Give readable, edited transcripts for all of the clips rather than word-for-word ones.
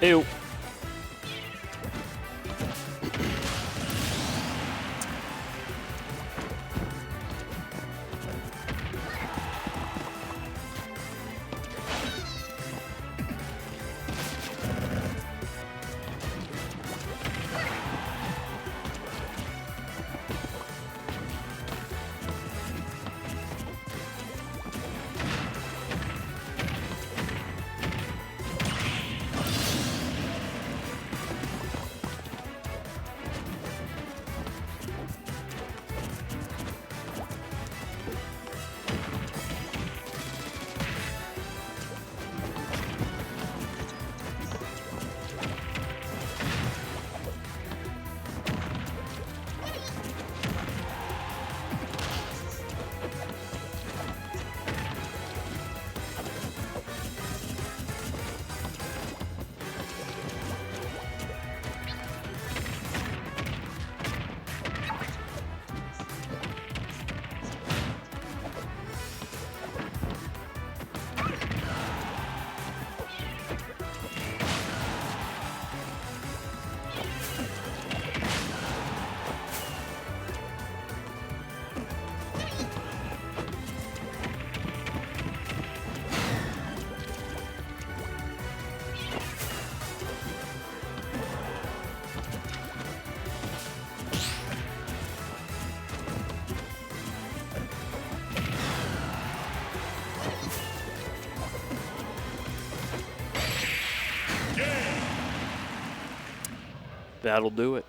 Ew. That'll do it.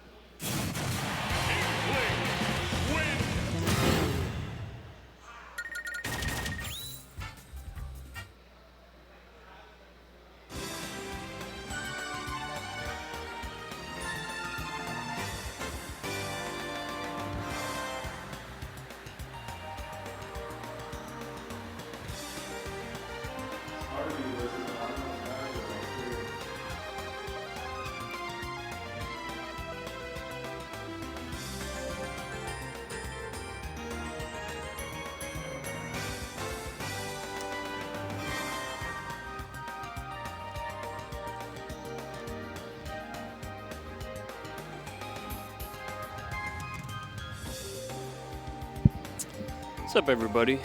What's up, everybody?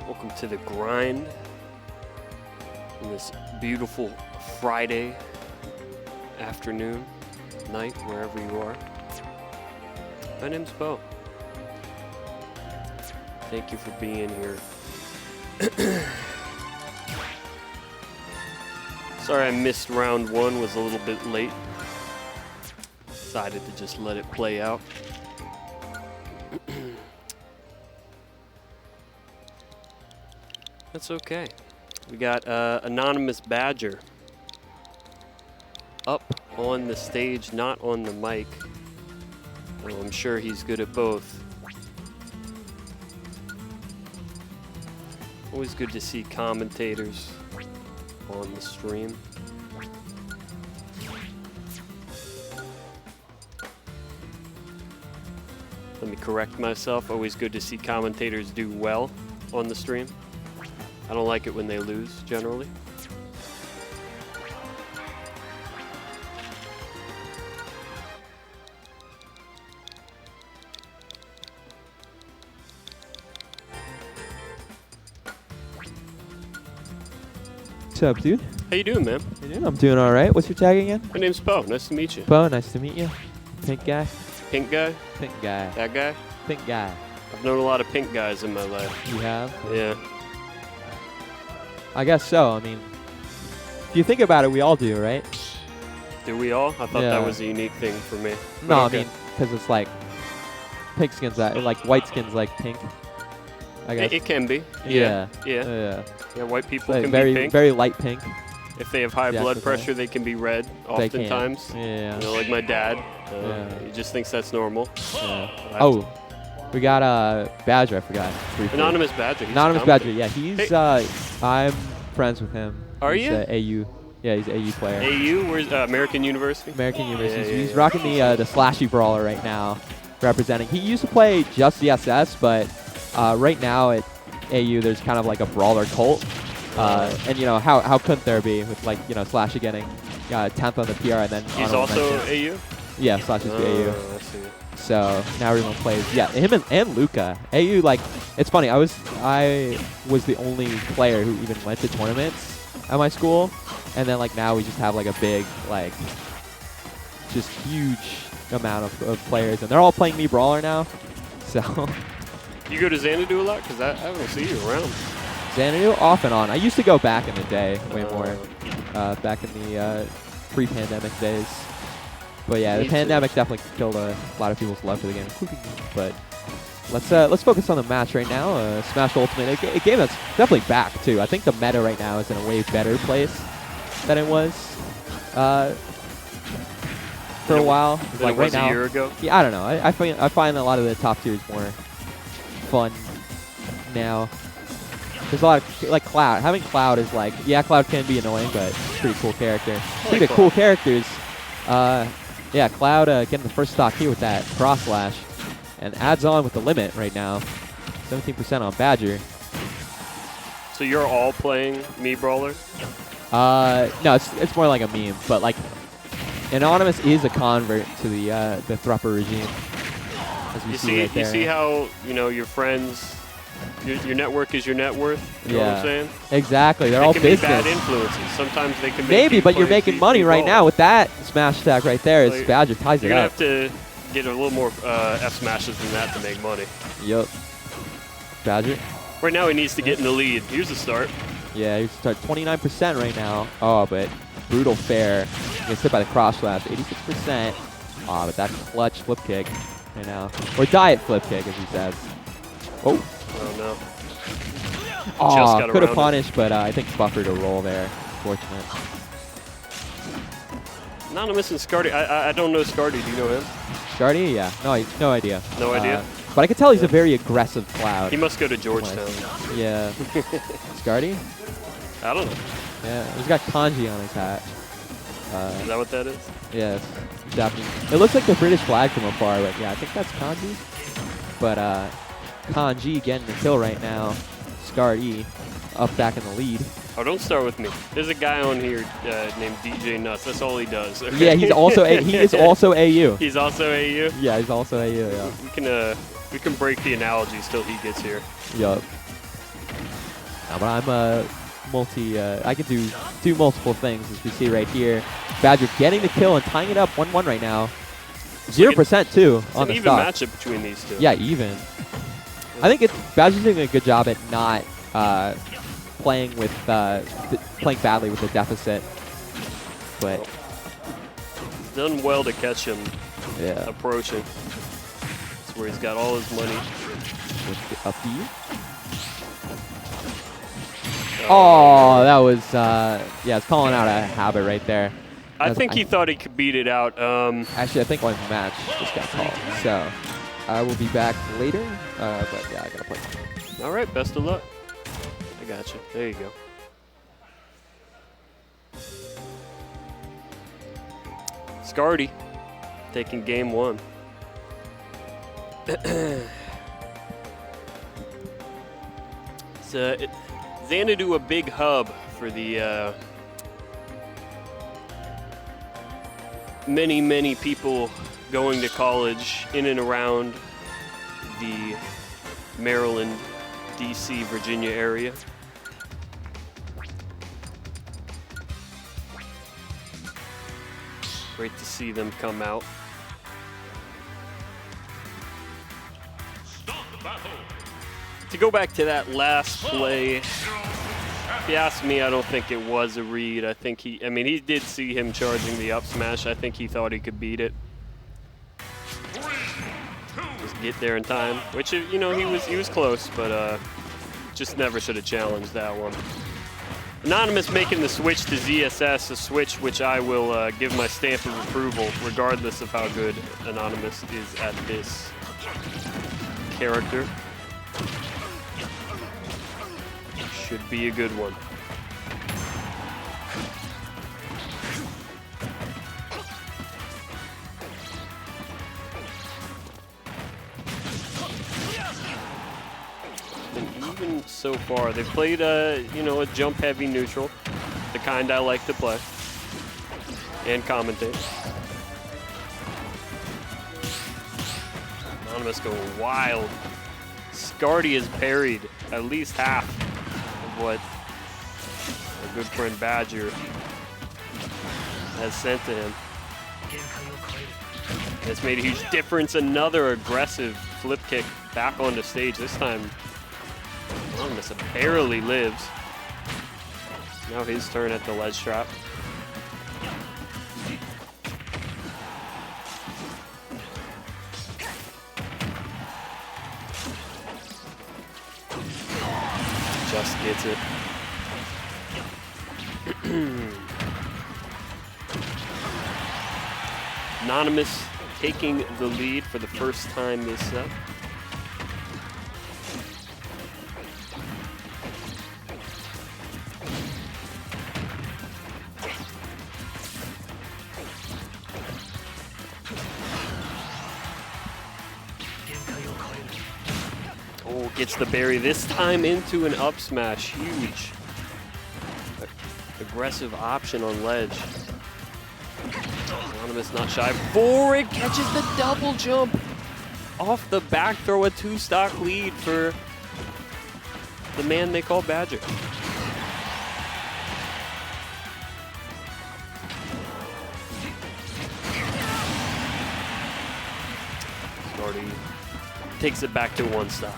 Welcome to the grind on this beautiful Friday afternoon, night, wherever you are. My name's Bo. Thank you for being here. Sorry I missed round one, was a little bit late. Decided to just let it play out. That's okay. We got AnonymousBadger up on the stage, not on the mic. Well, I'm sure he's good at both. Always good to see commentators on the stream. Let me correct myself. Always good to see commentators do well on the stream. I don't like it when they lose, generally. What's up, dude? How you doing, man? How you doing? I'm doing all right. What's your tag again? My name's Bo. Nice to meet you. Bo, nice to meet you. Pink guy? Pink guy? Pink guy. That guy? Pink guy. I've known a lot of pink guys in my life. You have? Yeah. I guess so. I mean, if you think about it, we all do, right? Do we all? I thought Yeah. that was a unique thing for me. No, But I okay. mean, because it's like pink skin's like white skin's like pink. I guess. It can be. Yeah. Yeah. Yeah, white people Like can very, be pink. very light pink. If they have high Yeah, blood okay. pressure, they can be red They can. oftentimes. Yeah. You know, like my dad. Yeah. He just thinks that's normal. Yeah. I have Oh, we got Badger. I forgot. briefly. AnonymousBadger. He's a AnonymousBadger. commentator. Yeah, he's. Hey. I'm friends with him. Are He's, you? AU. Yeah, he's an AU player. AU? Where's American University? American University. yeah, He's yeah. rocking the SLASHY Brawler right now, representing. He used to play just CSS, but right now at AU there's kind of like a Brawler cult. And you know how couldn't there be with like SLASHY getting got 10th on the PR, and then he's also AU. Yeah, slashy's AU. I see. So now everyone plays. Yeah, him and Luca. AU, like, it's funny. I was the only player who even went to tournaments at my school, and then like now we just have like a big, like, just huge amount of players, and they're all playing Mii Brawler now. So. You go to Xanadu a lot? Because I don't see you around. Xanadu, off and on. I used to go back in the day, way more, back in the pre-pandemic days. But yeah, the pandemic definitely killed a lot of people's love for the game, including me. But let's focus on the match right now. Smash Ultimate, a game that's definitely back too. I think the meta right now is in a way better place than it was for a while. Like right now, a year ago. Yeah, I don't know. I find a lot of the top tiers more fun now. There's a lot of, like, Cloud. Having Cloud is like, yeah, Cloud can be annoying, but it's a pretty cool character. Speaking of cool characters, yeah, Cloud getting the first stock here with that cross slash, and adds on with the limit right now, 17% on Badger. So you're all playing Mii Brawler? No, it's more like a meme, but like, Anonymous is a convert to the Thrupper regime. As we see right there. You see how, you know, your friends. Your network is your net worth. You know what I'm saying? Exactly. They're all business. They can be bad influences. Sometimes they can. Maybe, but you're making money right now with that smash attack right there. Like, Badger ties it up. You're gonna have to get a little more F smashes than that to make money. Yup. Badger. Right now he needs to get in the lead. Here's the start. Yeah, he start 29% right now. Oh, but brutal fair. Gets hit by the cross slash. 86%. Oh, but that clutch flip kick right now, or diet flip kick, as he says. Oh. Oh, no. Oh, could have punished, but I think buffered a roll there. Fortunate. Anonymous and sCarti. I don't know sCarti. Do you know him? sCarti? Yeah. No idea. No idea? But I can tell he's a very aggressive Cloud. He must go to Georgetown. Yeah. sCarti? I don't know. Yeah. He's got kanji on his hat. Is that what that is? Yes. Japanese. It looks like the British flag from afar, but yeah, I think that's kanji. But, Kanji getting the kill right now. sCarti up back in the lead. Oh, don't start with me. There's a guy on here named DJ Nuts. That's all he does. Okay? Yeah, he's also he is also AU. He's also AU? Yeah, he's also AU, yeah. We can break the analogies till he gets here. Yup. No, but I'm I can do multiple things, as we see right here. Badger getting the kill and tying it up 1-1 right now. 0% too on the even stock. matchup between these two. Yeah, even. I think Badger's doing a good job at not playing badly with the deficit, but done well to catch him. Yeah. Approaching. That's where he's got all his money. With the up B. Oh, that was yeah, it's calling out a habit right there. I think he thought he could beat it out. Actually, I think one match just got called. So I will be back later. But yeah, I gotta play. All right, best of luck. I got you. There you go. sCarti taking game one. Xanadu, a big hub for the many people going to college in and around the Maryland, DC, Virginia area. Great to see them come out. To go back to that last play, if you ask me, I don't think it was a read. I think he did see him charging the up smash. I think he thought he could beat it. Just get there in time, which, you know, he was close, but just never should have challenged that one. Anonymous making the switch to ZSS, a switch which I will give my stamp of approval, regardless of how good Anonymous is at this character. Should be a good one. And even so far, they've played you know, a jump-heavy neutral, the kind I like to play. and commentate. Anonymous going wild. sCarti has parried at least half of what our good friend Badger has sent to him. And it's made a huge difference. Another aggressive flip kick back onto stage. This time, Anonymous barely lives. Now his turn at the ledge trap. Just gets it. Anonymous taking the lead for the first time this set. Oh, gets the berry this time into an up smash. Huge. Aggressive option on ledge. Anonymous not shy. Forward catches the double jump. Off the back throw, a 2-stock lead for the man they call Badger. sCarti takes it back to 1 stock.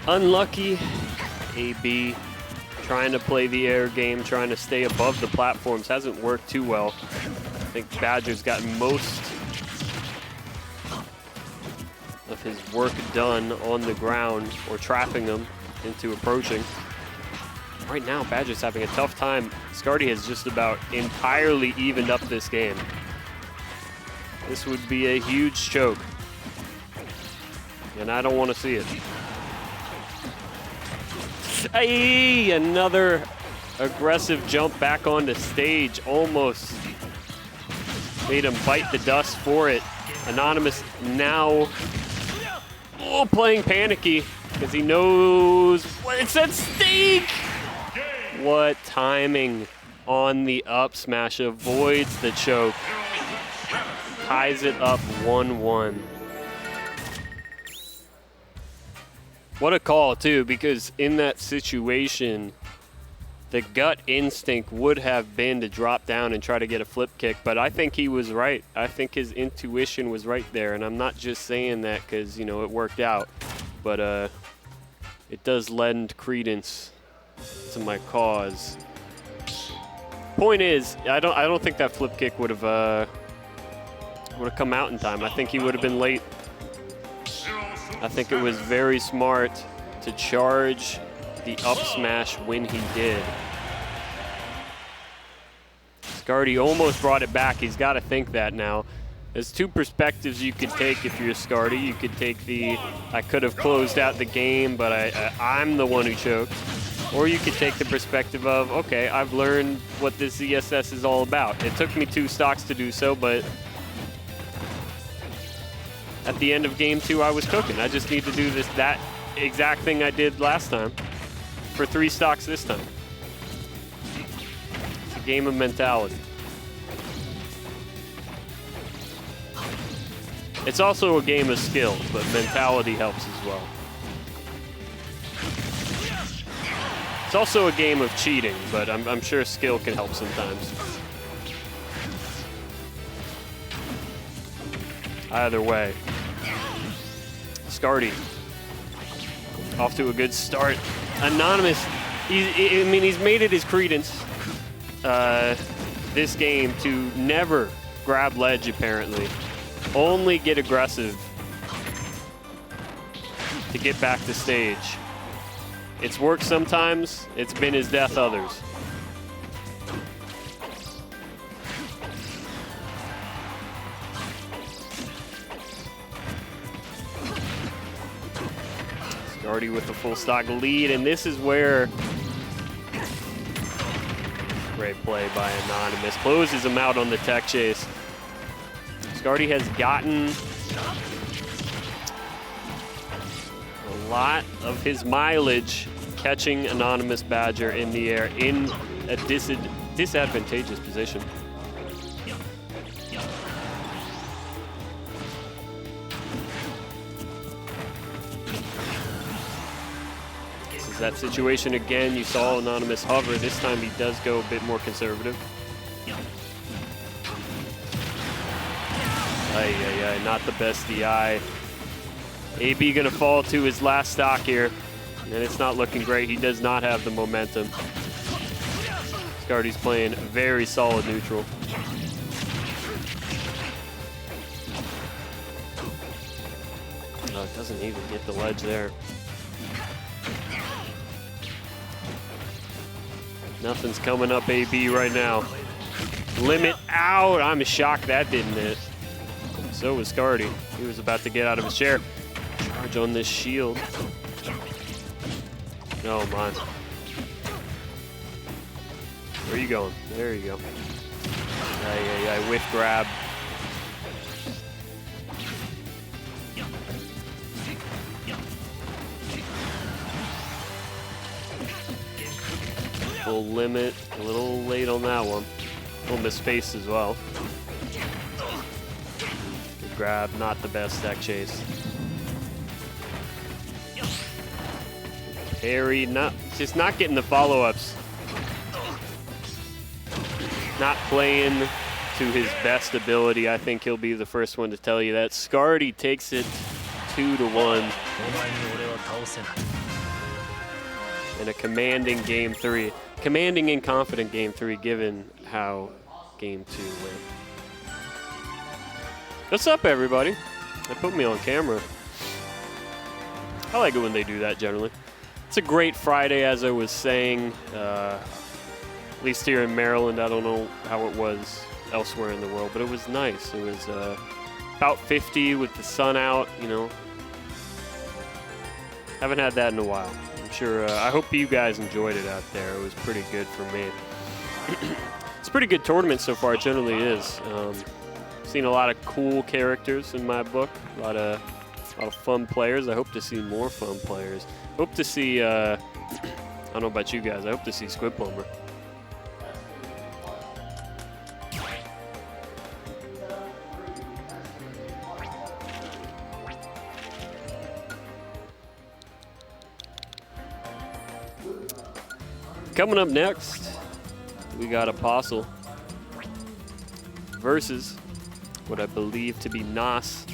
Unlucky. AB trying to play the air game, trying to stay above the platforms. Hasn't worked too well. I think Badger's gotten most of his work done on the ground or trapping him into approaching. Right now, Badger's having a tough time. sCarti has just about entirely evened up this game. This would be a huge choke. And I don't want to see it. Hey, another aggressive jump back onto stage. Almost made him bite the dust for it. Anonymous now playing panicky because he knows what's at stake. What timing on the up smash. Avoids the choke. Ties it up 1-1. What a call, too, because in that situation, the gut instinct would have been to drop down and try to get a flip kick, but I think he was right. I think his intuition was right there, and I'm not just saying that because, you know, it worked out, but it does lend credence to my cause. Point is, I don't think that flip kick would have come out in time. I think he would have been late. I think it was very smart to charge the up smash when he did. sCarti almost brought it back. He's got to think that now. There's 2 perspectives you could take if you're sCarti. You could take the, I could have closed out the game, but I'm the one who choked. Or you could take the perspective of, okay, I've learned what this ZSS is all about. It took me 2 stocks to do so, but at the end of game 2, I was cooking. I just need to do that exact thing I did last time for 3 stocks this time. It's a game of mentality. It's also a game of skill, but mentality helps as well. It's also a game of cheating, but I'm sure skill can help sometimes. Either way. sCarti off to a good start. Anonymous, he's made it his credence this game to never grab ledge, apparently. Only get aggressive to get back to stage. It's worked sometimes, it's been his death others. sCarti with the full stock lead, and this is where great play by Anonymous. Closes him out on the tech chase. sCarti has gotten a lot of his mileage catching AnonymousBadger in the air in a disadvantageous position. This is that situation again. You saw Anonymous hover. This time he does go a bit more conservative. Not the best DI. AB gonna fall to his last stock here, and it's not looking great. He does not have the momentum. sCarti's playing very solid neutral. Oh, it doesn't even get the ledge there. Nothing's coming up AB right now. Limit out. I'm shocked that didn't hit. So was sCarti. He was about to get out of his chair. Charge on this shield. Oh, man. Where are you going? There you go. Whiff grab. Full limit. A little late on that one. Little misspaced as well. Good grab. Not the best deck chase. Parry, just not getting the follow-ups. Not playing to his best ability. I think he'll be the first one to tell you that. sCarti takes it 2-1. In a commanding game 3. Commanding and confident game 3, given how game 2 went. What's up, everybody? They put me on camera. I like it when they do that generally. It's a great Friday, as I was saying, at least here in Maryland. I don't know how it was elsewhere in the world, but it was nice. It was about 50 with the sun out, you know. Haven't had that in a while. I'm sure, I hope you guys enjoyed it out there. It was pretty good for me. It's a pretty good tournament so far, it generally is. Seen a lot of cool characters in my book, a lot of fun players. I hope to see more fun players. Hope to see, I don't know about you guys, I hope to see Squidplumber. Coming up next, we got Aposl versus what I believe to be NOS.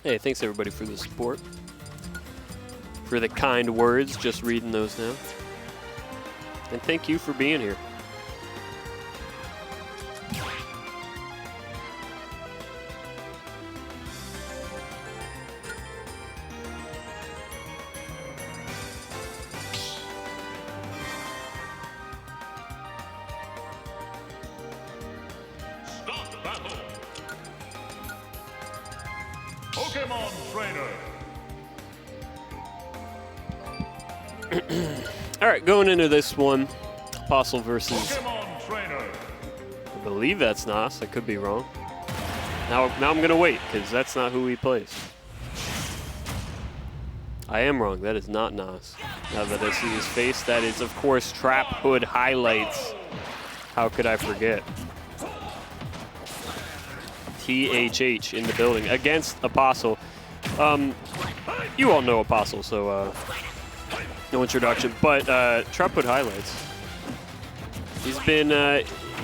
Hey, thanks everybody for the support. For the kind words, just reading those now. And thank you for being here. All right, going into this one, Aposl versus, I believe that's NOS. I could be wrong. Now I'm going to wait, because that's not who he plays. I am wrong. That is not NOS. Now that I see his face, that is, of course, TrapHoodHighlights. How could I forget? THH in the building against Aposl. You all know Aposl, so no introduction. But TrapHoodHighlights. He's been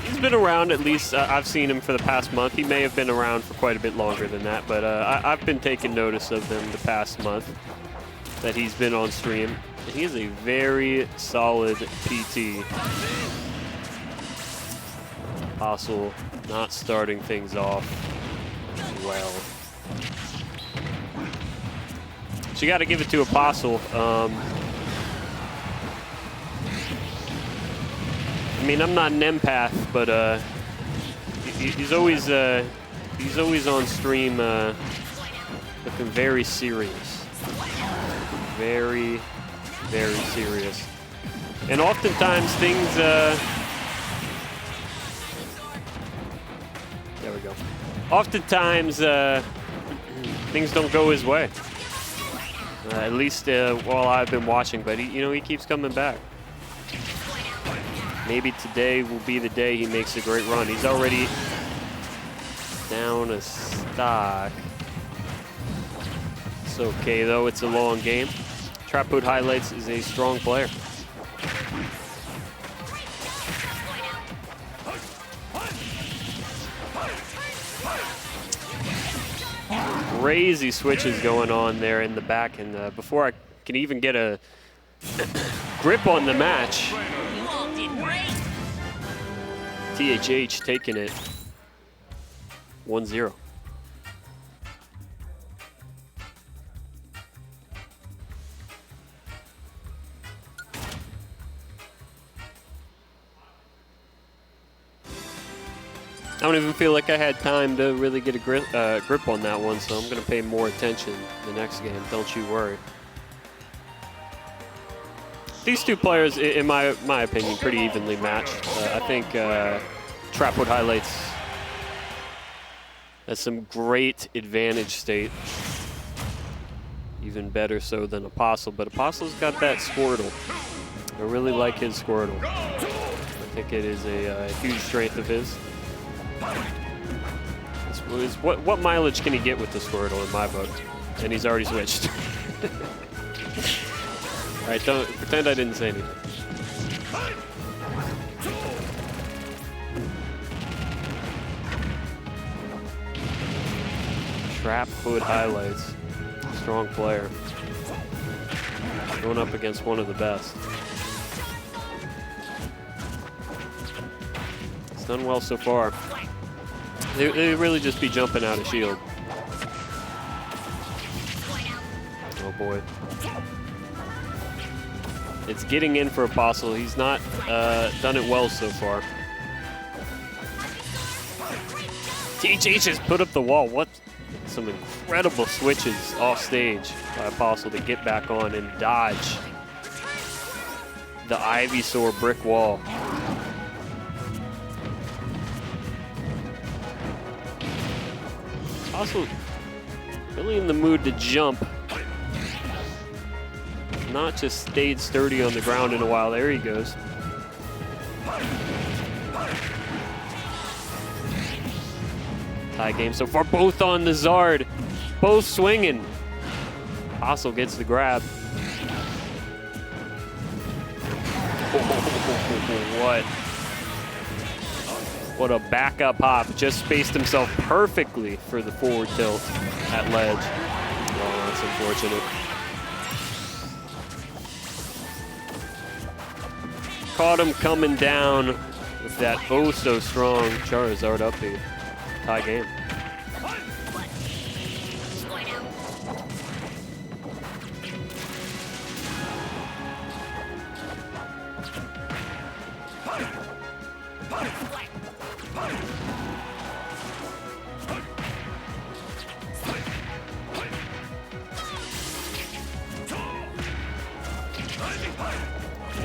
He's been around, at least I've seen him for the past month. He may have been around for quite a bit longer than that, but I've been taking notice of him the past month that he's been on stream. And he is a very solid PT. Aposl not starting things off well. So you got to give it to Aposl. I mean, I'm not an empath, but he's always on stream looking very serious, very serious, and oftentimes things. There we go. Oftentimes things don't go his way. At least while I've been watching, but he keeps coming back. Maybe today will be the day he makes a great run. He's already down a stock. It's okay though, it's a long game. TrapHoodHighlights is a strong player. Crazy switches going on there in the back, and before I can even get a grip on the match, THH taking it 1-0. I don't even feel like I had time to really get a grip on that one, so I'm going to pay more attention the next game, don't you worry. These two players, in my opinion, pretty evenly matched. I think TrapHoodHighlights has some great advantage state, even better so than Aposl, but Aposl's got that Squirtle. I really like his Squirtle. I think it is a huge strength of his. What mileage can he get with the Squirtle in my book? And he's already switched. All right, don't pretend I didn't say anything. TrapHoodHighlights, strong player. Going up against one of the best. It's done well so far. They really just be jumping out of shield. Oh boy. It's getting in for Aposl. He's not done it well so far. THH has put up the wall. What? Some incredible switches off stage by Aposl to get back on and dodge the Ivysaur brick wall. Aposl really in the mood to jump. Not just stayed sturdy on the ground in a while. There he goes. Tie game so far, both on the Zard. Both swinging. Aposl gets the grab. What a backup hop. Just spaced himself perfectly for the forward tilt at ledge. Oh, that's unfortunate. Caught him coming down with that oh so strong Charizard up here. Tie game.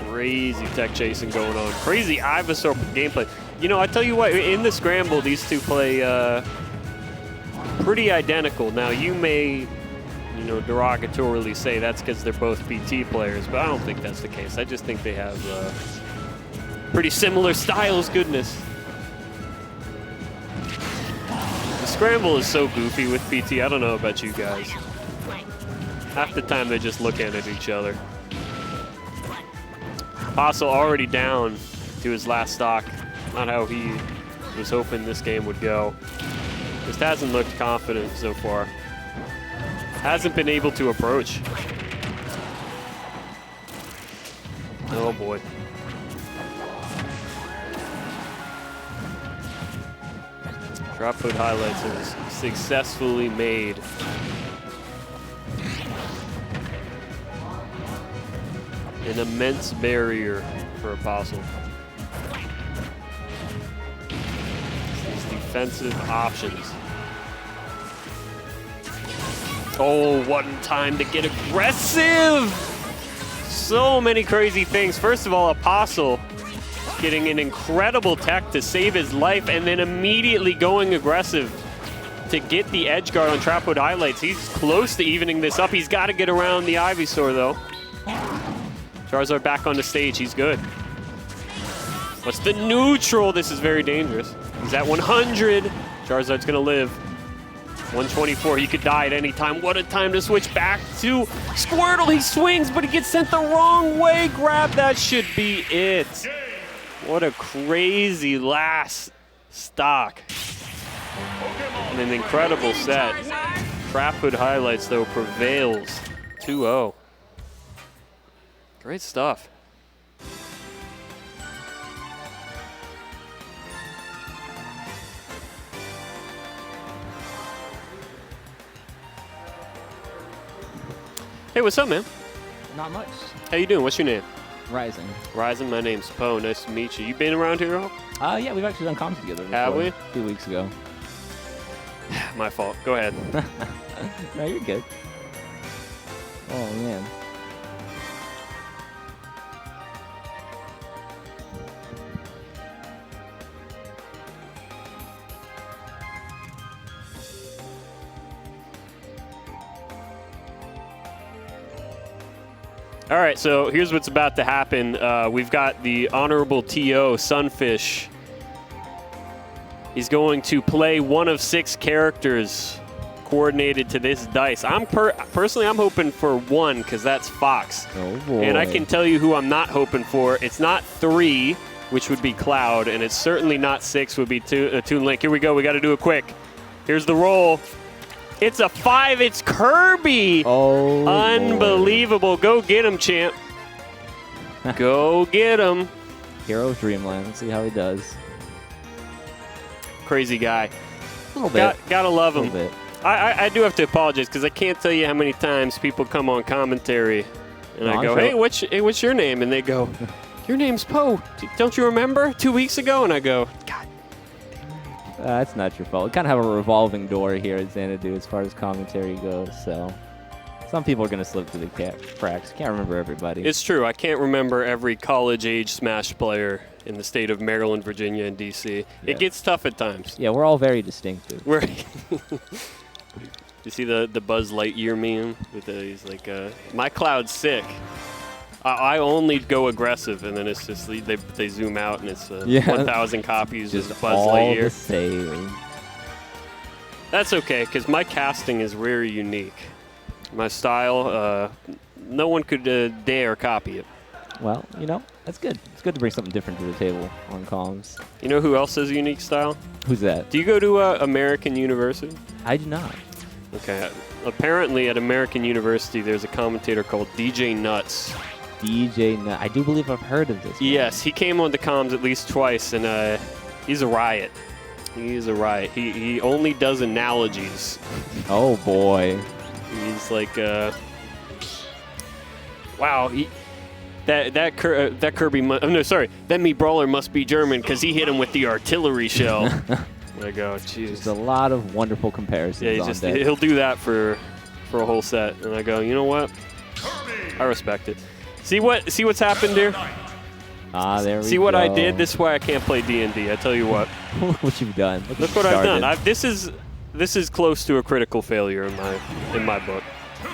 Crazy tech chasing going on. Crazy Ivysaur gameplay. You know, I tell you what, in the scramble, these two play pretty identical. Now, you may, derogatorily say that's because they're both BT players, but I don't think that's the case. I just think they have pretty similar styles, goodness. The scramble is so goofy with BT. I don't know about you guys. Half the time, they're just looking at each other. Aposl already down to his last stock. Not how he was hoping this game would go. Just hasn't looked confident so far. Hasn't been able to approach. Oh boy. TrapHoodHighlights has successfully made an immense barrier for Aposl. These defensive options. Oh, one time to get aggressive! So many crazy things. First of all, Aposl getting an incredible tech to save his life and then immediately going aggressive to get the edge guard on TrapHoodHighlights. He's close to evening this up. He's got to get around the Ivysaur though. Charizard back on the stage. He's good. What's the neutral? This is very dangerous. He's at 100. Charizard's going to live. 124. He could die at any time. What a time to switch back to Squirtle. He swings, but he gets sent the wrong way. Grab that should be it. What a crazy last stock. And an incredible set. TrapHoodHighlights, though, prevails 2-0. Great stuff. Hey, what's up, man? Not much. How you doing? What's your name? Rising. Rising, my name's Poe. Nice to meet you. You been around here at all? Yeah, we've actually done comms together before. Have we? A few weeks ago. My fault. Go ahead. No, you're good. Oh, man. All right, so here's what's about to happen. We've got the Honorable TO, Sunfish. He's going to play one of 6 characters coordinated to this dice. Personally, I'm hoping for 1 because that's Fox. Oh, boy. And I can tell you who I'm not hoping for. It's not 3, which would be Cloud, and it's certainly not 6, would be Toon Link. Here we go. We got to do it quick. Here's the roll. It's a 5. It's Kirby. Oh, unbelievable. boy. Go get him, champ. Go get him. Hero of Dreamland. Let's see how he does. Crazy guy. A little bit. Gotta love him. A little bit. I do have to apologize because I can't tell you how many times people come on commentary and I go, hey, what's your name? And they go, your name's Poe. Don't you remember 2 weeks ago? And I go, God. That's not your fault. We kind of have a revolving door here at Xanadu as far as commentary goes, so some people are going to slip through the cracks. Can't remember everybody. It's true. I can't remember every college-age Smash player in the state of Maryland, Virginia, and D.C. Yeah. It gets tough at times. Yeah, we're all very distinctive. You see the Buzz Lightyear meme? He's like, my Cloud's sick. I only go aggressive, and then it's just they zoom out, and it's 1,000 copies just of Buzz all Lightyear. The same. That's okay, because my casting is very unique. My style, no one could dare copy it. Well, you know, that's good. It's good to bring something different to the table on comms. You know who else has a unique style? Who's that? Do you go to American University? I do not. Okay. Apparently at American University, there's a commentator called DJ Nuts. DJ Nuts. I do believe I've heard of this. Yes, he came on the comms at least twice, and he's a riot. He's a riot. He only does analogies. Oh, boy. He's like, wow, that Kirby, that Mii Brawler must be German because he hit him with the artillery shell. I go, jeez. Just a lot of wonderful comparisons. Yeah, he'll do that for a whole set, and I go, you know what? I respect it. See what's happened here? There we go. See what I did? This is why I can't play D&D. I tell you what. Look what you've done. Look what I've done. This is close to a critical failure in my book.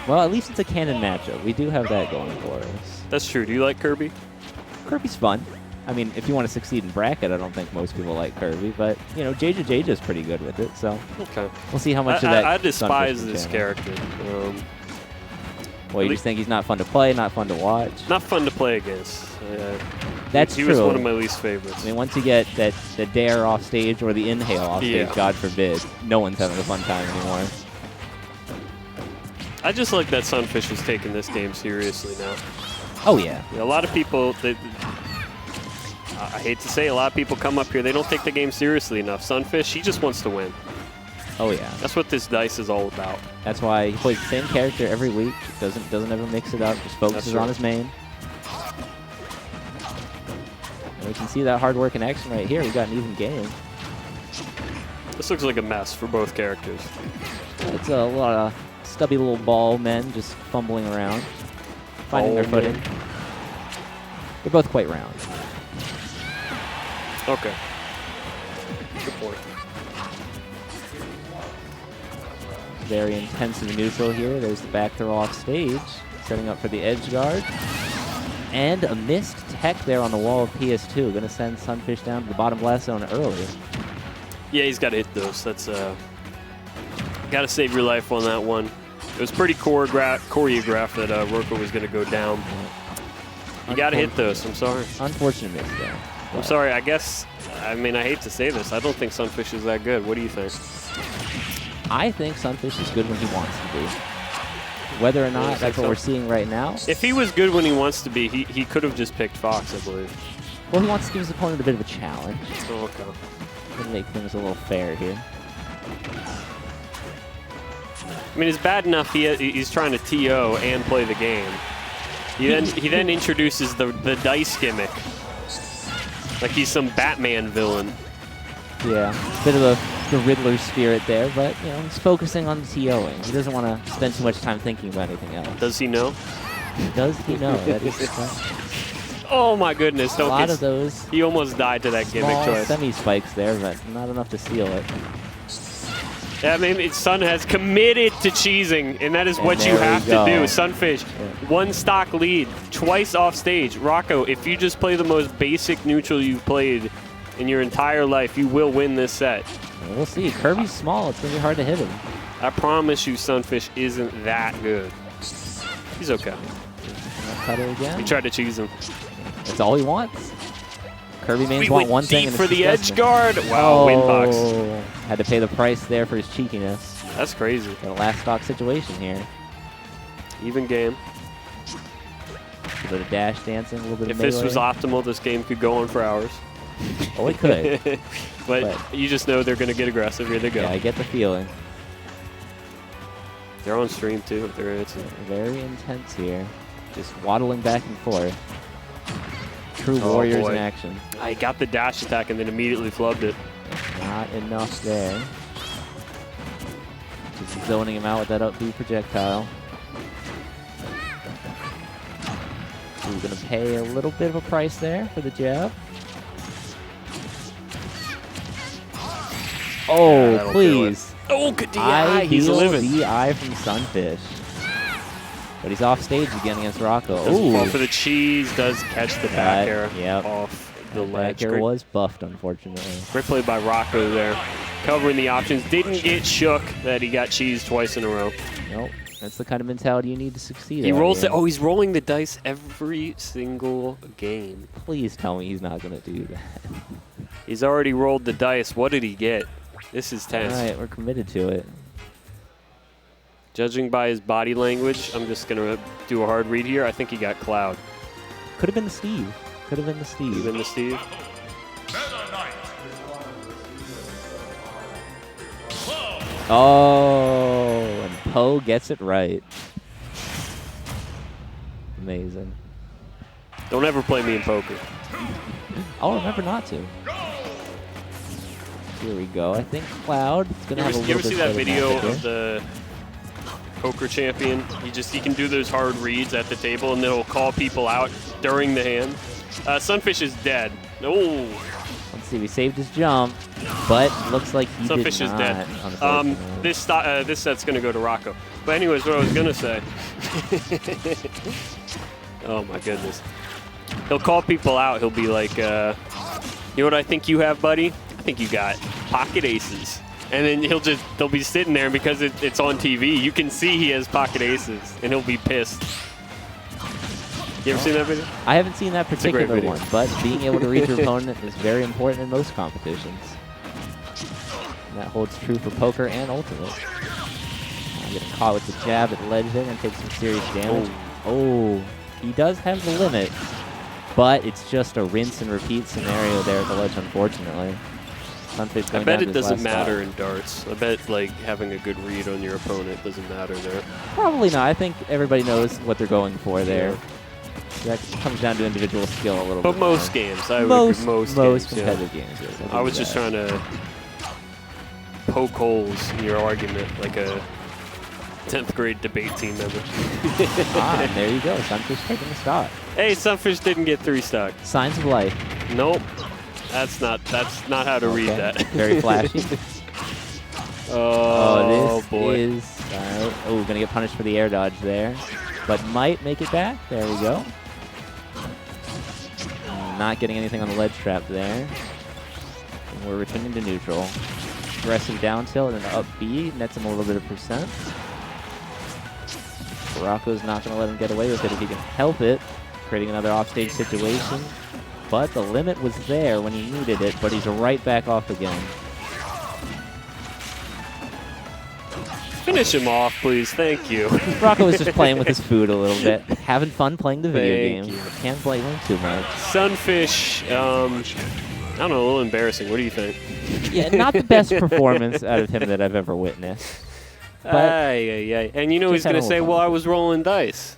Well, at least it's a canon matchup. We do have that going for us. That's true. Do you like Kirby? Kirby's fun. I mean, if you want to succeed in bracket, I don't think most people like Kirby, but you know, JJ is pretty good with it. So okay, we'll see how much of that. I despise this character. Well, you just think he's not fun to play, not fun to watch? Not fun to play against. That's he true. was one of my least favorites. I mean, once you get the dare off stage or the inhale off stage, Yeah. God forbid, no one's having a fun time anymore. I just like that Sunfish is taking this game seriously now. Oh, yeah. A lot of people, I hate to say, a lot of people come up here, they don't take the game seriously enough. Sunfish, he just wants to win. Oh, yeah. That's what this dice is all about. That's why he plays the same character every week. Doesn't ever mix it up. Just focuses on his main. And we can see that hard work in action right here. We got an even game. This looks like a mess for both characters. It's a lot of stubby little ball men just fumbling around, finding their footing. They're both quite round. Okay. Good point. Very intensive neutral here. There's the back throw off stage, setting up for the edge guard. And a missed tech there on the wall of PS2. Going to send Sunfish down to the bottom blast zone early. Yeah, he's got to hit those. That's got to save your life on that one. It was pretty choreographed that Rocco was going to go down. You got to hit those. I'm sorry. Unfortunate miss there. I'm sorry. I guess, I mean, I hate to say this. I don't think Sunfish is that good. What do you think? I think Sunfish is good when he wants to be. Whether or not that's what we're seeing right now. If he was good when he wants to be, he could have just picked Fox, I believe. Well, he wants to give his opponent a bit of a challenge. Oh, okay. To make things a little fair here. I mean, it's bad enough he's trying to TO and play the game. He then introduces the dice gimmick. Like he's some Batman villain. Yeah, bit of the Riddler spirit there, but you know he's focusing on TOing. He doesn't want to spend too much time thinking about anything else. Does he know? Does he know? That is the question. Oh my goodness! A lot of those. He almost died to that gimmick Small choice. semi spikes there, but not enough to seal it. Yeah, I mean, Sun has committed to cheesing, and that is what you have to do. Sunfish, one stock lead, twice off stage. Rocco, if you just play the most basic neutral you've played in your entire life, you will win this set. We'll see. Kirby's small. It's going to be hard to hit him. I promise you Sunfish isn't that good. He's okay. Cutter again. We tried to cheese him. That's all he wants. Kirby mains We want went one deep thing. for the edge guard. Wow, win box. Had to pay the price there for his cheekiness. That's crazy. Got a last stock situation here. Even game. A bit of dash dancing, a little bit If of this melee. was optimal, this game could go on for hours. Oh, it could. but you just know they're going to get aggressive. Here they go. Yeah, I get the feeling. They're on stream, too. It's very intense here. Just waddling back and forth. True warriors in action. I got the dash attack and then immediately flubbed it. Not enough there. Just zoning him out with that up B projectile. He's going to pay a little bit of a price there for the jab. Oh, that'll please. Oh, good DI. He's living. DI from Sunfish. But he's off stage again against Rocco. Doesn't fall for the cheese. Does catch the back air off the ledge. Back air was buffed, unfortunately. Great play by Rocco there. Covering the options. Didn't get shook that he got cheese twice in a row. Nope. That's the kind of mentality you need to succeed. He rolls it. Oh, he's rolling the dice every single game. Please tell me he's not going to do that. He's already rolled the dice. What did he get? This is tense. All right, we're committed to it. Judging by his body language, I'm just going to do a hard read here. I think he got Cloud. Could have been the Steve. Could have been the Steve. Could have been the Steve. Oh, and Poe gets it right. Amazing. Don't ever play me in poker. I'll remember not to. Here we go. I think Cloud is going to have a little bit. You ever see that better video matchup of the poker champion? He can do those hard reads at the table, and it'll call people out during the hand. Sunfish is dead. Oh. Let's see. We saved his jump, but looks like he Sunfish did is not. dead. This set's going to go to Rocco. But anyways, what I was going to say. Oh, my goodness. He'll call people out. He'll be like, you know what I think you have, buddy? I think you got pocket aces. And then they'll be sitting there, and because it's on TV, you can see he has pocket aces, and he'll be pissed. You ever seen that video? I haven't seen that a great particular video. one, but being able to read your opponent is very important in most competitions. And that holds true for poker and ultimate. Getting caught with the jab at the ledge there and take some serious damage. Oh, he does have the limit, but it's just a rinse and repeat scenario there at the ledge, unfortunately. Sunfish going I bet down it to his doesn't last matter stock. in darts. I bet like having a good read on your opponent doesn't matter there. Probably not. I think everybody knows what they're going for there. That comes down to individual skill a little bit. But most games, I would Most agree, most games, competitive games. Yes, I was just trying to poke holes in your argument like a 10th grade debate team member. and there you go. Sunfish taking the stock. Hey, Sunfish didn't get 3 stock. Signs of life. Nope. That's not how to read that. Very flashy. Oh, this boy. is... All right. Oh, going to get punished for the air dodge there. But might make it back. There we go. Not getting anything on the ledge trap there. And we're returning to neutral. Aggressive down tilt and an up B. Nets him a little bit of percent. Rocco's not going to let him get away with it if he can help it. Creating another offstage situation. But the limit was there when he needed it, but he's right back off again. Finish him off, please. Thank you. Rocco was just playing with his food a little bit. Having fun playing the video Thank game. you. Can't blame him too much. Sunfish, I don't know, a little embarrassing. What do you think? Yeah, not the best performance out of him that I've ever witnessed. But And you know he's just had going to a say, little well, fun. I was rolling dice.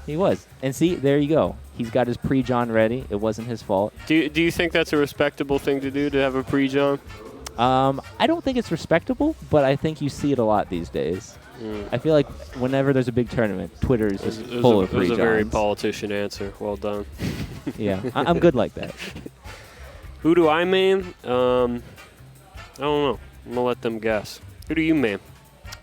he was. And see, there you go. He's got his pre-John ready. It wasn't his fault. Do you think that's a respectable thing to do, to have a pre-John? I don't think it's respectable, but I think you see it a lot these days. I feel like whenever there's a big tournament, Twitter is just full of It was a very pre-Johns. politician answer. Well done. Yeah, I'm good like that. Who do I main? I don't know. I'm going to let them guess. Who do you main?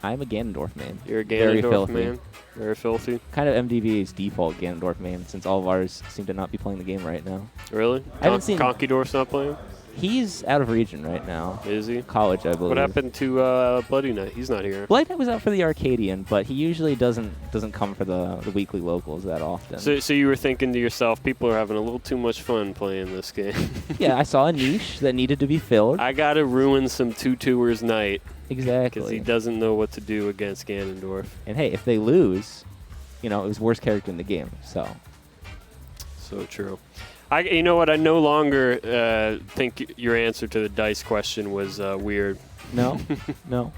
I'm a Ganondorf man. You're a Very Ganondorf filthy. man? Very filthy. Kind of MDVA's default Ganondorf man, since all of ours seem to not be playing the game right now. Really? I haven't seen- Conquidorf's not playing? He's out of region right now. Is he? College, I believe. What happened to Bloody Knight? He's not here. Bloody Knight was out for the Arcadian, but he usually doesn't come for the weekly locals that often. So you were thinking to yourself, people are having a little too much fun playing this game. Yeah, I saw a niche that needed to be filled. I got to ruin some 2-2'er's night because Exactly. he doesn't know what to do against Ganondorf. And hey, if they lose, you know, it was worst character in the game. So So true. You know what? I no longer think your answer to the dice question was weird. no, no.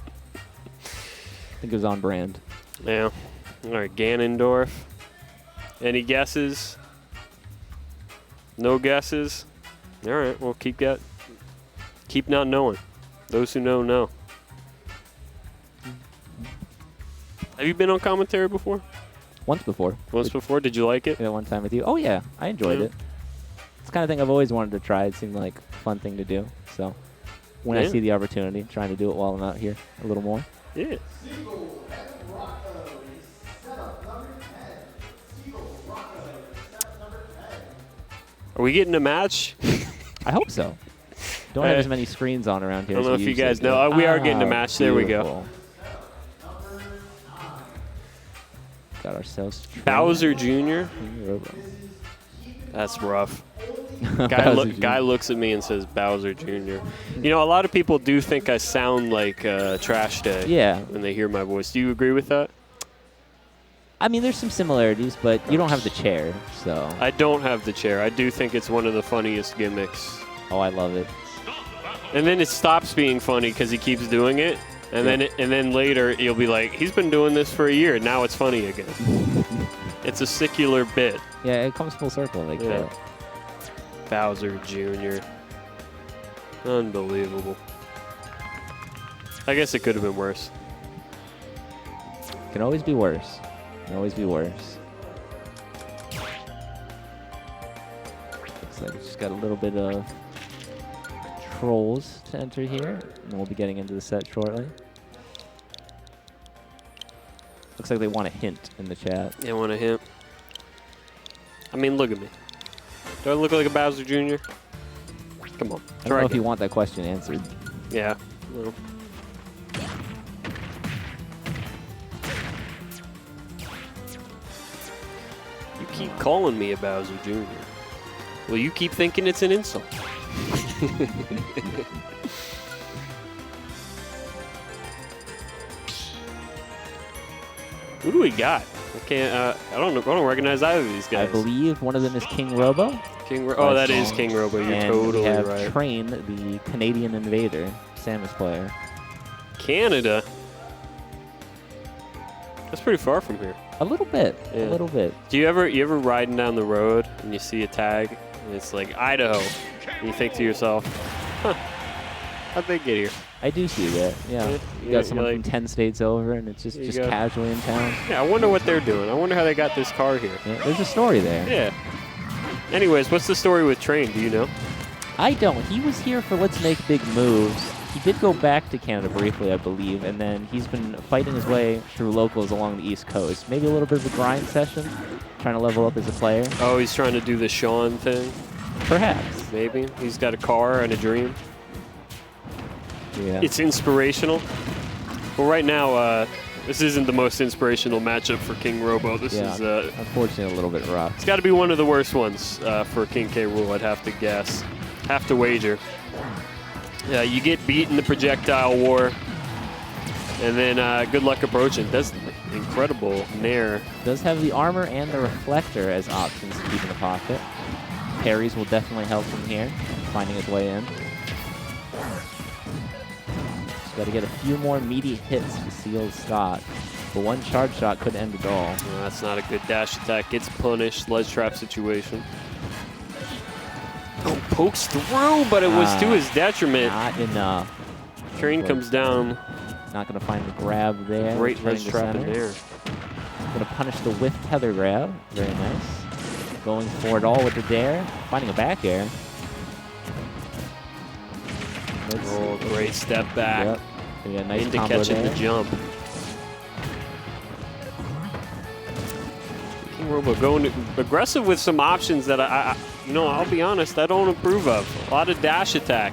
I think it was on brand. Yeah. All right, Ganondorf. Any guesses? No guesses? All right, well, keep not knowing. Those who know, know. Have you been on commentary before? Once before. Once before? Did you like it? One time with you. Oh yeah, I enjoyed Yeah. it. It's the kind of thing I've always wanted to try. It seemed like a fun thing to do. So when I Yeah. see the opportunity, trying to do it while I'm out here a little more. Yeah. Are we getting a match? I hope so. Don't have as many screens on around I here. don't know as if we you guys usually know. do. We are getting a match. There we go. Beautiful. Got ourselves Bowser Jr. KingRoBo. That's rough. Bowser Jr. Guy looks at me and says Bowser Jr. You know, a lot of people do think I sound like Trash Day Yeah. when they hear my voice. Do you agree with that? I mean, there's some similarities, but you don't have the chair, so. I don't have the chair. I do think it's one of the funniest gimmicks. Oh, I love it. And then it stops being funny because he keeps doing it. And then later you'll be like, he's been doing this for a year. Now it's funny again. It's a secular bit. Yeah, it comes full circle like Yeah. that. Bowser Jr. Unbelievable. I guess it could have been worse. Can always be worse. Can always be worse. Looks like it's just got a little bit of controls to enter here, and we'll be getting into the set shortly. Looks like they want a hint in the chat. You want a hint? I mean, look at me. Do I look like a Bowser Jr.? Come on. I don't know if you want that question answered. Yeah. Well. You keep calling me a Bowser Jr.? Well, you keep thinking it's an insult. Who do we got? I can't. I don't recognize either of these guys. I believe one of them is KingRoBo. Oh, that is KingRoBo. You're and totally we have right. Train, the Canadian invader, Samus player. Canada. That's pretty far from here. A little bit. Yeah. A little bit. Do you ever riding down the road and you see a tag and it's like Idaho, and you think to yourself, huh, how'd they get here? I do see that. Yeah. You got someone from 10 states over, and it's just casually in town. Yeah, I wonder what they're doing. I wonder how they got this car here. Yeah, there's a story there. Yeah. Anyways, what's the story with Train? Do you know? I don't. He was here for Let's Make Big Moves. He did go back to Canada briefly, I believe, and then he's been fighting his way through locals along the East Coast. Maybe a little bit of a grind session, trying to level up as a player. Oh, he's trying to do the Sean thing? Perhaps. Maybe. He's got a car and a dream. Yeah. It's inspirational. Well, right now, this isn't the most inspirational matchup for KingRoBo. This is unfortunately a little bit rough. It's got to be one of the worst ones for King K. Rool, I'd have to guess. Have to wager. You get beat in the projectile war, and then good luck approaching. Does incredible nair. Does have the armor and the reflector as options to keep in the pocket. Parries will definitely help him here, finding his way in. Just got to get a few more meaty hits to seal the stock. But one charge shot could end it all. No, that's not a good dash attack. Gets punished. Ledge trap situation. Oh, pokes through, but it was to his detriment. Not enough. Train comes down. Not going to find the grab there. Great ledge trap in there. Going to punish the whiff tether grab. Very nice. Going for it all with the dare. Finding a back air. Oh, great step back. Yep. So yeah, nice into combo catching there. the jump. KingRoBo going aggressive with some options that I'll be honest, I don't approve of. A lot of dash attack.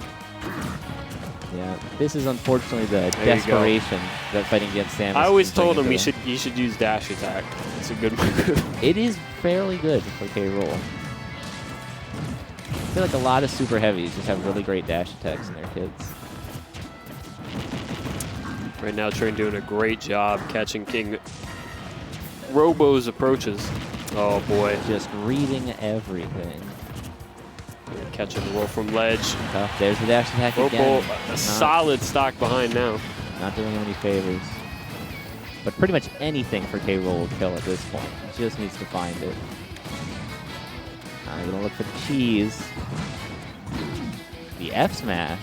Yeah, this is unfortunately the desperation that fighting against Samus. I always told him he should use dash attack. It's a good move. It is fairly good for K. Rool. I feel like a lot of super heavies just have really great dash attacks in their kits. Right now, Train doing a great job catching KingRoBo's approaches. Oh boy. Just reading everything. Catching the roll from ledge. Tough. There's the dash attack again. A solid stock behind now. Not doing him any favors. But pretty much anything for K. Rool will kill at this point. He just needs to find it. I'm going to look for the cheese. The F smash.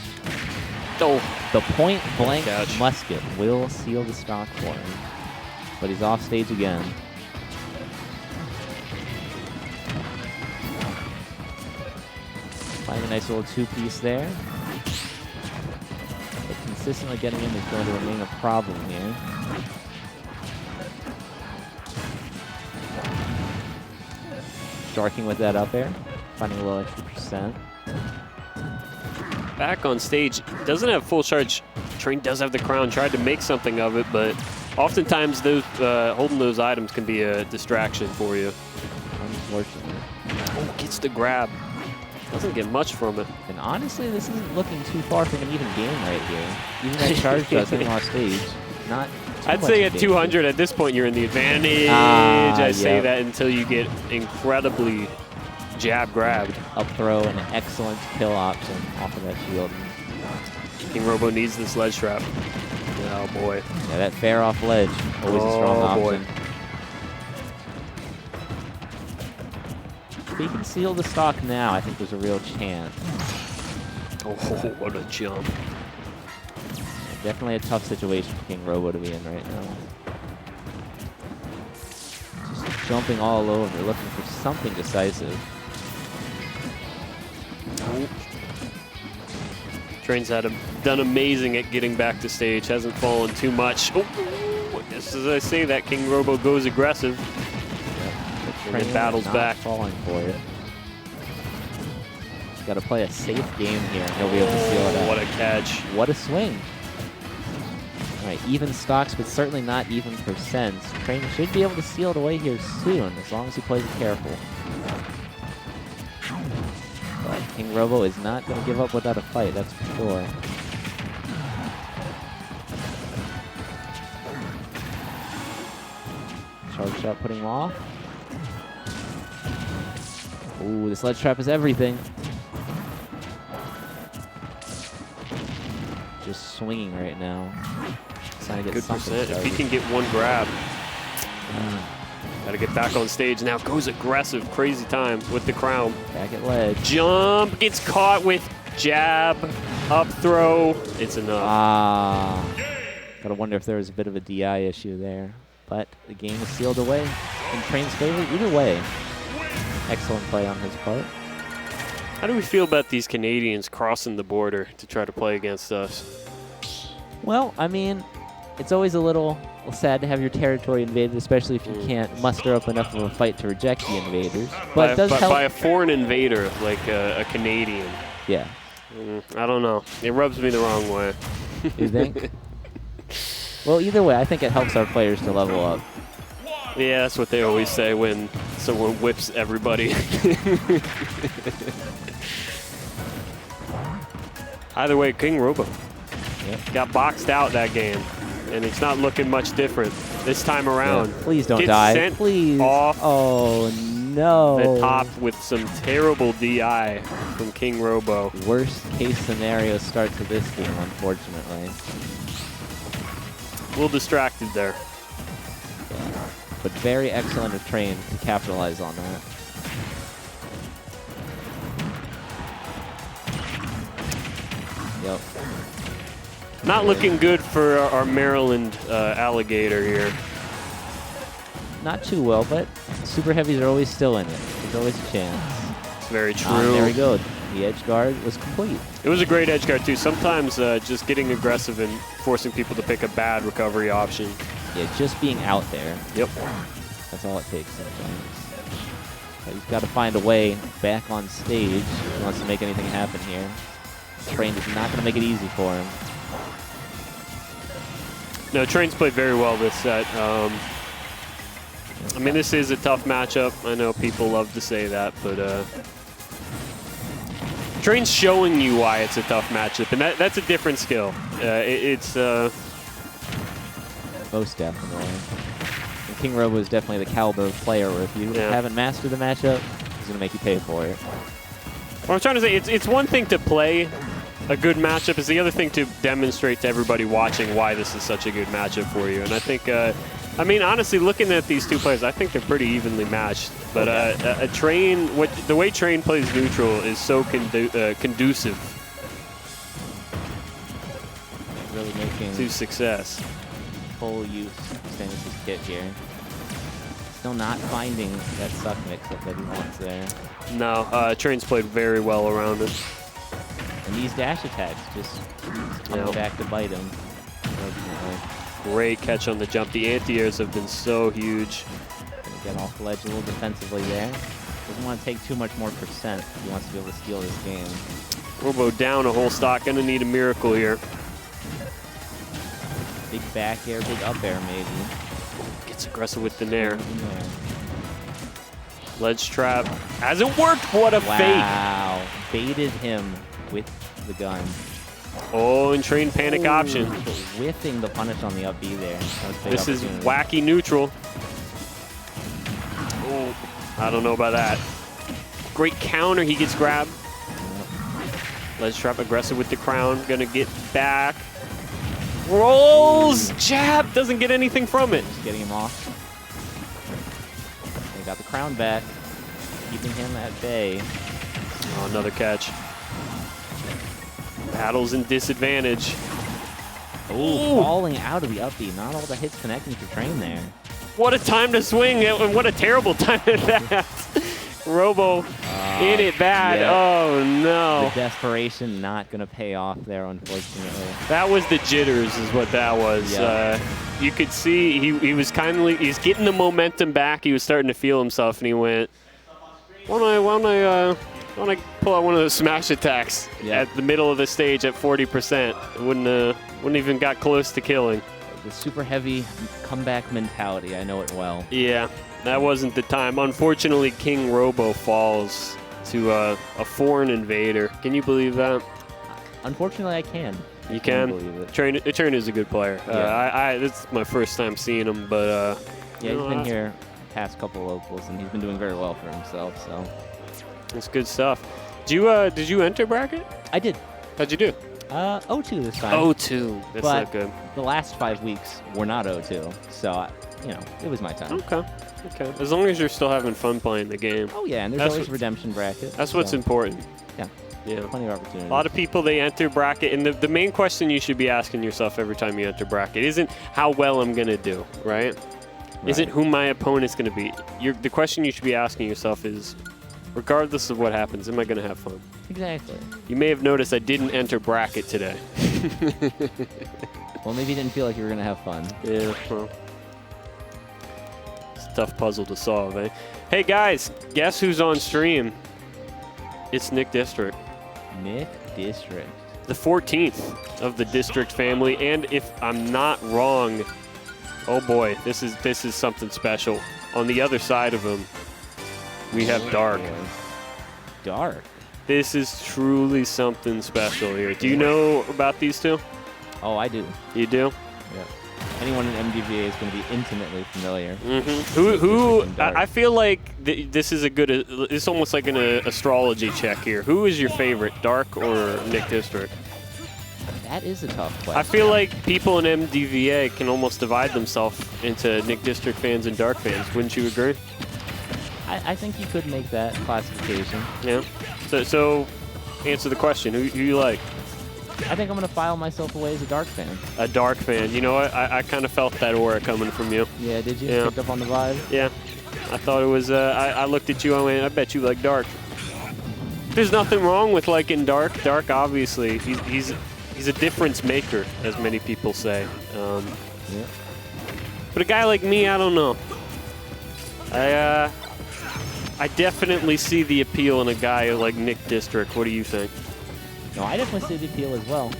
Oh. The point blank Catch. musket will seal the stock for him. But he's off stage again. Finding a nice little two-piece there. But consistently getting in is going to remain a problem here. Sharking with that up air. Finding a little extra percent. Back on stage, doesn't have full charge. Train does have the crown, tried to make something of it, but oftentimes those holding those items can be a distraction for you. Unfortunately. Oh, gets the grab. Doesn't get much from it. And honestly, this isn't looking too far from an even game right here. Even that charge does him off stage. Not I'd say at 200 at this point you're in the advantage. I say that until you get incredibly jab grabbed. Up throw, an excellent kill option off of that shield. KingRoBo needs this ledge trap. Oh boy. Yeah, that fair off ledge, always a strong option. Boy. If he can seal the stock now, I think there's a real chance. Oh, what a jump. Definitely a tough situation for KingRoBo to be in right now. Just jumping all over, looking for something decisive. Train's done amazing at getting back to stage. Hasn't fallen too much. Oh, just as I say that, KingRoBo goes aggressive. And then battles back. Falling for it. Just got to play a safe game here. He'll be able to seal it out. What a catch. What a swing. All right, even stocks, but certainly not even percents. Train should be able to seal it away here soon, as long as he plays it careful. But KingRoBo is not going to give up without a fight, that's for sure. Charge shot putting him off. Ooh, this ledge trap is everything. Just swinging right now. Trying to get Good something percent. If started. he can get one grab. Got to get back on stage now. Goes aggressive, crazy time with the crown. Back at ledge. Jump, gets caught with jab, up throw. It's enough. Ah. Gotta wonder if there was a bit of a DI issue there. But the game is sealed away in Train's favor. Either way, excellent play on his part. How do we feel about these Canadians crossing the border to try to play against us? Well, I mean, it's always a little sad to have your territory invaded, especially if you can't muster up enough of a fight to reject the invaders. But it does help. By a foreign invader, like a Canadian. Yeah. I don't know. It rubs me the wrong way. You think? Well, either way, I think it helps our players to level up. Yeah, that's what they always say when someone whips everybody. Either way, KingRoBo got boxed out that game, and it's not looking much different this time around. Yeah, please don't Gets die. Sent Please. off Oh, no. the top with some terrible DI from KingRoBo. Worst case scenario start to this game, unfortunately. A little distracted there. But very excellent of Train to capitalize on that. Yep. Not looking good for our Maryland alligator here. Not too well, but super heavies are always still in it. There's always a chance. It's very true. There we go. The edge guard was complete. It was a great edge guard too. Sometimes just getting aggressive and forcing people to pick a bad recovery option. Yeah, just being out there. Yep. That's all it takes sometimes. But he's got to find a way back on stage if he wants to make anything happen here. Train is not going to make it easy for him. No, Train's played very well this set. I mean, this is a tough matchup. I know people love to say that, but Train's showing you why it's a tough matchup, and that's a different skill. It's most definitely. And KingRoBo is definitely the caliber of player where if you haven't mastered the matchup, he's going to make you pay for it. What I'm trying to say, it's one thing to play a good matchup, it's the other thing to demonstrate to everybody watching why this is such a good matchup for you. And I think, I mean, honestly, looking at these two players, I think they're pretty evenly matched. But Train, the way Train plays neutral is so conducive Really making to success. full use of Samus' kit here. Still not finding that suck mix-up that he wants there. No, Train's played very well around it. And these dash attacks just coming back to bite him. Unfortunately. Great catch on the jump. The anti-airs have been so huge. Gonna get off the ledge a little defensively there. Doesn't want to take too much more percent if he wants to be able to steal this game. Robo down a whole stock. Gonna need a miracle here. Big back air, big up air maybe. Gets aggressive with the nair. Yeah. Ledge trap. Hasn't worked. What a fake. Wow. Baited him with the gun. Oh, and Train panic option. Whiffing the punish on the up B there. This is wacky neutral. Oh, I don't know about that. Great counter. He gets grabbed. Ledge trap aggressive with the crown. Gonna get back. Rolls. Jab. Doesn't get anything from it. Just getting him off. They got the crown back. Keeping him at bay. Oh, another catch. Battles in disadvantage. Oh, falling out of the up B. Not all the hits connecting to Train there. What a time to swing, and what a terrible time at that. Robo in it bad. Yeah. Oh, no. The desperation not going to pay off there, unfortunately. That was the jitters is what that was. Yeah. You could see he's getting the momentum back. He was starting to feel himself, and he went, why don't I pull out one of those smash attacks at the middle of the stage at 40%? It wouldn't even got close to killing. The super heavy comeback mentality. I know it well. Yeah, that wasn't the time. Unfortunately, KingRoBo falls to a foreign invader. Can you believe that? Unfortunately, I can. You I can? believe it. Etern is a good player. Yeah. This is my first time seeing him, but Yeah, you he's know, been here past couple locals, and he's been doing very well for himself. So it's good stuff. Did you enter bracket? I did. How'd you do? 0-2 this time. 0-2. That's But not good. the last 5 weeks were not 0-2, so you know it was my time. Okay. As long as you're still having fun playing the game. Oh yeah, and there's That's always what- redemption bracket. That's what's so, important. Yeah. Yeah. Plenty of opportunities. A lot of people, they enter bracket, and the main question you should be asking yourself every time you enter bracket isn't how well I'm going to do, right? Isn't who my opponent's going to be. The question you should be asking yourself is, regardless of what happens, am I going to have fun? Exactly. You may have noticed I didn't enter bracket today. Well, maybe you didn't feel like you were going to have fun. Yeah, well. It's a tough puzzle to solve, eh? Hey, guys, guess who's on stream? It's Nick District. Nick District. The 14th of the District family, and if I'm not wrong, oh boy, this is something special. On the other side of him, we have Dark. Dark. This is truly something special here. Do you know about these two? Oh, I do. You do? Yeah. Anyone in MDVA is going to be intimately familiar. Mm-hmm. I feel like this is a good, it's almost like an astrology check here. Who is your favorite, Dark or Nick District? That is a tough question. I feel like people in MDVA can almost divide themselves into Nick District fans and Dark fans. Wouldn't you agree? I think you could make that classification. Yeah. So answer the question. Who you like? I think I'm going to file myself away as a Dark fan. A Dark fan. You know what? I kind of felt that aura coming from you. Yeah, did you? Yeah. Picked up on the vibe? Yeah. I thought it was, I looked at you, I went, I bet you like Dark. There's nothing wrong with liking Dark. Dark, obviously, he's a difference maker, as many people say. Yeah. But a guy like me, I don't know. I definitely see the appeal in a guy like Nick District. What do you think? No, I definitely see the appeal as well.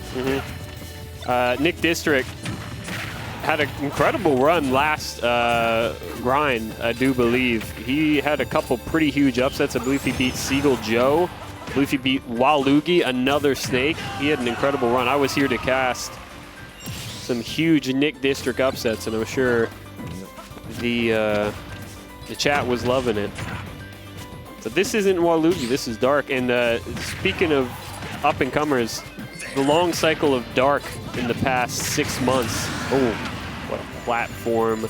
Nick District had an incredible run last grind, I do believe. He had a couple pretty huge upsets. I believe he beat Seagull Joe. I believe he beat Waluigi, another snake. He had an incredible run. I was here to cast some huge Nick District upsets, and I'm sure the chat was loving it. So this isn't Waluigi, this is Dark. And speaking of up-and-comers, the long cycle of Dark in the past 6 months. Oh, what a platform.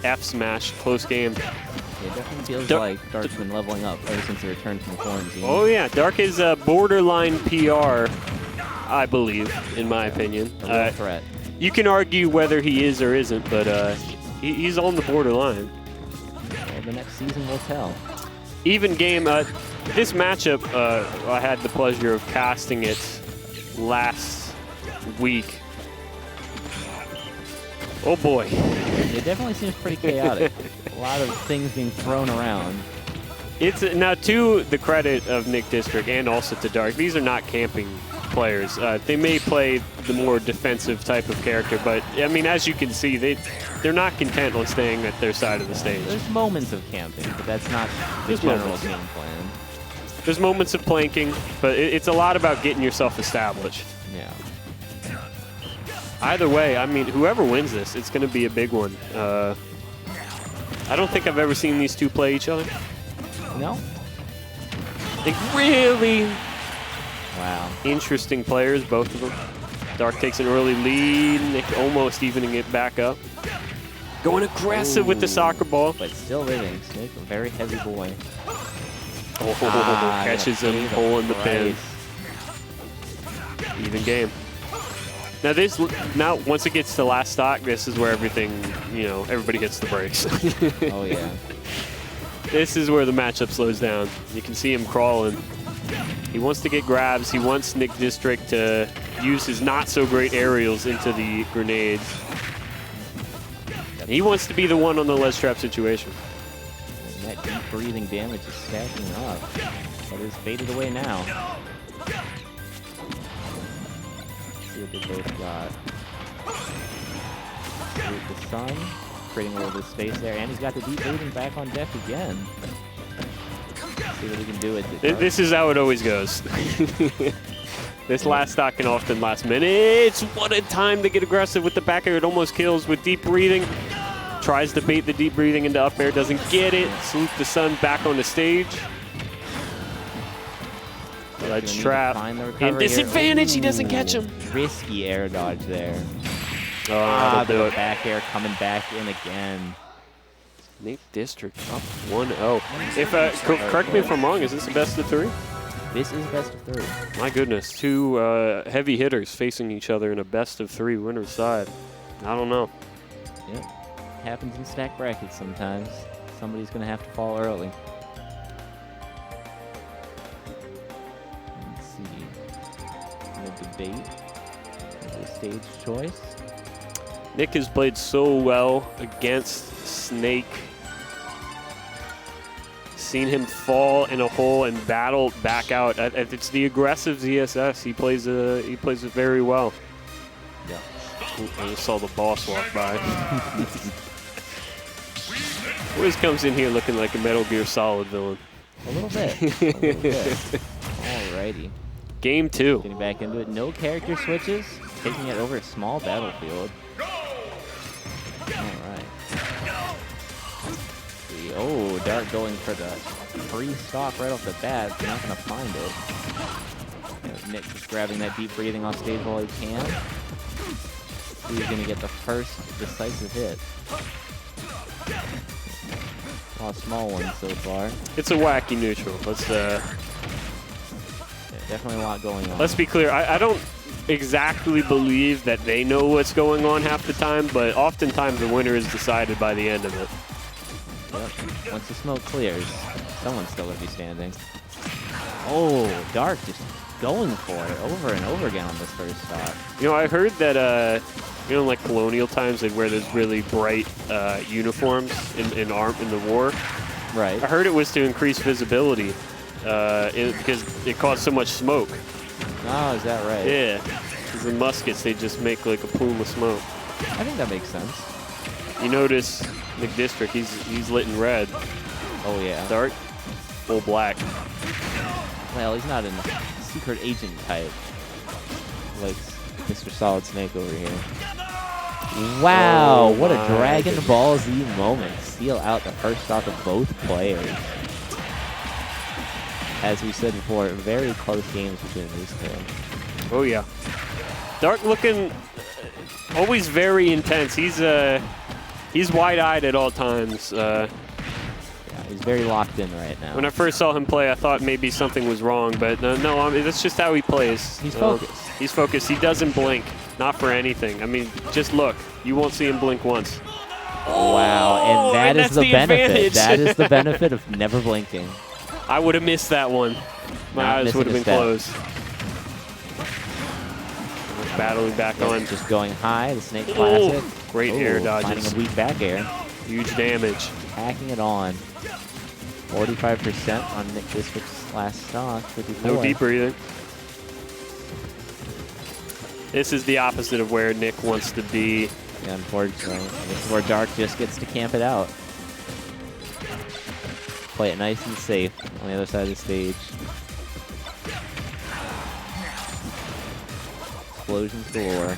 F-smash, close game. It definitely feels like Dark's been leveling up ever since he returned from quarantine. Oh yeah, Dark is a borderline PR, I believe, in my opinion. A real threat. You can argue whether he is or isn't, but he's on the borderline. Well, the next season will tell. Even game. This matchup, I had the pleasure of casting it last week. Oh boy. It definitely seems pretty chaotic. A lot of things being thrown around. It's now to the credit of Nick District and also to Dark. These are not camping players. They may play the more defensive type of character, but I mean, as you can see, they're not content on staying at their side of the stage. There's moments of camping, but that's not the general game plan. There's moments of planking, but it's a lot about getting yourself established. Yeah. Either way, I mean, whoever wins this, it's going to be a big one. I don't think I've ever seen these two play each other. No? Like, really Wow. interesting players, both of them. Dark takes an early lead, Nick almost evening it back up. Going aggressive with the soccer ball. But still living. Snake, a very heavy boy. Oh, catches him, hole in the pin. Even game. Now once it gets to last stock, this is where everything, everybody hits the brakes. Oh, yeah. This is where the matchup slows down. You can see him crawling. He wants to get grabs. He wants Nick District to use his not-so-great aerials into the grenades. He wants to be the one on the ledge trap situation. And that deep breathing damage is stacking up. But it's faded away now. Let's see what they both got. Salute the sun, creating a little bit of space there, and he's got the deep breathing back on deck again. See what he can do with it. This is how it always goes. This last stock can often last minutes. What a time to get aggressive with the back air. It almost kills with deep breathing. Tries to bait the deep breathing into up air, doesn't get it. Salute the sun back on the stage. Let's trap. And disadvantage, he doesn't catch him. Risky air dodge there. That'll do it. Back air coming back in again. Snake District up 1-0. If correct me if I'm wrong, is this the best of 3? This is best of 3. My goodness, 2 heavy hitters facing each other in a best of 3 winner's side. I don't know. Yep. Happens in stack brackets sometimes. Somebody's going to have to fall early. Let's see. No debate. The stage choice. Nick has played so well against Snake. Seen him fall in a hole and battle back out. It's the aggressive ZSS. He plays it very well. Yeah. Ooh, I just saw the boss walk by. Always comes in here looking like a Metal Gear Solid villain. A little bit. A little bit. Alrighty. Game 2. Getting back into it. No character switches. Taking it over a small battlefield. Alright. Oh, Dart going for the free stock right off the bat. They're not going to find it. Yeah, Nick just grabbing that deep breathing off stage while he can. He's going to get the first decisive hit. A lot of small ones so far. It's a wacky neutral. Let's yeah, definitely a lot going on. Let's be clear. I don't exactly believe that they know what's going on half the time, but oftentimes the winner is decided by the end of it. Yep. Once the smoke clears, someone's still going to be standing. Oh, Dark just going for it over and over again on this first stop. You know, I heard that, you know, like colonial times, they'd wear those really bright uniforms in the war. Right. I heard it was to increase visibility because it caused so much smoke. Oh, is that right? Yeah. Because the muskets, they just make like a plume of smoke. I think that makes sense. You notice Nick District, he's lit in red. Oh, yeah. Dark, full black. Well, he's not a secret agent type like Mr. Solid Snake over here. Wow, Oh what a my Dragon goodness. Ball Z moment. Steal out the first stock of both players. As we said before, very close games between these two. Oh, yeah. Dark looking always very intense. He's wide-eyed at all times. Yeah, he's very locked in right now. When I first saw him play, I thought maybe something was wrong, but no, I mean, that's just how he plays. He's focused. He's focused. He doesn't blink, not for anything. I mean, just look. You won't see him blink once. Wow, and that's is the benefit. advantage. That is the benefit of never blinking. I would have missed that one. My Not eyes would have been missing a closed. Battling back on. Just going high, the Snake Classic. Great air dodges. Finding a weak back air. Huge damage. Hacking it on. 45% on Nick District's last stock. 54. No deep breathing. This is the opposite of where Nick wants to be. Yeah, unfortunately. This is where Dark just gets to camp it out. Play it nice and safe on the other side of the stage. Explosions galore.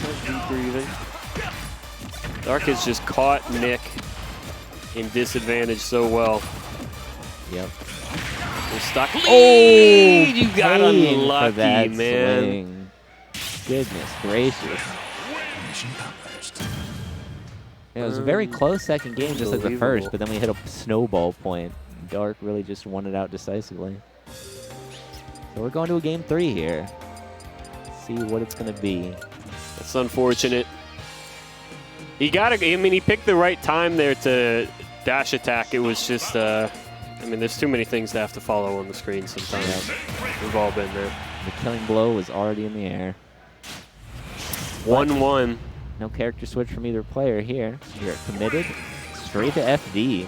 No deep breathing. Dark has just caught Nick in disadvantage so well. Yep. We're stuck. Oh, you got paying for unlucky, that man. swing. Goodness gracious. Yeah, it was a very close second game, just like the first, but then we hit a snowball point. Dark really just won it out decisively. So we're going to a game 3 here. Let's see what it's going to be. That's unfortunate. He he picked the right time there to dash attack. It was just, I mean, there's too many things to have to follow on the screen sometimes. Yep. We've all been there. The killing blow was already in the air. 1-1. No character switch from either player here. You're committed straight to FD.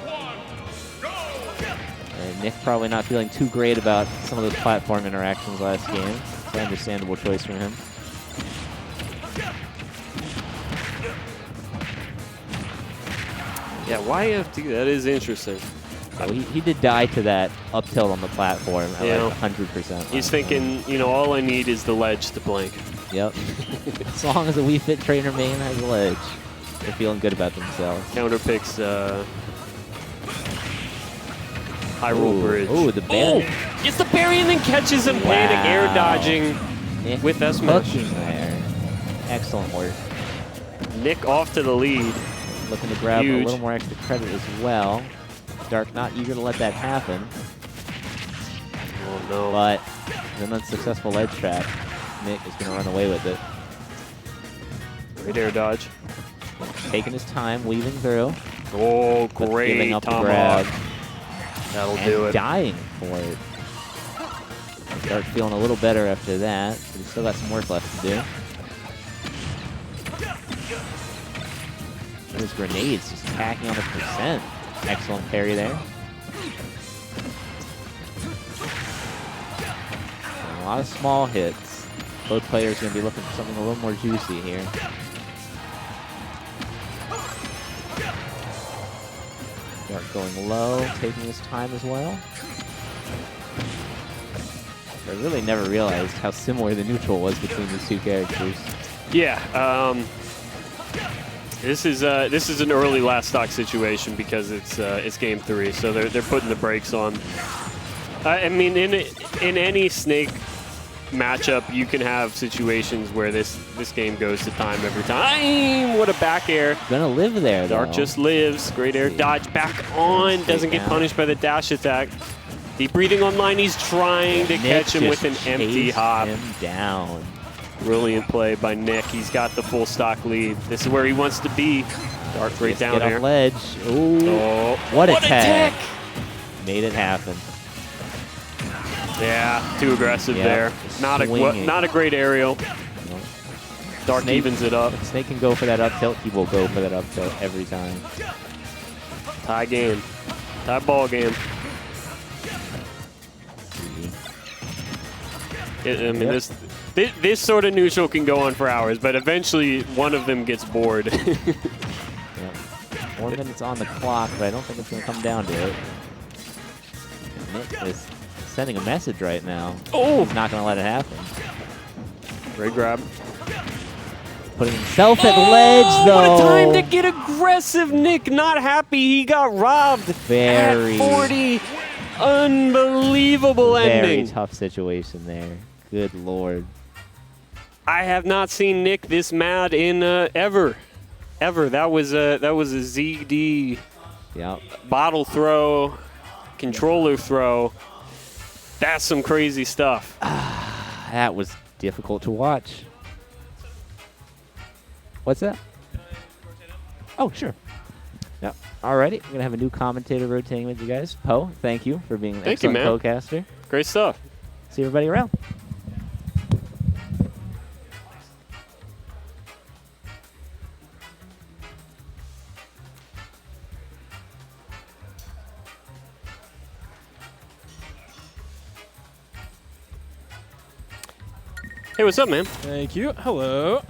And Nick probably not feeling too great about some of those platform interactions last game. It's an understandable choice from him. Yeah, why FD? That is interesting. So he did die to that up tilt on the platform at Yeah. like 100%. He's thinking, you know, all I need is the ledge to blink. Yep. As long as the Wii Fit trainer main has a ledge, they're feeling good about themselves. Counter picks high roll bridge. Ooh, the berry. Oh! Gets the berry and then catches him planning, air dodging Nick with S smash. hooking there. Excellent work. Nick off to the lead. Looking to grab Huge. a little more extra credit as well. Dark not eager to let that happen, Oh no. but an unsuccessful ledge trap. Nick is going to run away with it. Great air dodge. Taking his time, weaving through. Oh, but great giving up the tomahawk. grab. That'll And do it. dying for it. Dark feeling a little better after that, but he's still got some work left to do. Those grenades just packing on the percent. Excellent parry there. And a lot of small hits. Both players going to be looking for something a little more juicy here. Dark going low, taking his time as well. I really never realized how similar the neutral was between these two characters. Yeah. This is an early last stock situation because it's game 3, so they're putting the brakes on. I mean, in any Snake matchup, you can have situations where this game goes to time every time. What a back air! Gonna live there, Dark though. just lives. Great air dodge back on. Doesn't get punished by the dash attack. Deep breathing online. He's trying to Nick catch him with just an empty chased hop. him down. Brilliant play by Nick. He's got the full stock lead. This is where he wants to be. Dark right Just down get here. off ledge. Ooh. Oh, What a what tag. tech! Made it happen. Yeah, too aggressive Yeah, there. Not swinging. a great aerial. Nope. Dark Snake- evens it up. If Snake can go for that up tilt, he will go for that up tilt every time. Tie game. Tie ball game. I mean, Yep. this sort of neutral can go on for hours, but eventually one of them gets bored. Yep. 4 minutes on the clock, but I don't think it's going to come down to it. Nick is sending a message right now. Oh! He's not going to let it happen. Great grab. Putting himself at ledge, though. What a time to get aggressive. Nick not happy. He got robbed Very, at 40. Unbelievable very ending. tough situation there. Good Lord. I have not seen Nick this mad in ever. That was a ZD Yep. bottle throw, controller throw. That's some crazy stuff. That was difficult to watch. What's that? Oh, sure. Yep. Alrighty, we're going to have a new commentator rotating with you guys. Poe, thank you for being an Thank you, excellent man. co-caster. Great stuff. See everybody around. Hey, what's up, man? Thank you. Hello.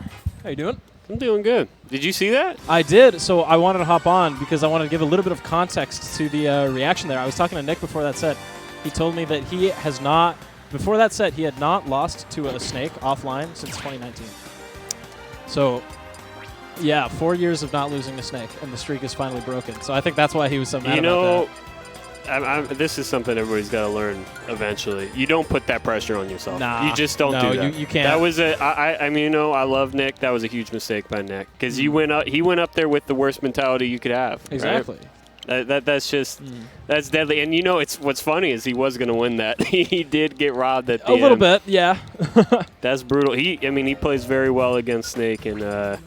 How you doing? I'm doing good. Did you see that? I did, so I wanted to hop on because I wanted to give a little bit of context to the reaction there. I was talking to Nick before that set. He told me that he has not, before that set, he had not lost to a Snake offline since 2019. So, yeah, 4 years of not losing to Snake, and the streak is finally broken. So I think that's why he was so mad You about know, that. this is something everybody's got to learn eventually. You don't put that pressure on yourself. Nah. You just don't No, do that. you can't. That was I mean, you know, I love Nick. That was a huge mistake by Nick because he went up there with the worst mentality you could have. right? Exactly. That's just that's deadly. And you know, it's what's funny is he was going to win that. He did get robbed at the A little end. bit, yeah. That's brutal. He plays very well against Snake and.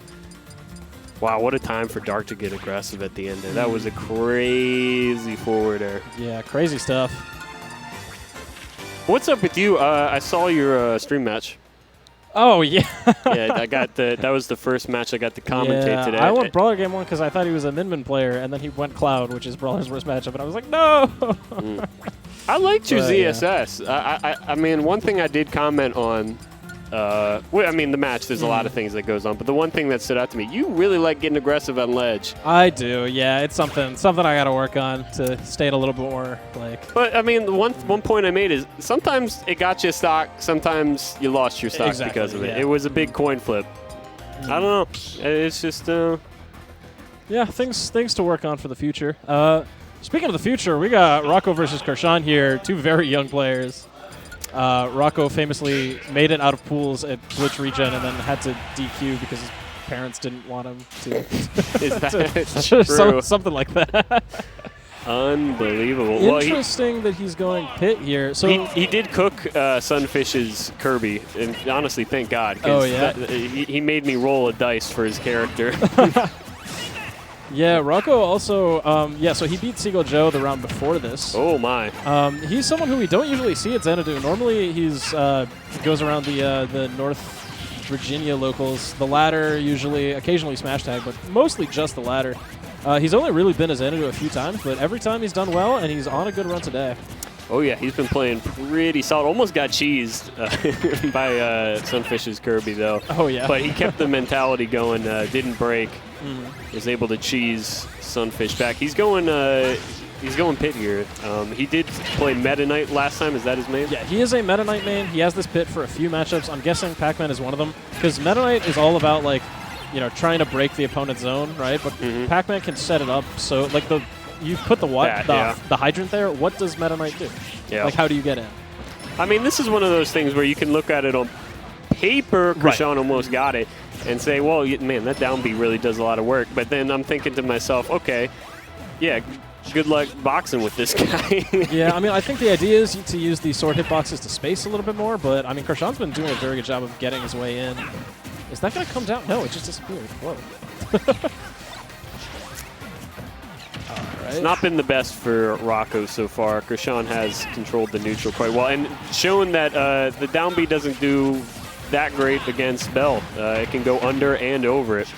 Wow, what a time for Dark to get aggressive at the end there. That was a crazy forward air. Yeah, crazy stuff. What's up with you? I saw your stream match. Oh, yeah. Yeah, that was the first match I got to commentate Yeah, today. I went Brawler game 1 because I thought he was a Min player, and then he went Cloud, which is Brawler's worst matchup, and I was like, no! I liked your But, yeah. ZSS. I mean, one thing I did comment on well, I mean, the match, there's a lot of things that goes on, but the one thing that stood out to me, you really like getting aggressive on ledge. I do, yeah. It's something I got to work on to stay it a little bit more like. But I mean, the one point I made is sometimes it got you stock, sometimes you lost your stock because of it. Yeah. It was a big coin flip. I don't know. It's just. Yeah, things to work on for the future. Speaking of the future, we got Rocco versus Kurshaun here, two very young players. Rocco famously made it out of pools at Glitch Regen and then had to DQ because his parents didn't want him to. Is that true? Something like that. Unbelievable. Interesting that he's going pit here. So he did cook Sunfish's Kirby, and honestly, thank God. Oh, yeah? He made me roll a dice for his character. Yeah, Rocco also, so he beat Seagull Joe the round before this. Oh, my. He's someone who we don't usually see at Xanadu. Normally, he's goes around the North Virginia locals. The ladder, usually, occasionally smash tag, but mostly just the ladder. He's only really been at Xanadu a few times, but every time he's done well, and he's on a good run today. Oh, yeah, he's been playing pretty solid. Almost got cheesed by Sunfish's Kirby, though. Oh, yeah. But he kept the mentality going, didn't break. Was able to cheese Sunfish back. He's going pit here. He did play Meta Knight last time. Is that his main? Yeah, he is a Meta Knight main. He has this pit for a few matchups. I'm guessing Pac-Man is one of them. Because Meta Knight is all about, like, trying to break the opponent's zone, right? But Pac-Man can set it up. So, like, you put the hydrant there. What does Meta Knight do? Yeah. Like, how do you get in? I mean, this is one of those things where you can look at it on paper. Kurshaun almost got it. And say, well, man, that down B really does a lot of work. But then I'm thinking to myself, okay, yeah, good luck boxing with this guy. Yeah, I mean, I think the idea is to use the sword hitboxes to space a little bit more. But, I mean, Kurshaun's been doing a very good job of getting his way in. Is that going to come down? No, it just disappeared. Whoa. It's not been the best for Rocco so far. Kurshaun has controlled the neutral quite well and shown that the down B doesn't do that great against Bell. It can go under and over it.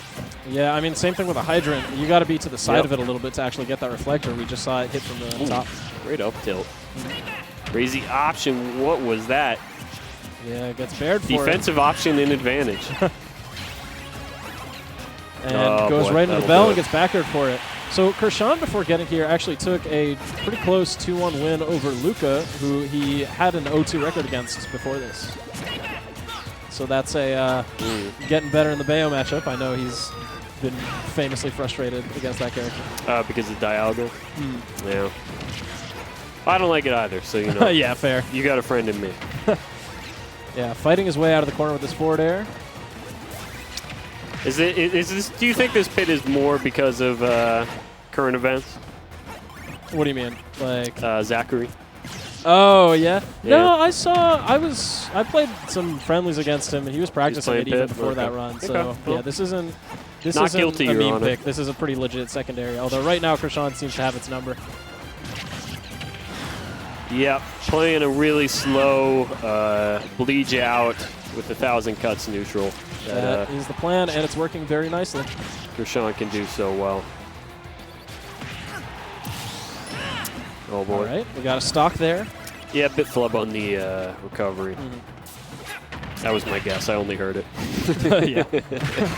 Yeah, I mean, same thing with a hydrant. You got to be to the side of it a little bit to actually get that reflector. We just saw it hit from the top. Great up tilt. Crazy option. What was that? Yeah, it gets bared for Defensive option in advantage. And goes right into the bell and gets backered for it. So Kurshaun, before getting here, actually took a pretty close 2-1 win over Luca, who he had an 0-2 record against before this. So that's a getting better in the Bayo matchup. I know he's been famously frustrated against that character. Because of Dialga? Yeah. I don't like it either, so you know. Yeah, fair. You got a friend in me. Yeah, fighting his way out of the corner with this forward air. Is this? Do you think this pit is more because of current events? What do you mean? Like Zachary? Oh yeah. No, I played some friendlies against him, and he was practicing it even before that run. So yeah, this isn't guilty, a Your meme Honor. pick. This is a pretty legit secondary. Although right now Kurshaun seems to have its number. Yep, playing a really slow bleed you out with 1,000 cuts neutral. That is the plan, and it's working very nicely. Kurshaun can do so well. Oh boy. All right, we got a stock there. Yeah, bit flub on the recovery. That was my guess. I only heard it. Yeah.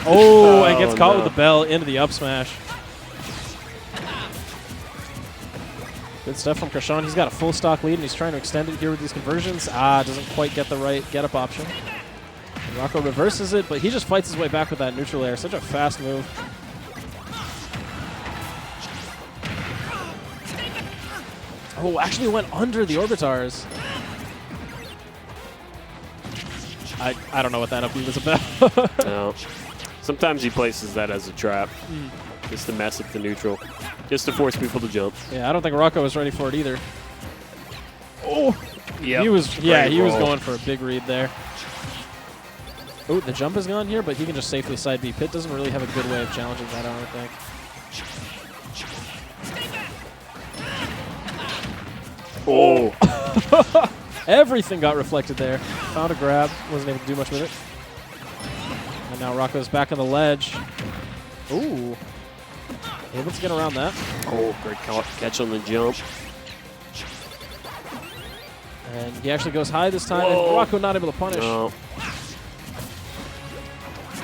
Oh, and gets caught with the bell into the up smash. Good stuff from Kurshaun. He's got a full stock lead, and he's trying to extend it here with these conversions. Doesn't quite get the right get-up option. And Rocco reverses it, but he just fights his way back with that neutral air. Such a fast move. Oh, actually went under the orbitars. I don't know what that up B was about. No. Sometimes he places that as a trap, just to mess up the neutral, just to force people to jump. Yeah, I don't think Rocco was ready for it either. Oh, yeah. He was going for a big read there. Oh, the jump is gone here, but he can just safely side B. Pit doesn't really have a good way of challenging that, I don't think. Oh. Everything got reflected there. Found a grab. Wasn't able to do much with it. And now Rocco's back on the ledge. Ooh. Able to get around that. Oh, great catch on the jump. And he actually goes high this time, Whoa. and Rocco not able to punish. No.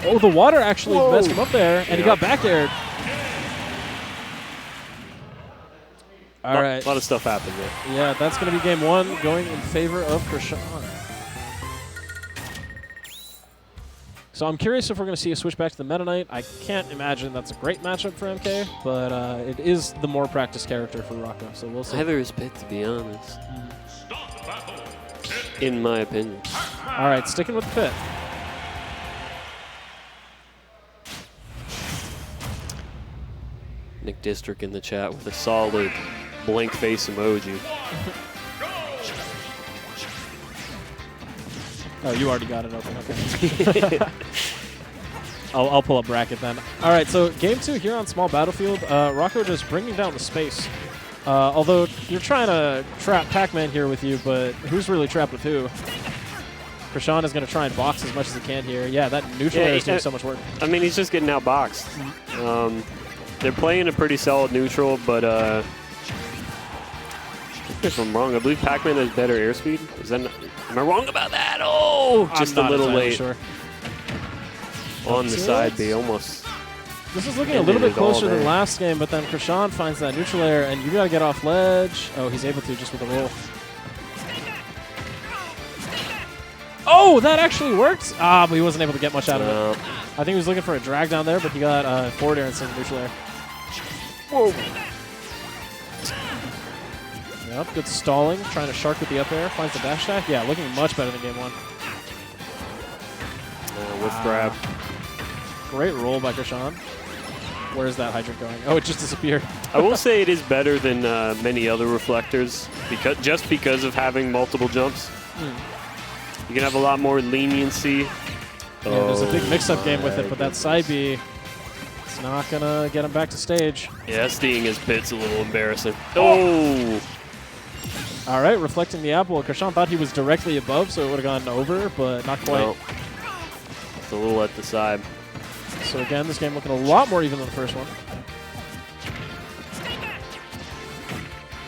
Oh, the water actually messed him up there, and he got back aired. All right. A lot of stuff happened there. Yeah, that's going to be game 1 going in favor of Kurshaun. So I'm curious if we're going to see a switch back to the Meta Knight. I can't imagine that's a great matchup for MK, but it is the more practiced character for Rocco, so we'll see. Either is Pit, to be honest. In my opinion. All right, sticking with the Pit. Nick District in the chat with a solid blank face emoji. Oh, you already got it open. Okay. I'll pull up bracket then. All right, so game 2 here on Small Battlefield. Rocco just bringing down the space. Although you're trying to trap Pac-Man here with you, but who's really trapped with who? Kurshaun is going to try and box as much as he can here. Yeah, that neutral air is doing so much work. I mean, he's just getting outboxed. They're playing a pretty solid neutral, but if I'm wrong, I believe Pac-Man has better airspeed. Is that not, am I wrong about that? Oh, just a little late. Sure. On the side B, almost. This is looking a little bit closer than last game, but then Kurshaun finds that neutral air, and you got to get off ledge. Oh, he's able to just with a roll. Oh, that actually worked. Ah, but he wasn't able to get much out of it. I think he was looking for a drag down there, but he got forward air instead of neutral air. Whoa. Yep, good stalling, trying to shark with the up air, finds the dash attack. Yeah, looking much better than game 1. With grab. Great roll by Kurshaun. Where's that hydrant going? Oh, it just disappeared. I will say it is better than many other reflectors because of having multiple jumps. You can have a lot more leniency. Yeah, there's a big mix-up game with it, but that side B, it's not going to get him back to stage. Yeah, seeing his pit's a little embarrassing. Oh! All right, reflecting the apple. Kurshaun thought he was directly above, so it would have gone over, but not quite. No. It's a little at the side. So again, this game looking a lot more even than the first one.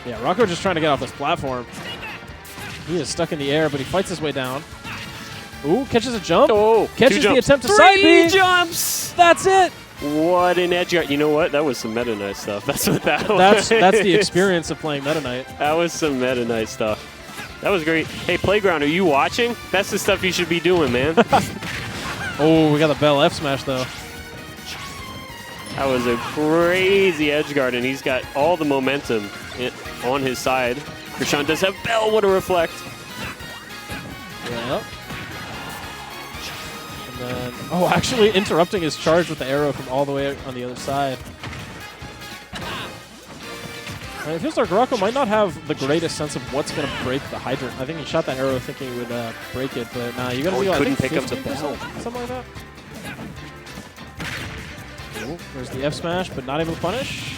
Yeah, Rocco just trying to get off this platform. He is stuck in the air, but he fights his way down. Ooh, catches a jump. Oh, catches the attempt to side B. 3 jumps! That's it! What an edge guard. You know what? That was some Meta Knight stuff. That's what that was. That's the experience of playing Meta Knight. That was some Meta Knight stuff. That was great. Hey, Playground, are you watching? That's the stuff you should be doing, man. Oh, we got the Bell F smash, though. That was a crazy edge guard, and he's got all the momentum on his side. Kurshaun does have Bell. What a reflect. Yep. And then, oh, actually interrupting his charge with the arrow from all the way on the other side. It feels like Rocco might not have the greatest sense of what's going to break the hydrant. I think he shot that arrow thinking he would break it, but nah, you got to be couldn't pick up the bell. Something like that. Oh, there's the F smash, but not able to punish.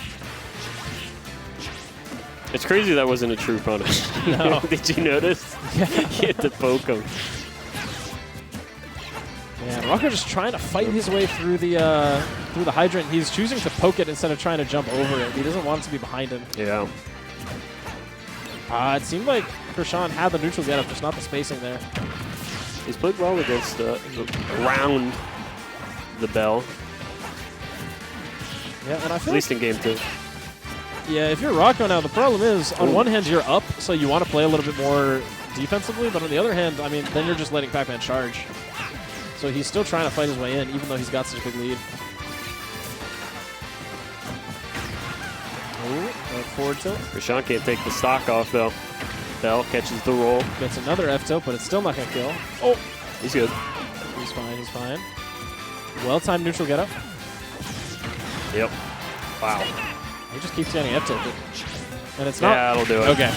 It's crazy that wasn't a true punish. No. Did you notice? Yeah. He had to poke him. Yeah, Rocco just trying to fight his way through the hydrant. He's choosing to poke it instead of trying to jump over it. He doesn't want it to be behind him. Yeah. It seemed like Kurshaun had the neutral getup, just not the spacing there. He's played well against around the bell. Yeah, and I feel At least in game 2. Yeah, if you're Rocco now, the problem is, on one hand, you're up, so you want to play a little bit more defensively, but on the other hand, I mean, then you're just letting Pac-Man charge. So he's still trying to fight his way in, even though he's got such a big lead. Ooh, forward tilt. Kurshaun can't take the stock off, though. Bell catches the roll. Gets another F tilt, but it's still not going to kill. Oh! He's good. He's fine, he's fine. Well-timed neutral getup. Yep. Wow. He just keeps getting F tilted. And it's not... Yeah, that'll do it. Okay.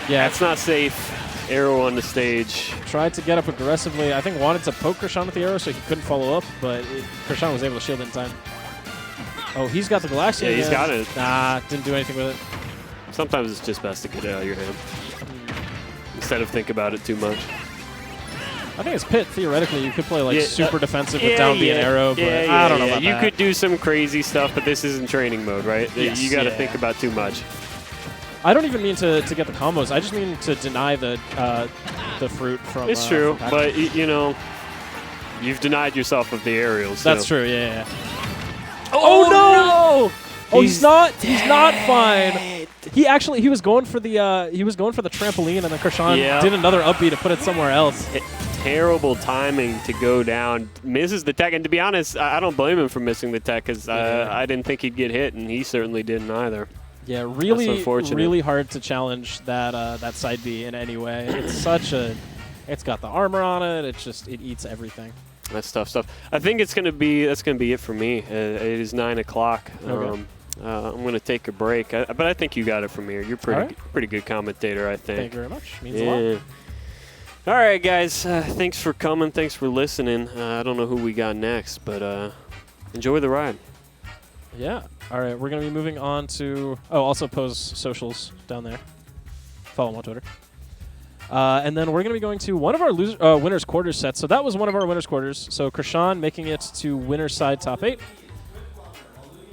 Yeah. That's not safe. Arrow on the stage. Tried to get up aggressively. I think wanted to poke Kurshaun with the arrow so he couldn't follow up, but Kurshaun was able to shield it in time. Oh, he's got the Galaxian. Yeah, he's got it. Nah, didn't do anything with it. Sometimes it's just best to get it out of your hand instead of think about it too much. I think it's Pit, theoretically. You could play like super defensive with down B and arrow, but I don't know about you that. could do some crazy stuff, but this isn't training mode, right? Yes, you got to think about too much. I don't even mean to get the combos. I just mean to deny the fruit from. It's true, from but you know, You've denied yourself of the aerials. That's so. true. Yeah. Oh, no! Oh, he's not fine. He was going for the trampoline, and then Kurshaun did another up B to put it somewhere else. Terrible timing to go down. Misses the tech, and to be honest, I don't blame him for missing the tech because I didn't think he'd get hit, and he certainly didn't either. Yeah, really hard to challenge that side B in any way. It's got the armor on it. It eats everything. That's tough stuff. I think that's gonna be it for me. It is 9 o'clock. Okay. I'm gonna take a break, but I think you got it from here. You're pretty good commentator, I think. Thank you very much. Means a lot. All right, guys. Thanks for coming. Thanks for listening. I don't know who we got next, but enjoy the ride. Yeah. All right. We're gonna be moving on to also Poe's socials down there. Follow him on Twitter. And then we're going to be going to one of our winners' quarters sets. So that was one of our winners' quarters. So Kurshaun making it to winner's side top 8.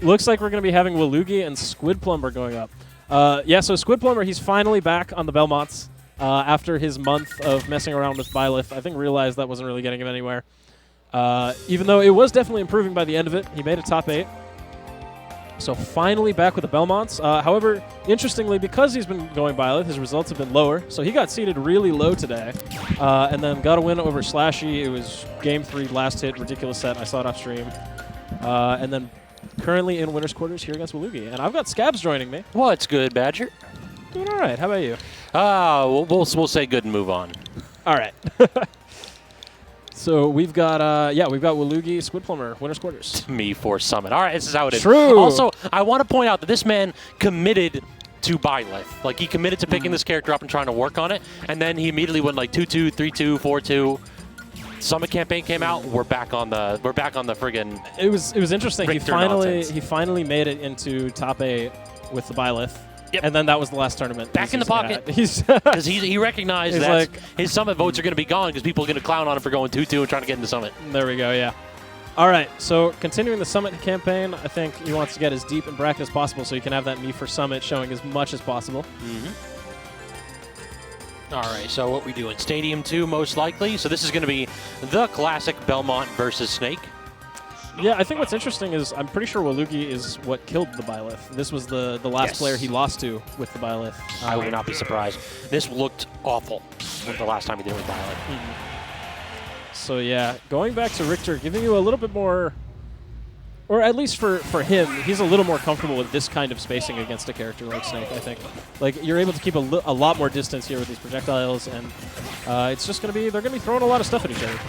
Looks like we're going to be having Waluigi and Squidplumber going up. So Squidplumber, he's finally back on the Belmonts after his month of messing around with Byleth. I think realized that wasn't really getting him anywhere. Even though it was definitely improving by the end of it. He made it top 8. So finally back with the Belmonts. However, interestingly, because he's been going Byleth, his results have been lower. So he got seeded really low today. And then got a win over Slashy. It was Game 3, last hit, ridiculous set. I saw it off stream. And then currently in winner's quarters here against Waluigi. And I've got Scabs joining me. What's good, Badger? Doing all right. How about you? We'll say good and move on. All right. So we've got Waluigi, Squidplumber, winner's quarters. Me for Summit. All right, this is how it is. True. Also, I want to point out that this man committed to Byleth. Like, he committed to picking this character up and trying to work on it, and then he immediately went like 2-2, 3-2, 4-2. Summit campaign came out. We're back on the friggin'. It was interesting. He finally made it into top 8 with the Byleth. Yep. And then that was the last tournament. Back in the pocket. Because he recognized that his Summit votes are going to be gone because people are going to clown on him for going 2-2 and trying to get into Summit. There we go, yeah. All right, so continuing the Summit campaign, I think he wants to get as deep in bracket as possible so he can have that Me for Summit showing as much as possible. All right, so what we doing? Stadium 2, most likely. So this is going to be the classic Belmont versus Snake. Yeah, I think what's interesting is I'm pretty sure Waluigi is what killed the Byleth. This was the last player he lost to with the Byleth. I would not be surprised. This looked awful the last time he did it with Byleth. So yeah, going back to Richter, giving you a little bit more, or at least for him, he's a little more comfortable with this kind of spacing against a character like Snake, I think. Like, you're able to keep a lot more distance here with these projectiles, and it's just going to be, they're going to be throwing a lot of stuff at each other.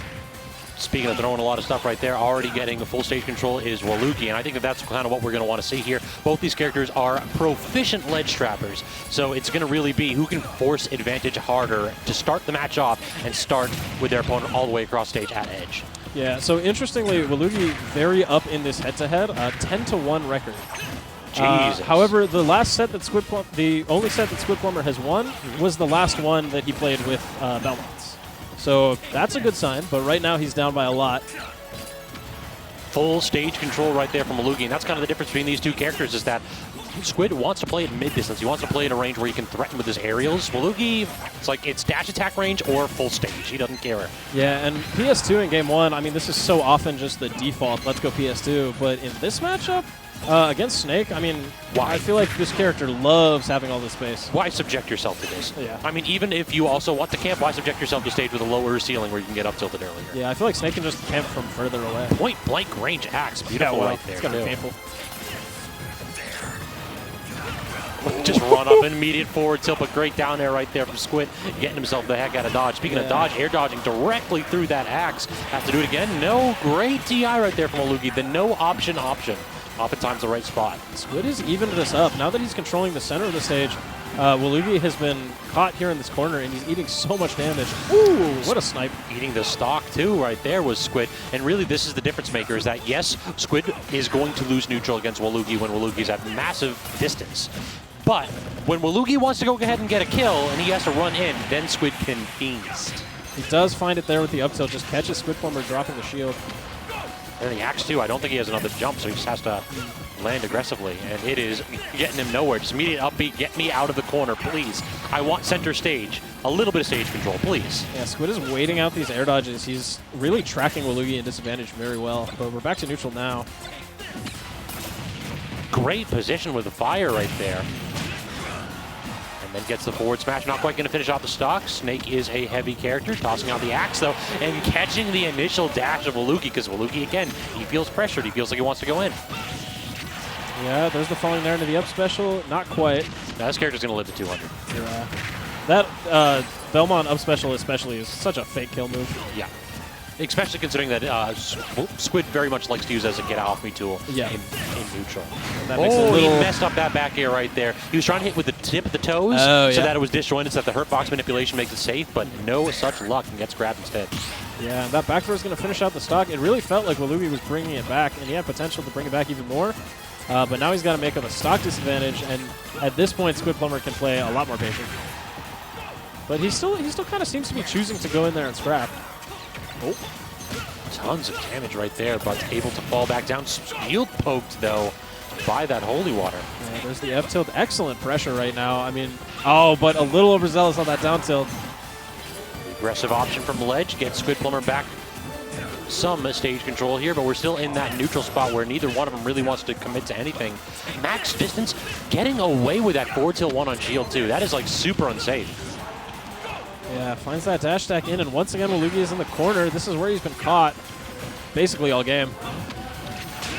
Speaking of throwing a lot of stuff right there, already getting the full stage control is Waluigi, and I think that's kind of what we're going to want to see here. Both these characters are proficient ledge trappers, so it's going to really be who can force advantage harder to start the match off and start with their opponent all the way across stage at edge. Yeah, so interestingly, Waluigi very up in this head-to-head, 10-1 record. Jesus. However, the last set that the only set that Squidplumber has won was the last one that he played with Belmonts. So that's a good sign, but right now he's down by a lot. Full stage control right there from Waluigi, and that's kind of the difference between these two characters is that Squid wants to play at mid-distance. He wants to play at a range where he can threaten with his aerials. Waluigi, it's dash attack range or full stage. He doesn't care. Yeah, and PS2 in Game 1, I mean, this is so often just the default, let's go PS2, but in this matchup, against Snake, I mean, why? I feel like this character loves having all this space. Why subject yourself to this? Yeah. I mean, even if you also want to camp, why subject yourself to stage with a lower ceiling where you can get up tilted earlier? Yeah, I feel like Snake can just camp from further away. Point blank range axe, beautiful right there. It's gonna be painful. Just run up an immediate forward tilt, but great down there right there from Squid, getting himself the heck out of dodge. Speaking of dodge, air dodging directly through that axe. Have to do it again. No, great TI right there from Waluigi. The no option. Oftentimes the right spot. Squid has evened this up. Now that he's controlling the center of the stage, Waluigi has been caught here in this corner, and he's eating so much damage. Ooh, what a snipe. Eating the stock, too, right there was Squid. And really, this is the difference maker, is that, yes, Squid is going to lose neutral against Waluigi when Waluigi's at massive distance. But when Waluigi wants to go ahead and get a kill, and he has to run in, then Squid can feast. He does find it there with the up tilt, just catches Squidplumber dropping the shield. And the axe, too. I don't think he has another jump, so he just has to land aggressively, and it is getting him nowhere. Just immediate upbeat, get me out of the corner, please. I want center stage. A little bit of stage control, please. Yeah, Squid is waiting out these air dodges. He's really tracking Waluigi in disadvantage very well, but we're back to neutral now. Great position with the fire right there. And then gets the forward smash, not quite going to finish off the stock. Snake is a heavy character, tossing out the axe though, and catching the initial dash of Waluigi, because Waluigi, again, he feels pressured. He feels like he wants to go in. Yeah, there's the falling there into the up special. Not quite. Now this character's going to live to 200. Yeah. That Belmont up special especially is such a fake kill move. Yeah. Especially considering that Squid very much likes to use as a get-off-me tool in neutral. That makes it a he little... messed up that back air right there. He was trying to hit with the tip of the toes so that it was disjointed, so that the hurt box manipulation makes it safe, but no such luck and gets grabbed instead. Yeah, and that back throw is going to finish out the stock. It really felt like Waluigi was bringing it back, and he had potential to bring it back even more. But now he's got to make up a stock disadvantage, and at this point, Squidplumber can play a lot more patient. But he still kind of seems to be choosing to go in there and scrap. Oh. Tons of damage right there, but able to fall back down. Shield poked, though, by that holy water. Yeah, there's the F tilt. Excellent pressure right now. I mean, but a little overzealous on that down tilt. Aggressive option from ledge gets Squidplumber back some stage control here, but we're still in that neutral spot where neither one of them really wants to commit to anything. Max distance, getting away with that forward tilt 1 on shield, too. That is, like, super unsafe. Yeah, finds that dash stack in, and once again, Waluigi is in the corner. This is where he's been caught basically all game.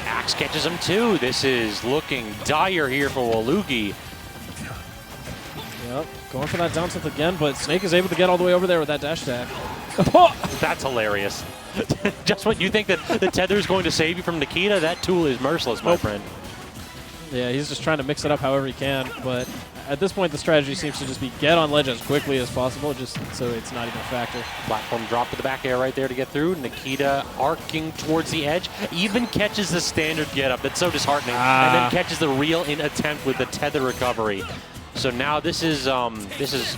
Axe catches him, too. This is looking dire here for Waluigi. Yep, going for that down tilt again, but Snake is able to get all the way over there with that dash stack. That's hilarious. Just when you think that the tether is going to save you from Nikita, that tool is merciless, my friend. Yeah, he's just trying to mix it up however he can, but at this point the strategy seems to just be get on ledge as quickly as possible, just so it's not even a factor. Platform drop to the back air right there to get through. Nikita arcing towards the edge, even catches the standard get up. That's so disheartening. And then catches the reel in attempt with the tether recovery. So now this is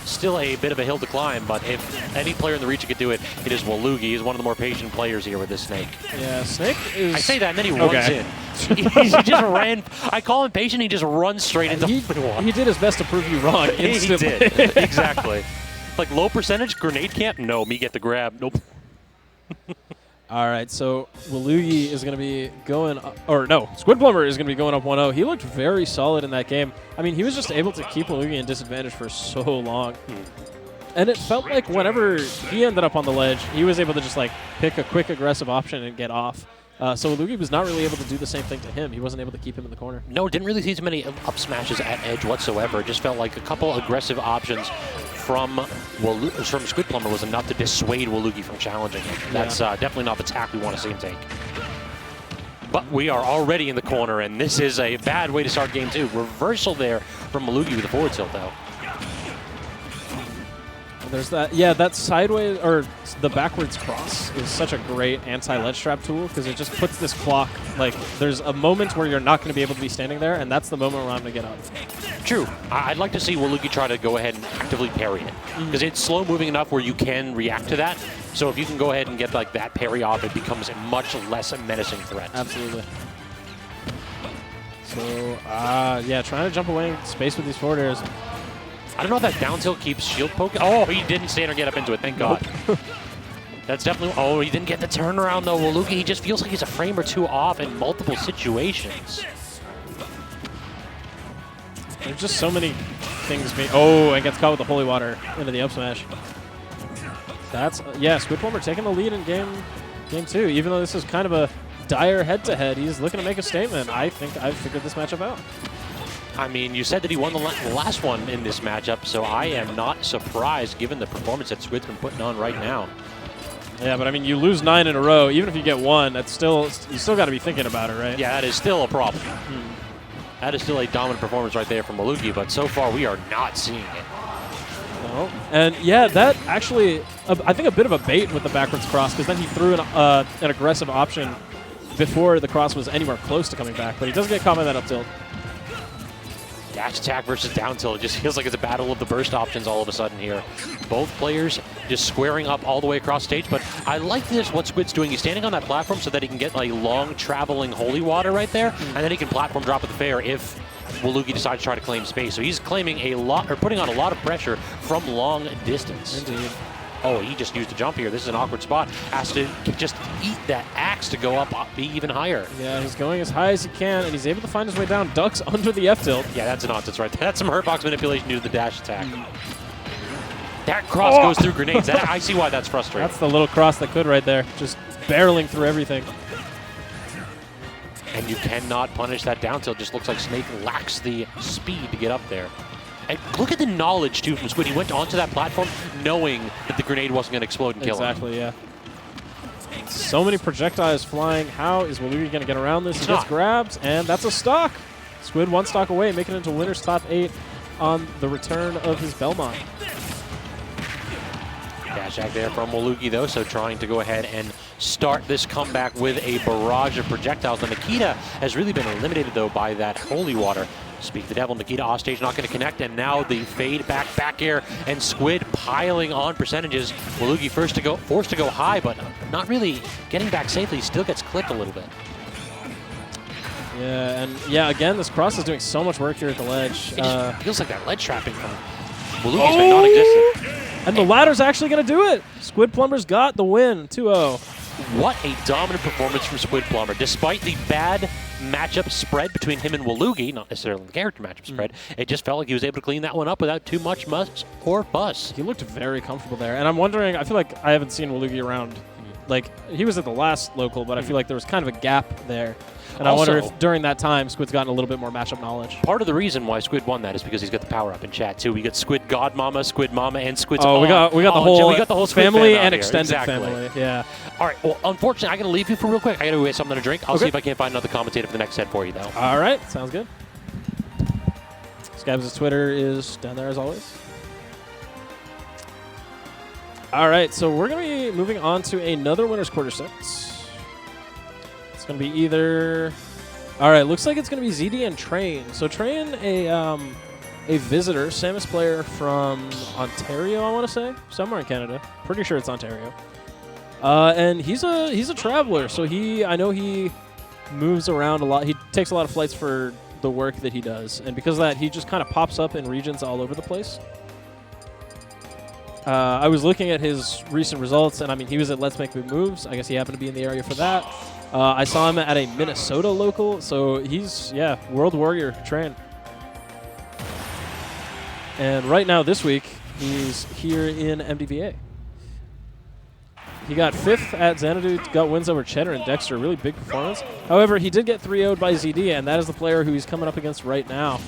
still a bit of a hill to climb, but if any player in the region could do it, it is Waluigi. He's one of the more patient players here with this Snake. Yeah, Snake is... I say that, and then he runs in. He just ran. I call him patient, he just runs straight into the wall. He did his best to prove you wrong instantly. He did, exactly. Like low percentage, grenade camp? No, me get the grab. Nope. All right, so Waluigi is going to be going, Squidplumber is going to be going up 1-0. He looked very solid in that game. I mean, he was just able to keep Waluigi in disadvantage for so long. And it felt like whenever he ended up on the ledge, he was able to just like pick a quick aggressive option and get off. So Waluigi was not really able to do the same thing to him. He wasn't able to keep him in the corner. No, didn't really see too many up smashes at edge whatsoever. It just felt like a couple aggressive options from Squidplumber was enough to dissuade Waluigi from challenging him. That's definitely not the tack we want to see him take. But we are already in the corner, and this is a bad way to start game 2. Reversal there from Waluigi with the forward tilt, though. There's that, that sideways, or the backwards cross is such a great anti-ledge trap tool because it just puts this clock, like, there's a moment where you're not going to be able to be standing there, and that's the moment where I'm going to get up. True. I'd like to see Waluigi try to go ahead and actively parry it because it's slow moving enough where you can react to that. So if you can go ahead and get like that parry off, it becomes a much less menacing threat. Absolutely. So, trying to jump away in space with these forward airs. I don't know if that down tilt keeps shield poking. Oh, he didn't stand or get up into it, thank God. That's definitely, he didn't get the turnaround though. Waluigi, he just feels like he's a frame or two off in multiple situations. There's just so many things being, and gets caught with the holy water into the up smash. That's, Squidplumber taking the lead in game 2, even though this is kind of a dire head-to-head. He's looking to make a statement. I think I've figured this matchup out. I mean, you said that he won the last one in this matchup, so I am not surprised given the performance that Squid's been putting on right now. Yeah, but I mean, you lose 9 in a row. Even if you get 1, that's still, you still got to be thinking about it, right? Yeah, that is still a problem. That is still a dominant performance right there from Waluigi, but so far we are not seeing it. No. And that actually, I think a bit of a bait with the backwards cross, because then he threw an aggressive option before the cross was anywhere close to coming back, but he does get caught by that up tilt. Dash attack versus down tilt. It just feels like it's a battle of the burst options all of a sudden here. Both players just squaring up all the way across stage, but I like this, what Squid's doing. He's standing on that platform so that he can get a long traveling holy water right there, and then he can platform drop at the fair if Waluigi decides to try to claim space. So he's claiming a lot, or putting on a lot of pressure from long distance. Indeed. Oh, he just used a jump here. This is an awkward spot. Has to just eat that axe to go up, be even higher. Yeah, he's going as high as he can, and he's able to find his way down. Ducks under the F-tilt. Yeah, that's nonsense right there. That's some hurtbox manipulation due to the dash attack. That cross goes through grenades. I see why that's frustrating. That's the little cross that could right there. Just barreling through everything. And you cannot punish that down tilt. Just looks like Snake lacks the speed to get up there. And look at the knowledge, too, from Squid. He went onto that platform knowing that the grenade wasn't going to explode and kill him. Exactly, yeah. So many projectiles flying. How is Waluigi going to get around this? He gets grabbed, and that's a stock. Squid one stock away, making it into winner's top 8 on the return of his Belmont. Dash attack there from Waluigi, though, so trying to go ahead and start this comeback with a barrage of projectiles. The Nikita has really been eliminated, though, by that holy water. Speak the devil, Nikita off stage, not going to connect, and now the fade back air, and Squid piling on percentages. Waluigi forced to go high, but not really getting back safely. Still gets clipped a little bit. Yeah, and yeah, again, this cross is doing so much work here at the ledge. It just feels like that ledge trapping from Waluigi's been non-existent. And the ladder's actually going to do it. Squidplumber's got the win, 2-0. What a dominant performance from Squidplumber. Despite the bad matchup spread between him and Waluigi, not necessarily the character matchup spread, it just felt like he was able to clean that one up without too much muss or fuss. He looked very comfortable there. And I'm wondering, I feel like I haven't seen Waluigi around. Like, he was at the last local, but I feel like there was kind of a gap there. And Also, I wonder if during that time, Squid's gotten a little bit more matchup knowledge. Part of the reason why Squid won that is because he's got the power up in chat too. We got Squid Godmama, Squid Mama, and Squid's we got the whole Squid family fam out and here. extended Exactly. family. Yeah. All right. Well, unfortunately, I got to leave you for real quick. I got to get something to drink. I'll see if I can't find another commentator for the next set for you, though. All right. Sounds good. Scabs' Twitter is down there as always. All right. So we're going to be moving on to another winner's quarter set. It's going to be either... All right, looks like it's going to be ZD and Train. So Train, a visitor, Samus player from Ontario, I want to say, somewhere in Canada. Pretty sure it's Ontario. And he's a traveler, so I know he moves around a lot. He takes a lot of flights for the work that he does, and because of that, he just kind of pops up in regions all over the place. I was looking at his recent results, and I mean, he was at Let's Make Big Moves. I guess he happened to be in the area for that. I saw him at a Minnesota local, so he's, World Warrior Train. And right now, this week, he's here in MDVA. He got 5th at Xanadu, got wins over Cheddar and Dexter, really big performance. However, he did get 3-0'd by ZD, and that is the player who he's coming up against right now.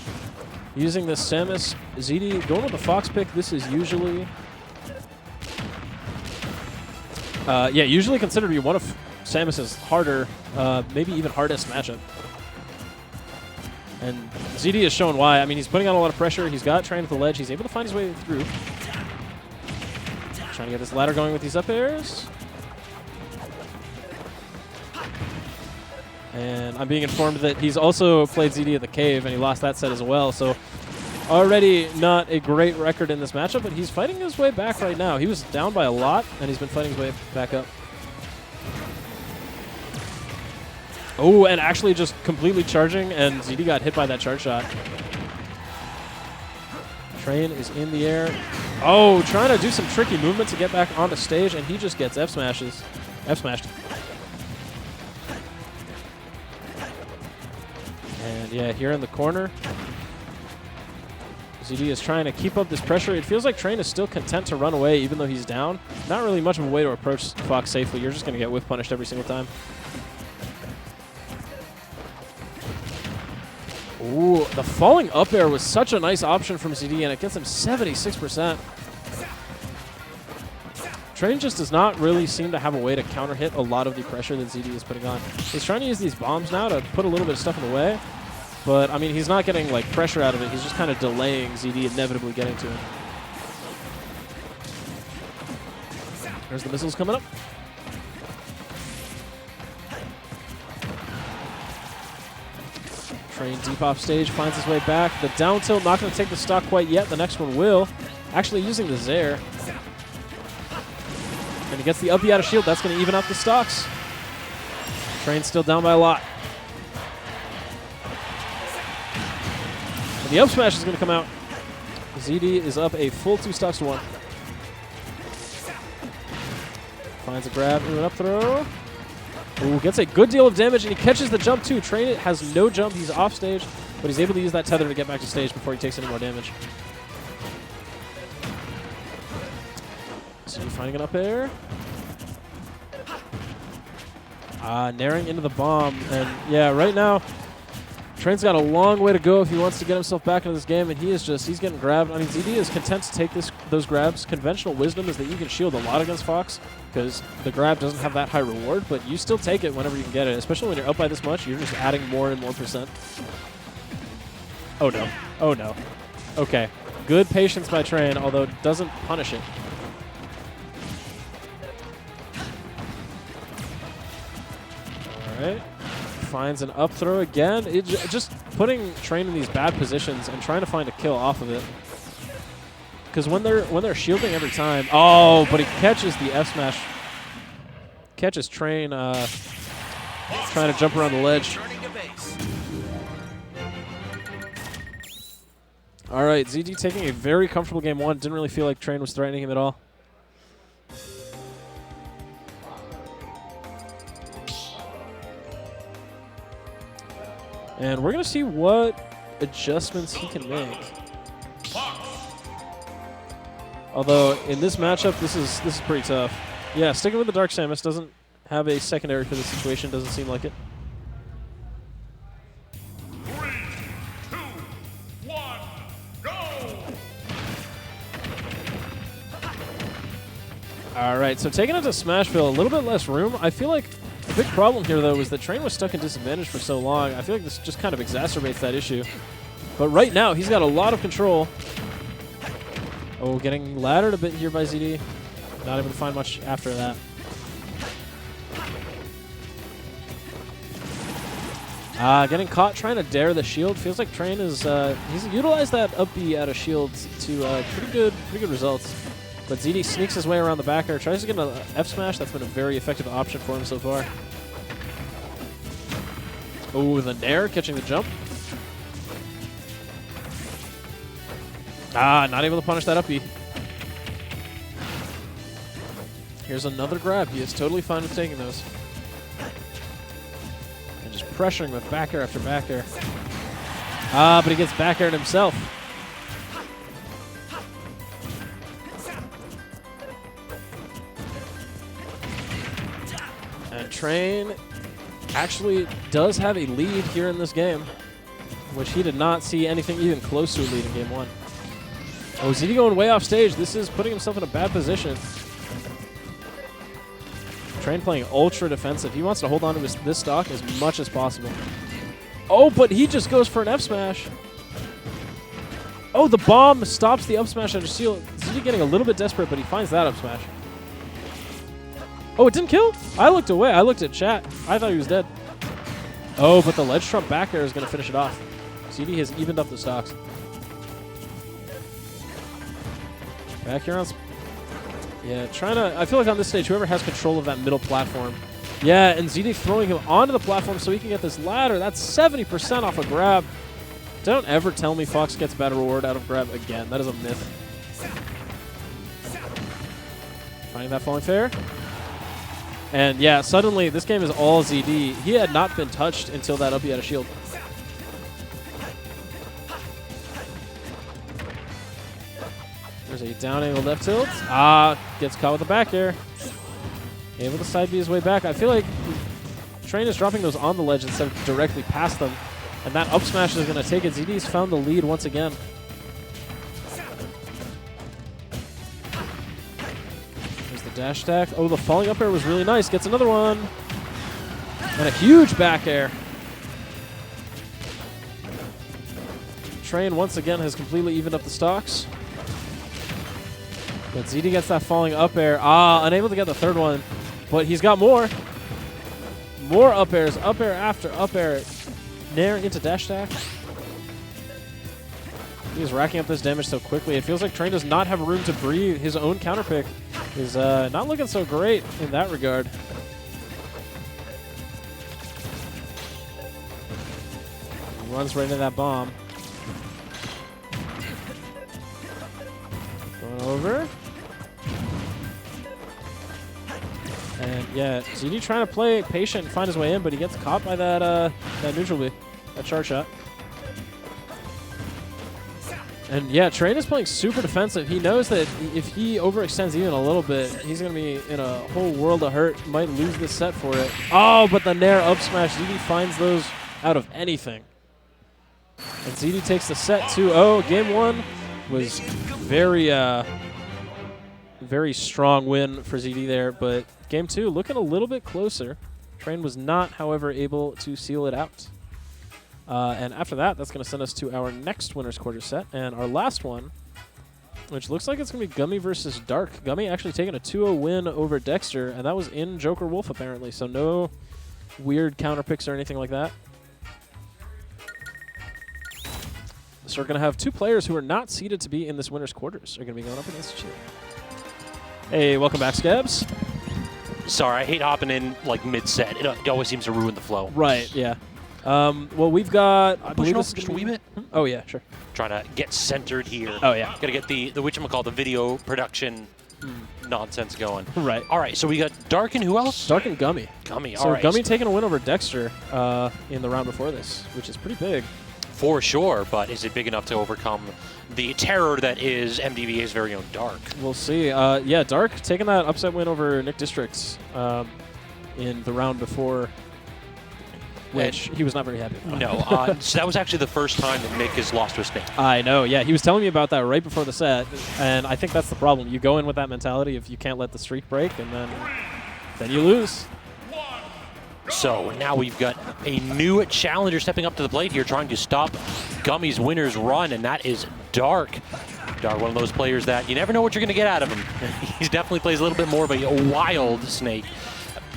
Using the Samus, ZD going with the Fox pick, this is usually... usually considered to be one of Samus's harder, maybe even hardest matchup. And ZD has shown why. I mean, he's putting on a lot of pressure. He's got Train at the ledge. He's able to find his way through. Trying to get this ladder going with these up airs. And I'm being informed that he's also played ZD at the cave, and he lost that set as well. So already not a great record in this matchup, but he's fighting his way back right now. He was down by a lot, and he's been fighting his way back up. Oh, and actually just completely charging, and ZD got hit by that charge shot. Train is in the air. Oh, trying to do some tricky movement to get back onto stage, and he just gets F-smashed. And yeah, here in the corner, ZD is trying to keep up this pressure. It feels like Train is still content to run away even though he's down. Not really much of a way to approach Fox safely. You're just going to get whiff punished every single time. Ooh, the falling up air was such a nice option from ZD, and it gets him 76%. Train just does not really seem to have a way to counter hit a lot of the pressure that ZD is putting on. He's trying to use these bombs now to put a little bit of stuff in the way, but I mean, he's not getting like pressure out of it. He's just kind of delaying ZD inevitably getting to him. There's the missiles coming up. Train deep off stage, finds his way back. The down tilt not going to take the stock quite yet. The next one will. Actually using the Zair. And he gets the up B out of shield. That's going to even out the stocks. Train still down by a lot. And the up smash is going to come out. ZD is up a full 2 stocks to 1. Finds a grab and an up throw. Ooh, gets a good deal of damage, and he catches the jump too. Train has no jump. He's off stage, but he's able to use that tether to get back to stage before he takes any more damage. So finding an up air. Naring into the bomb. And yeah, right now, Train's got a long way to go if he wants to get himself back into this game, and he's getting grabbed. I mean, ZD is content to take those grabs. Conventional wisdom is that you can shield a lot against Fox because the grab doesn't have that high reward, but you still take it whenever you can get it, especially when you're up by this much. You're just adding more and more %. Oh, no. Oh, no. Okay. Good patience by Train, although doesn't punish it. All right. Finds an up throw again. Just putting Train in these bad positions and trying to find a kill off of it. Because when they're shielding every time, oh, but he catches the F smash. Catches Train trying to jump around the ledge. All right, ZD taking a very comfortable game 1. Didn't really feel like Train was threatening him at all. And we're going to see what adjustments he can make. Although, in this matchup, this is pretty tough. Yeah, sticking with the Dark Samus. Doesn't have a secondary for this situation. Doesn't seem like it. 3, 2, 1, go! All right, so taking it to Smashville, a little bit less room. I feel like the big problem here, though, is that Train was stuck in disadvantage for so long. I feel like this just kind of exacerbates that issue. But right now, he's got a lot of control. Oh, getting laddered a bit here by ZD. Not able to find much after that. Getting caught trying to dare the shield. Feels like Train is he's utilized that up B out of shield to pretty good results. But ZD sneaks his way around the back air, tries to get an F smash. That's been a very effective option for him so far. Oh, the Nair catching the jump. Not able to punish that up B. Here's another grab. He is totally fine with taking those. And just pressuring with back air after back air. But he gets back aired himself. And Train actually does have a lead here in this game, which he did not see anything even close to a lead in game 1. Oh, ZD going way off stage. This is putting himself in a bad position. Train playing ultra defensive. He wants to hold on to this stock as much as possible. Oh, but he just goes for an F smash. Oh, the bomb stops the up smash under seal. ZD getting a little bit desperate, but he finds that up smash. Oh, it didn't kill? I looked away. I looked at chat. I thought he was dead. Oh, but the ledge trump back air is going to finish it off. ZD has evened up the stocks. Back here on... Yeah, trying to... I feel like on this stage, whoever has control of that middle platform. Yeah, and ZD throwing him onto the platform so he can get this ladder. That's 70% off a grab. Don't ever tell me Fox gets better reward out of grab again. That is a myth. Finding that falling fair. And yeah, suddenly this game is all ZD. He had not been touched until that up he had a shield. There's a down angle left tilt. Gets caught with the back air. Able to side B his way back. I feel like Train is dropping those on the ledge instead of directly past them. And that up smash is going to take it. ZD's found the lead once again. There's the dash stack. Oh, the falling up air was really nice. Gets another one. And a huge back air. Train once again has completely evened up the stocks. But ZD gets that falling up air. Unable to get the third one. But he's got more. More up airs. Up air after up air. Nair into dash attack. He's racking up this damage so quickly. It feels like Train does not have room to breathe. His own counter pick is not looking so great in that regard. He runs right into that bomb. Going over. And yeah, ZD trying to play patient and find his way in, but he gets caught by that that neutral B, that charge shot. And yeah, Train is playing super defensive. He knows that if he overextends even a little bit, he's going to be in a whole world of hurt. Might lose this set for it. Oh, but the Nair up smash. ZD finds those out of anything. And ZD takes the set 2-0. Game 1 was very strong win for ZD there, but game 2 looking a little bit closer. Train was not, however, able to seal it out. And after that, that's going to send us to our next winner's quarter set. And our last one, which looks like it's going to be Gummy versus Dark. Gummy actually taking a 2-0 win over Dexter, and that was in Joker Wolf, apparently. So no weird counter picks or anything like that. So we're going to have 2 players who are not seeded to be in this winner's quarters are going to be going up against each other. Hey, welcome back, Scabs. Sorry, I hate hopping in like mid-set. It always seems to ruin the flow. Right, yeah. Well, we've got... I believe this is just a wee bit. Oh, yeah, sure. Trying to get centered here. Oh, yeah. Got to get the whatchamacallit, the video production nonsense going. Right. All right, so we got Dark and who else? Dark and Gummy. Gummy, So all right. Gummy taking a win over Dexter in the round before this, which is pretty big. For sure, but is it big enough to overcome the terror that is MDVA's very own Dark? We'll see. Yeah, Dark taking that upset win over Nick Districts in the round before, which he was not very happy about. No, so that was actually the first time that Nick has lost to a snake. I know, yeah. He was telling me about that right before the set, and I think that's the problem. You go in with that mentality if you can't let the streak break, and then you lose. So now we've got a new challenger stepping up to the plate here, trying to stop Gummy's winner's run, and that is Dark. Dark, one of those players that you never know what you're going to get out of him. He definitely plays a little bit more of a wild snake.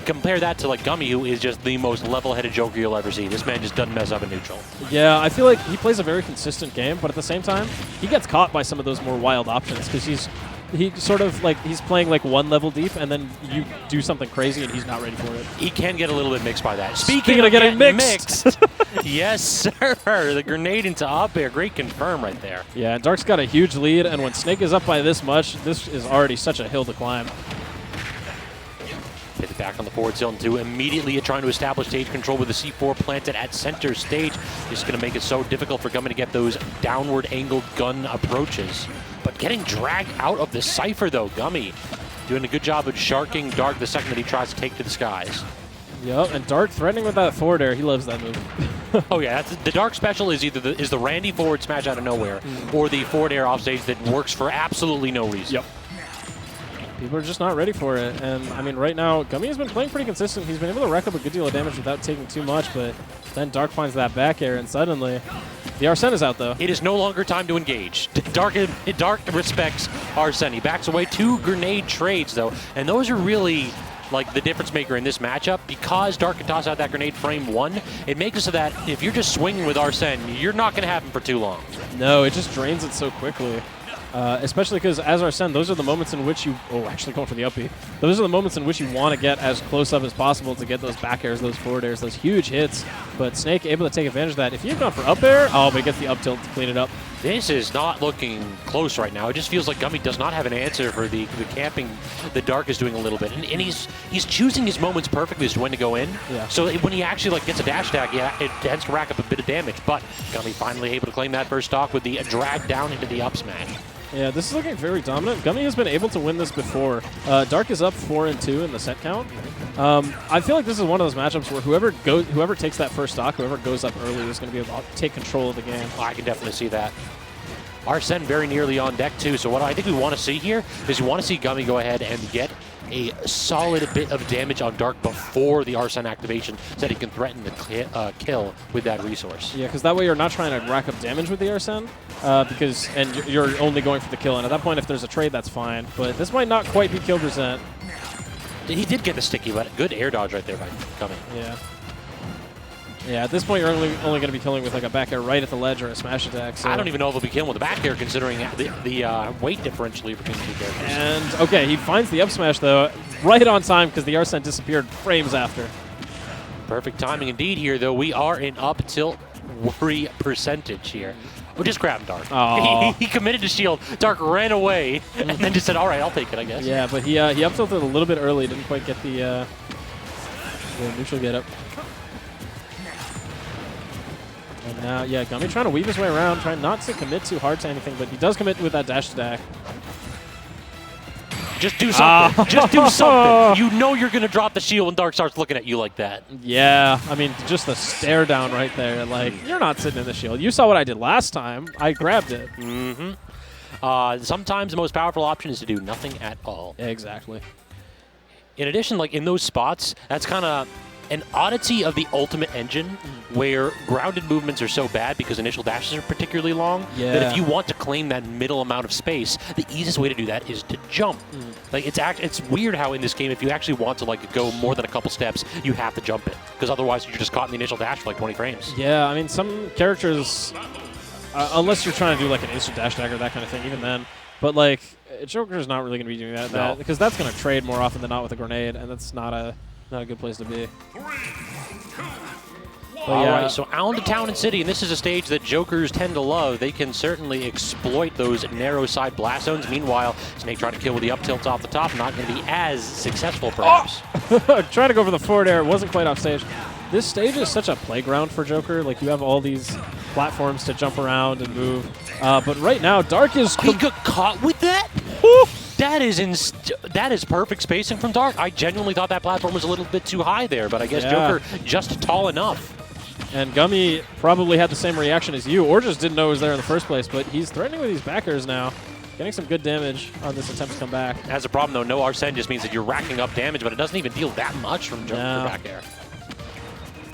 Compare that to like Gummy, who is just the most level-headed Joker you'll ever see. This man just doesn't mess up in neutral. Yeah, I feel like he plays a very consistent game, but at the same time, he gets caught by some of those more wild options because he's sort of like he's playing like one level deep, and then you do something crazy, and he's not ready for it. He can get a little bit mixed by that. Speaking of getting mixed. Yes, sir. The grenade into up air. Great confirm right there. Yeah, and Dark's got a huge lead, and when Snake is up by this much, this is already such a hill to climb. Hit it back on the forward tilt into immediately trying to establish stage control with the C4 planted at center stage. It's going to make it so difficult for Gummy to get those downward angled gun approaches. But getting dragged out of the Cypher, though, Gummy doing a good job of sharking Dark the second that he tries to take to the skies. Yep, and Dark threatening with that forward air. He loves that move. Oh, yeah. That's, the Dark special is either the Randy forward smash out of nowhere or the forward air off stage that works for absolutely no reason. Yep. People are just not ready for it. And, I mean, right now, Gummy has been playing pretty consistent. He's been able to rack up a good deal of damage without taking too much, but then Dark finds that back air, and suddenly the Arsene is out, though. It is no longer time to engage. Dark respects Arsene. He backs away. 2 grenade trades, though, and those are really like the difference maker in this matchup. Because Dark can toss out that grenade frame 1, it makes it so that if you're just swinging with Arsene, you're not going to have him for too long. No, it just drains it so quickly. Especially because as Arsene, those are the moments in which you... Oh, actually going for the up B. Those are the moments in which you want to get as close up as possible to get those back airs, those forward airs, those huge hits. But Snake able to take advantage of that. If you've gone for up air, oh, but he gets the up tilt to clean it up. This is not looking close right now. It just feels like Gummy does not have an answer for the camping the Dark is doing a little bit. And he's choosing his moments perfectly as to when to go in. Yeah. So when he actually like gets a dash attack, yeah, it tends to rack up a bit of damage. But Gummy finally able to claim that first stock with the drag down into the up smash. Yeah, this is looking very dominant. Gummy has been able to win this before. Dark is up 4-2 in the set count. I feel like this is one of those matchups where whoever takes that first stock, whoever goes up early, is going to be able to take control of the game. I can definitely see that. Arsene very nearly on deck too. So what I think we want to see here is we want to see Gummy go ahead and get a solid bit of damage on Dark before the Arsene activation so that he can threaten the kill with that resource. Yeah, because that way you're not trying to rack up damage with the Arsene, and you're only going for the kill. And at that point, if there's a trade, that's fine. But this might not quite be kill percent. He did get the sticky, but good air dodge right there by Gummy. Yeah. Yeah, at this point, you're only going to be killing with like a back air right at the ledge or a smash attack. So. I don't even know if he'll be killing with a back air considering the weight differential between the two characters. And, okay, he finds the up smash, though, right on time because the Arsene disappeared frames after. Perfect timing indeed here, though. We are in up tilt worry percentage here. We'll just grab Dark. He committed to shield. Dark ran away and then just said, all right, I'll take it, I guess. Yeah, but he up tilted a little bit early. Didn't quite get the neutral get up. And now, yeah, Gummy trying to weave his way around, trying not to commit too hard to anything, but he does commit with that dash attack. Just do something. Just do something. You know you're going to drop the shield when Dark starts looking at you like that. Yeah, I mean, just the stare down right there. Like, you're not sitting in the shield. You saw what I did last time. I grabbed it. Mm-hmm. Sometimes the most powerful option is to do nothing at all. Exactly. In addition, like in those spots, that's kind of an oddity of the ultimate engine where grounded movements are so bad because initial dashes are particularly long that if you want to claim that middle amount of space, the easiest way to do that is to jump. Like it's weird how in this game, if you actually want to like go more than a couple steps, you have to jump it because otherwise you're just caught in the initial dash for like 20 frames. Yeah, I mean, some characters, unless you're trying to do like an instant dash attack or that kind of thing, even then. But like, Joker's not really going to be doing that because that's going to trade more often than not with a grenade, and that's not a good place to be. All right, so on to Town and City, and this is a stage that Jokers tend to love. They can certainly exploit those narrow side blast zones. Meanwhile, Snake trying to kill with the up tilts off the top, not going to be as successful, perhaps. Trying to go for the forward air, wasn't quite off stage. This stage is such a playground for Joker. Like, you have all these platforms to jump around and move. But right now, Dark is... He got caught with that? That is perfect spacing from Dark. I genuinely thought that platform was a little bit too high there, but I guess Joker just tall enough. And Gummy probably had the same reaction as you, or just didn't know it was there in the first place, but he's threatening with these backers now. Getting some good damage on this attempt to come back. Has a problem, though. No Arsene just means that you're racking up damage, but it doesn't even deal that much from Joker back air.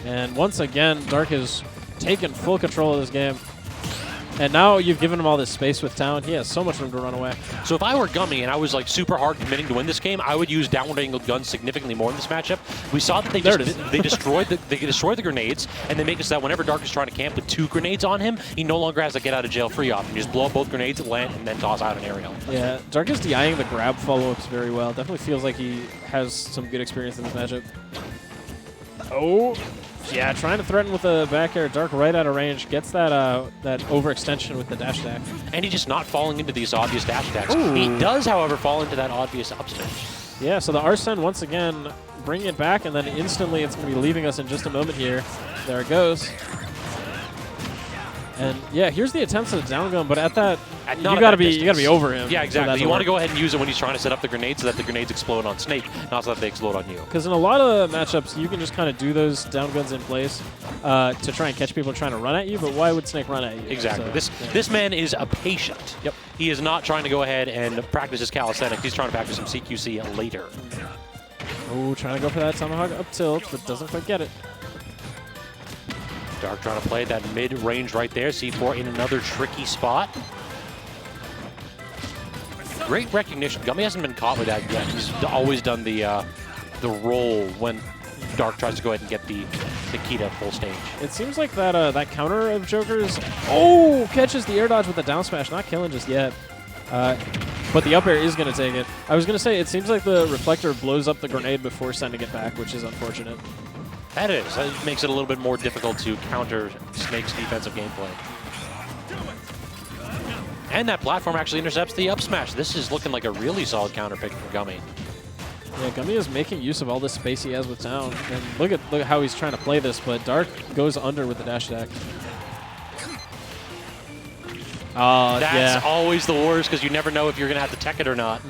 And once again, Dark has taken full control of this game. And now you've given him all this space with Town. He has so much room to run away. So if I were Gummy and I was like super hard committing to win this game, I would use downward angled guns significantly more in this matchup. We saw that they destroyed the grenades, and they make it so that whenever Dark is trying to camp with 2 grenades on him, he no longer has a get out of jail free option. You just blow up both grenades, land, and then toss out an aerial. Yeah, Dark is DIing the grab follow-ups very well. Definitely feels like he has some good experience in this matchup. Oh. Yeah, trying to threaten with a back air. Dark right out of range. Gets that that overextension with the dash attack. And he's just not falling into these obvious dash attacks. Ooh. He does, however, fall into that obvious upstage. Yeah, so the Arsene once again bringing it back, and then instantly it's going to be leaving us in just a moment here. There it goes. And yeah, here's the attempts at the down gun, but at that, you gotta be over him. Yeah, exactly. So you want to go ahead and use it when he's trying to set up the grenades so that the grenades explode on Snake, not so that they explode on you. Because in a lot of matchups, you can just kind of do those down guns in place to try and catch people trying to run at you, but why would Snake run at you? Exactly. So, this man is a patient. Yep. He is not trying to go ahead and practice his calisthenics. He's trying to practice some CQC later. Oh, trying to go for that tomahawk up tilt, but doesn't quite get it. Dark trying to play that mid-range right there. C4 in another tricky spot. Great recognition. Gummy hasn't been caught with that yet. He's always done the roll when Dark tries to go ahead and get the key to full stage. It seems like that that counter of Joker's catches the air dodge with the down smash. Not killing just yet. But the up air is going to take it. I was going to say, it seems like the reflector blows up the grenade before sending it back, which is unfortunate. That is. That makes it a little bit more difficult to counter Snake's defensive gameplay. And that platform actually intercepts the up smash. This is looking like a really solid counter pick for Gummy. Yeah, Gummy is making use of all this space he has with Town. And look at how he's trying to play this, but Dark goes under with the dash attack. That's always the worst because you never know if you're going to have to tech it or not.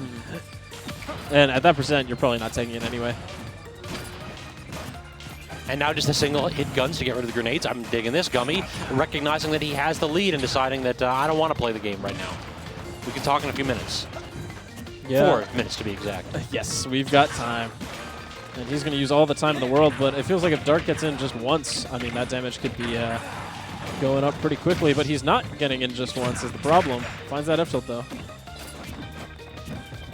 And at that percent, you're probably not taking it anyway. And now just a single hit guns to get rid of the grenades. I'm digging this. Gummy recognizing that he has the lead and deciding that I don't want to play the game right now. We can talk in a few minutes. Yeah. 4 minutes to be exact. Yes, we've got time. And he's going to use all the time in the world, but it feels like if Dark gets in just once, I mean, that damage could be going up pretty quickly, but he's not getting in just once is the problem. Finds that F tilt though.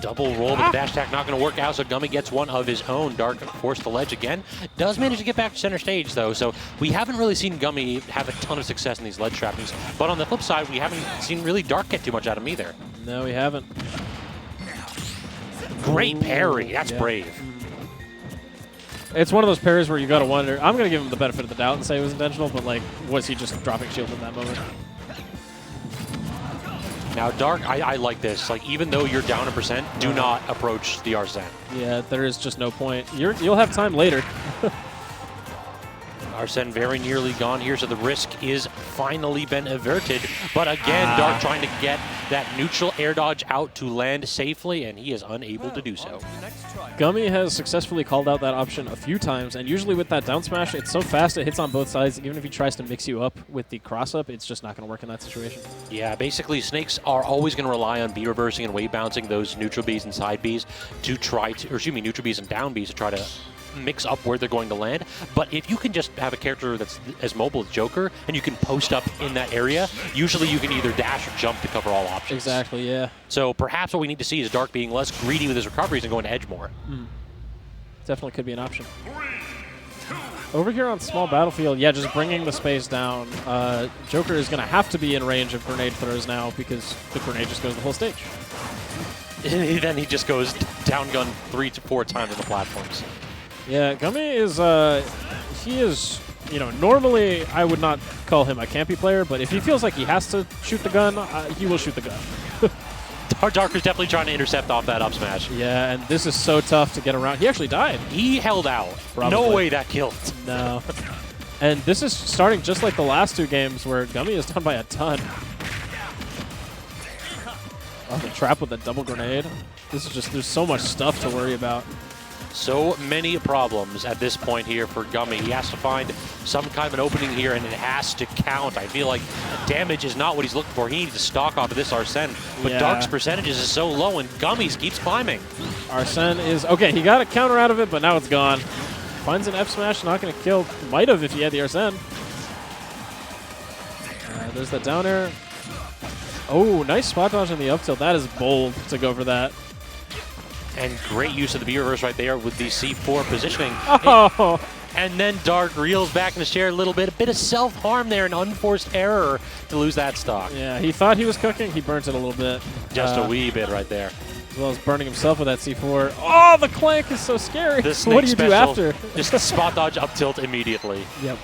Double roll, but the dash attack not going to work out, so Gummy gets one of his own. Dark forced to ledge again. Does manage to get back to center stage, though, so we haven't really seen Gummy have a ton of success in these ledge trappings. But on the flip side, we haven't seen really Dark get too much out of him either. No, we haven't. Great parry. That's brave. It's one of those parries where you got to wonder. I'm going to give him the benefit of the doubt and say it was intentional, but, like, was he just dropping shield in that moment? Now, Dark, I like this. Like, even though you're down a percent, do not approach the Arsene. Yeah, there is just no point. You'll have time later. Arsene very nearly gone here, so the risk is finally been averted. But again, Dark trying to get that neutral air dodge out to land safely, and he is unable to do so. Gummy has successfully called out that option a few times, and usually with that down smash, it's so fast it hits on both sides. Even if he tries to mix you up with the cross-up, it's just not going to work in that situation. Yeah, basically, Snakes are always going to rely on B-reversing and wave bouncing those neutral Bs and side Bs to try to, or excuse me, neutral Bs and down Bs to try to mix up where they're going to land. But if you can just have a character that's as mobile as Joker and you can post up in that area, usually you can either dash or jump to cover all options. Exactly, yeah. So perhaps what we need to see is Dark being less greedy with his recoveries and going to edge more. Definitely could be an option. Over here on small battlefield, yeah, just bringing the space down. Joker is going to have to be in range of grenade throws now because the grenade just goes the whole stage. Then he just goes down gun 3 to 4 times on the platforms. Yeah, Gummy is, he is, you know, normally I would not call him a campy player, but if he feels like he has to shoot the gun, he will shoot the gun. Darker's definitely trying to intercept off that up smash. Yeah, and this is so tough to get around. He actually died. He held out. Probably. No way that killed. No. And this is starting just like the last two games where Gummy is done by a ton. Oh, the trap with the double grenade. This is just, there's so much stuff to worry about. So many problems at this point here for Gummy. He has to find some kind of an opening here, and it has to count. I feel like damage is not what he's looking for. He needs to stock off of this Arsene. But Yeah. Dark's percentages is so low, and Gummy's keeps climbing. Arsene is, okay, he got a counter out of it, but now it's gone. Finds an F smash, not going to kill. Might have if he had the Arsene. There's that down air. Oh, nice spot dodge on the up tilt. That is bold to go for that. And great use of the B-reverse right there with the C4 positioning. Oh! And then Dark reels back in the chair a little bit. A bit of self-harm there, an unforced error to lose that stock. Yeah, he thought he was cooking. He burnt it a little bit. Just a wee bit right there. As well as burning himself with that C4. Oh, the clank is so scary. The What snake do you do special, after? Just spot dodge up tilt immediately. Yep.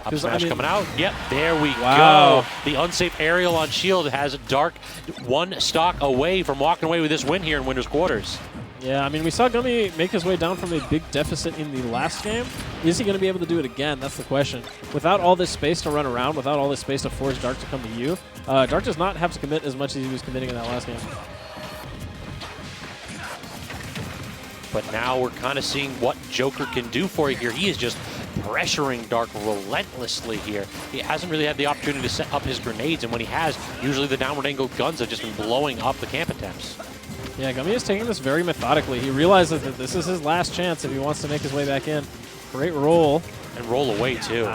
Up smash coming out. Yep, there we Wow. go. The unsafe aerial on shield has Dark one stock away from walking away with this win here in Winner's Quarters. Yeah, I mean, we saw Gummy make his way down from a big deficit in the last game. Is he going to be able to do it again? That's the question. Without all this space to run around, without all this space to force Dark to come to you, Dark does not have to commit as much as he was committing in that last game. But now we're kind of seeing what Joker can do for you here. He is just pressuring Dark relentlessly here. He hasn't really had the opportunity to set up his grenades, and when he has, usually the downward angled guns have just been blowing up the camp attempts. Yeah, Gummy is taking this very methodically. He realizes that this is his last chance if he wants to make his way back in. Great roll. And roll away, too.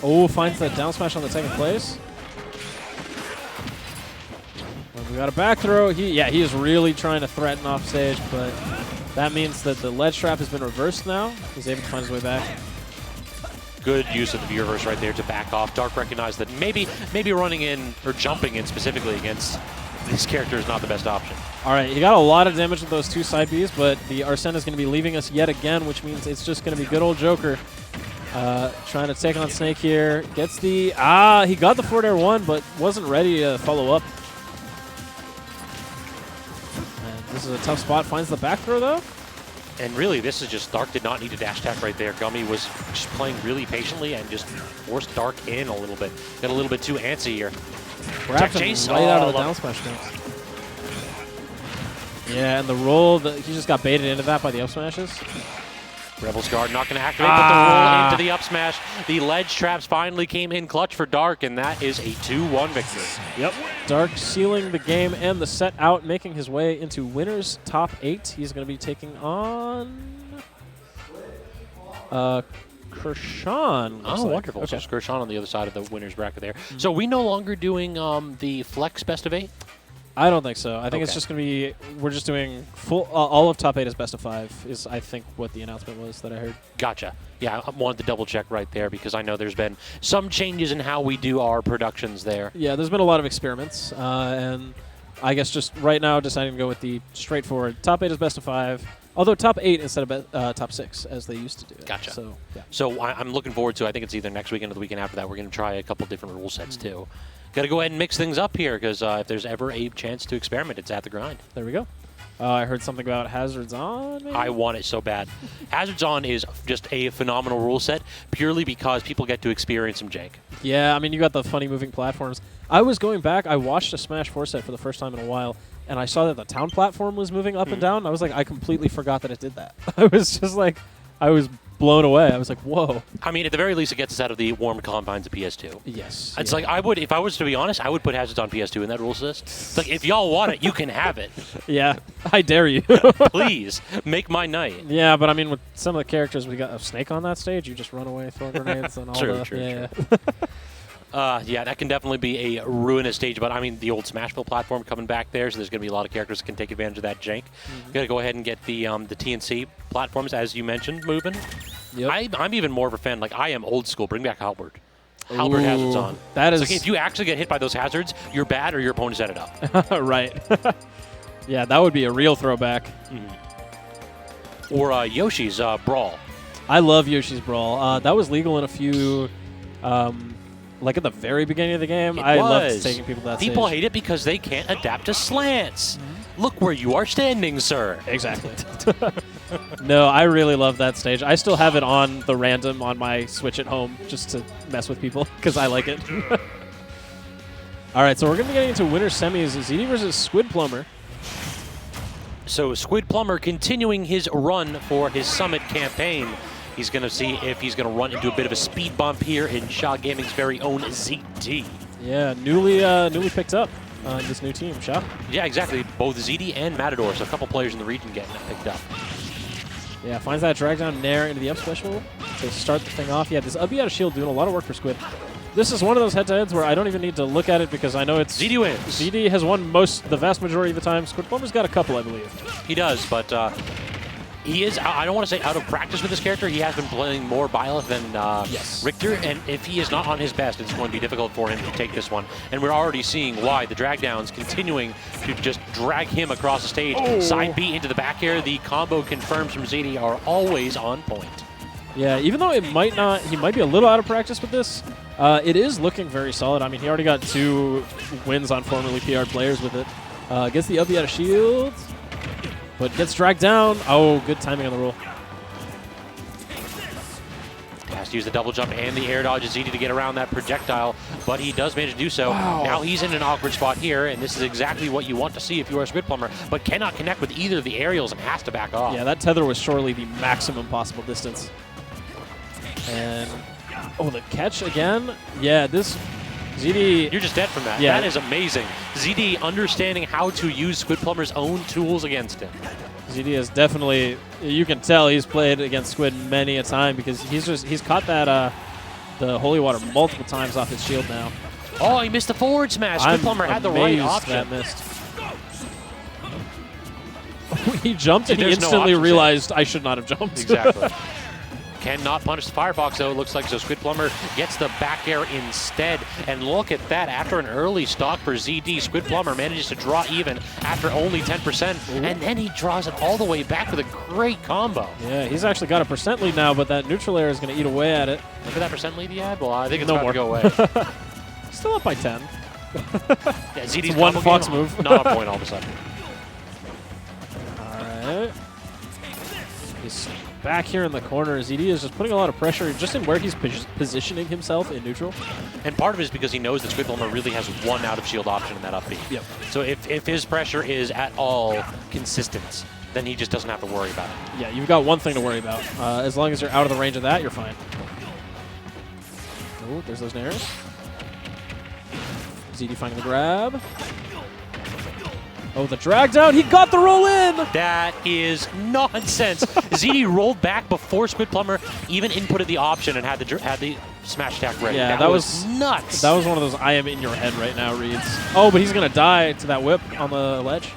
Oh, finds that down smash on the second place. We got a back throw. He is really trying to threaten off stage, but that means that the ledge trap has been reversed now. He's able to find his way back. Good use of the V-reverse right there to back off. Dark recognized that maybe running in or jumping in specifically against this character is not the best option. All right, he got a lot of damage with those two side Bs, but the Arsene is going to be leaving us yet again, which means it's just going to be good old Joker trying to take on Snake here. Gets the, he got the forward air 1, but wasn't ready to follow up. And this is a tough spot. Finds the back throw, though. And really, this is just Dark did not need a dash attack right there. Gummy was just playing really patiently and just forced Dark in a little bit. Got a little bit too antsy here. Grabbed him chase. right out of the Oh, down smash things. Yeah, and the roll, he just got baited into that by the up smashes. Rebel's Guard not going to activate, but the roll into the up smash. The ledge traps finally came in clutch for Dark, and that is a 2-1 victory. Yep. Dark sealing the game and the set out, making his way into winner's top 8. He's going to be taking on Kurshaun. Oh, wonderful. Okay. So Kurshaun on the other side of the winner's bracket there. So we no longer doing the flex best of 8? I don't think so. I think it's Okay. just going to be, we're just doing full, all of top 8 is best of 5 is, I think, what the announcement was that I heard. Gotcha. Yeah, I wanted to double check right there because I know there's been some changes in how we do our productions there. Yeah, there's been a lot of experiments, and I guess just right now deciding to go with the straightforward top 8 is best of 5, although top 8 instead of top 6 as they used to do. Gotcha. So, yeah. So I'm looking forward to, I think it's either next weekend or the weekend after that, we're going to try a couple different rule sets too. Got to go ahead and mix things up here because if there's ever a chance to experiment, it's at the grind. There we go. I heard something about Hazards On. Maybe? I want it so bad. Hazards On is just a phenomenal rule set purely because people get to experience some jank. Yeah, I mean, you got the funny moving platforms. I was going back. I watched a Smash 4 set for the first time in a while, and I saw that the town platform was moving up and down. I was like, I completely forgot that it did that. I was just like, I was blown away. I was like, whoa. I mean, at the very least, it gets us out of the warm confines of PS2. Yes. It's like, I would, if I was to be honest, I would put Hazards on PS2 in that rule list. It's like, if y'all want it, you can have it. Yeah, I dare you. Please, make my night. Yeah, but I mean, with some of the characters, we got a Snake on that stage. You just run away, throw grenades, and all True, the... true, yeah, true. Yeah, that can definitely be a ruinous stage, but I mean, the old Smashville platform coming back there, so there's going to be a lot of characters that can take advantage of that jank. Got to go ahead and get the TNC platforms, as you mentioned, moving. Yep. I'm even more of a fan. Like, I am old school. Bring back Halberd. Halberd Hazards on. That is... It's like, if you actually get hit by those hazards, you're bad or your opponent set it up. right. Yeah, that would be a real throwback. Or Yoshi's Brawl. I love Yoshi's Brawl. That was legal in a few... like at the very beginning of the game, I loved taking people to that People stage. hate it because they can't adapt to slants. Look where you are standing, sir. Exactly. No, I really love that stage. I still have it on the random on my Switch at home just to mess with people because I like it. All right, so we're going to be getting into winter semis. ZD versus Squidplumber. So Squidplumber continuing his run for his Summit campaign. He's going to see if he's going to run into a bit of a speed bump here in Shaw Gaming's very own ZD. Yeah, newly picked up on this new team, Shaw. Yeah, exactly. Both ZD and Matador, so a couple players in the region getting it picked up. Yeah, finds that drag down Nair into the up special to start the thing off. Yeah, this up out of shield doing a lot of work for Squid. This is one of those head-to-heads where I don't even need to look at it because I know it's... ZD wins. ZD has won the vast majority of the time. Squidplumber's got a couple, I believe. He does, but he is, I don't want to say out of practice with this character. He has been playing more Byleth than Richter, and if he is not on his best, it's going to be difficult for him to take this one. And we're already seeing why. The drag downs continuing to just drag him across the stage. Side B into the back air. The combo confirms from ZD are always on point. Yeah, even though he might be a little out of practice with this, it is looking very solid. I mean, he already got 2 wins on formerly PR players with it. Gets the up out of shield, but gets dragged down. Oh, good timing on the roll. Has to use the double jump and the air dodge is ZD to get around that projectile, but he does manage to do so. Wow. Now he's in an awkward spot here, and this is exactly what you want to see if you are a Squidplumber, but cannot connect with either of the aerials and has to back off. Yeah, that tether was surely the maximum possible distance. And, oh, the catch again? Yeah, this ZD... You're just dead from that. Yeah. That is amazing. ZD understanding how to use Squidplumber's own tools against him. ZD is definitely, you can tell he's played against Squid many a time because he's caught that the holy water multiple times off his shield now. Oh, he missed the forward smash. Squidplumber had the right option. That missed. He jumped and he There's no instantly options realized I should not have jumped. Exactly. Cannot punish the Firefox, though. It looks like so Squidplumber gets the back air instead. And look at that. After an early stock for ZD, Squidplumber manages to draw even after only 10%. Ooh. And then he draws it all the way back with a great combo. Yeah, he's actually got a % lead now, but that neutral air is going to eat away at it. Look at that % lead he had. Well, I think it's no about more. to go away. Still up by 10. Yeah, ZD's one combo Fox game, move. Not a point all of a sudden. All right. He's back here in the corner. ZD is just putting a lot of pressure just in where he's positioning himself in neutral. And part of it is because he knows that Squidplumber really has one out of shield option in that up B. Yep. So if his pressure is at all consistent, then he just doesn't have to worry about it. Yeah, you've got one thing to worry about. As long as you're out of the range of that, you're fine. Oh, there's those nairs. ZD finding the grab. Oh, the drag down. He got the roll in. That is nonsense. ZD rolled back before Squidplumber even inputted the option and had the smash attack ready. Yeah, that was nuts. That was one of those I am in your head right now reads. Oh, but he's going to die to that whip on the ledge.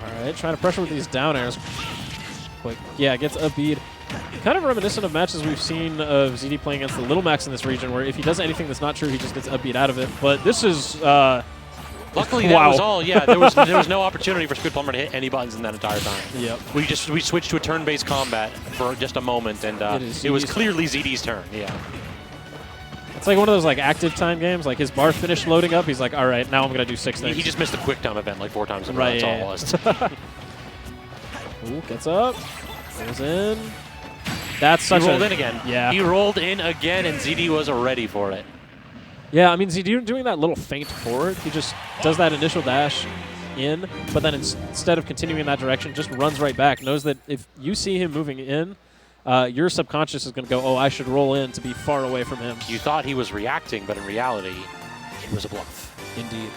All right, trying to pressure with these down airs. Quick. Yeah, gets up bead. Kind of reminiscent of matches we've seen of ZD playing against the Little Max in this region, where if he does anything that's not true, he just gets upbeat out of it. But this is... Luckily, that was all. Yeah, there was no opportunity for Squidplumber to hit any buttons in that entire time. Yep. We switched to a turn-based combat for just a moment, and it was clearly ZD's turn. Yeah. It's like one of those like active time games. Like his bar finished loading up. He's like, all right, now I'm gonna do 6 things. He just missed the quick time event like 4 times in a row. Right. That's all it was. Ooh, gets up, goes in. That's such He rolled in again. Yeah. He rolled in again, and ZD was ready for it. Yeah, I mean, ZD doing that little feint forward, he just does that initial dash in, but then instead of continuing in that direction, just runs right back. Knows that if you see him moving in, your subconscious is going to go, oh, I should roll in to be far away from him. You thought he was reacting, but in reality, it was a bluff. Indeed.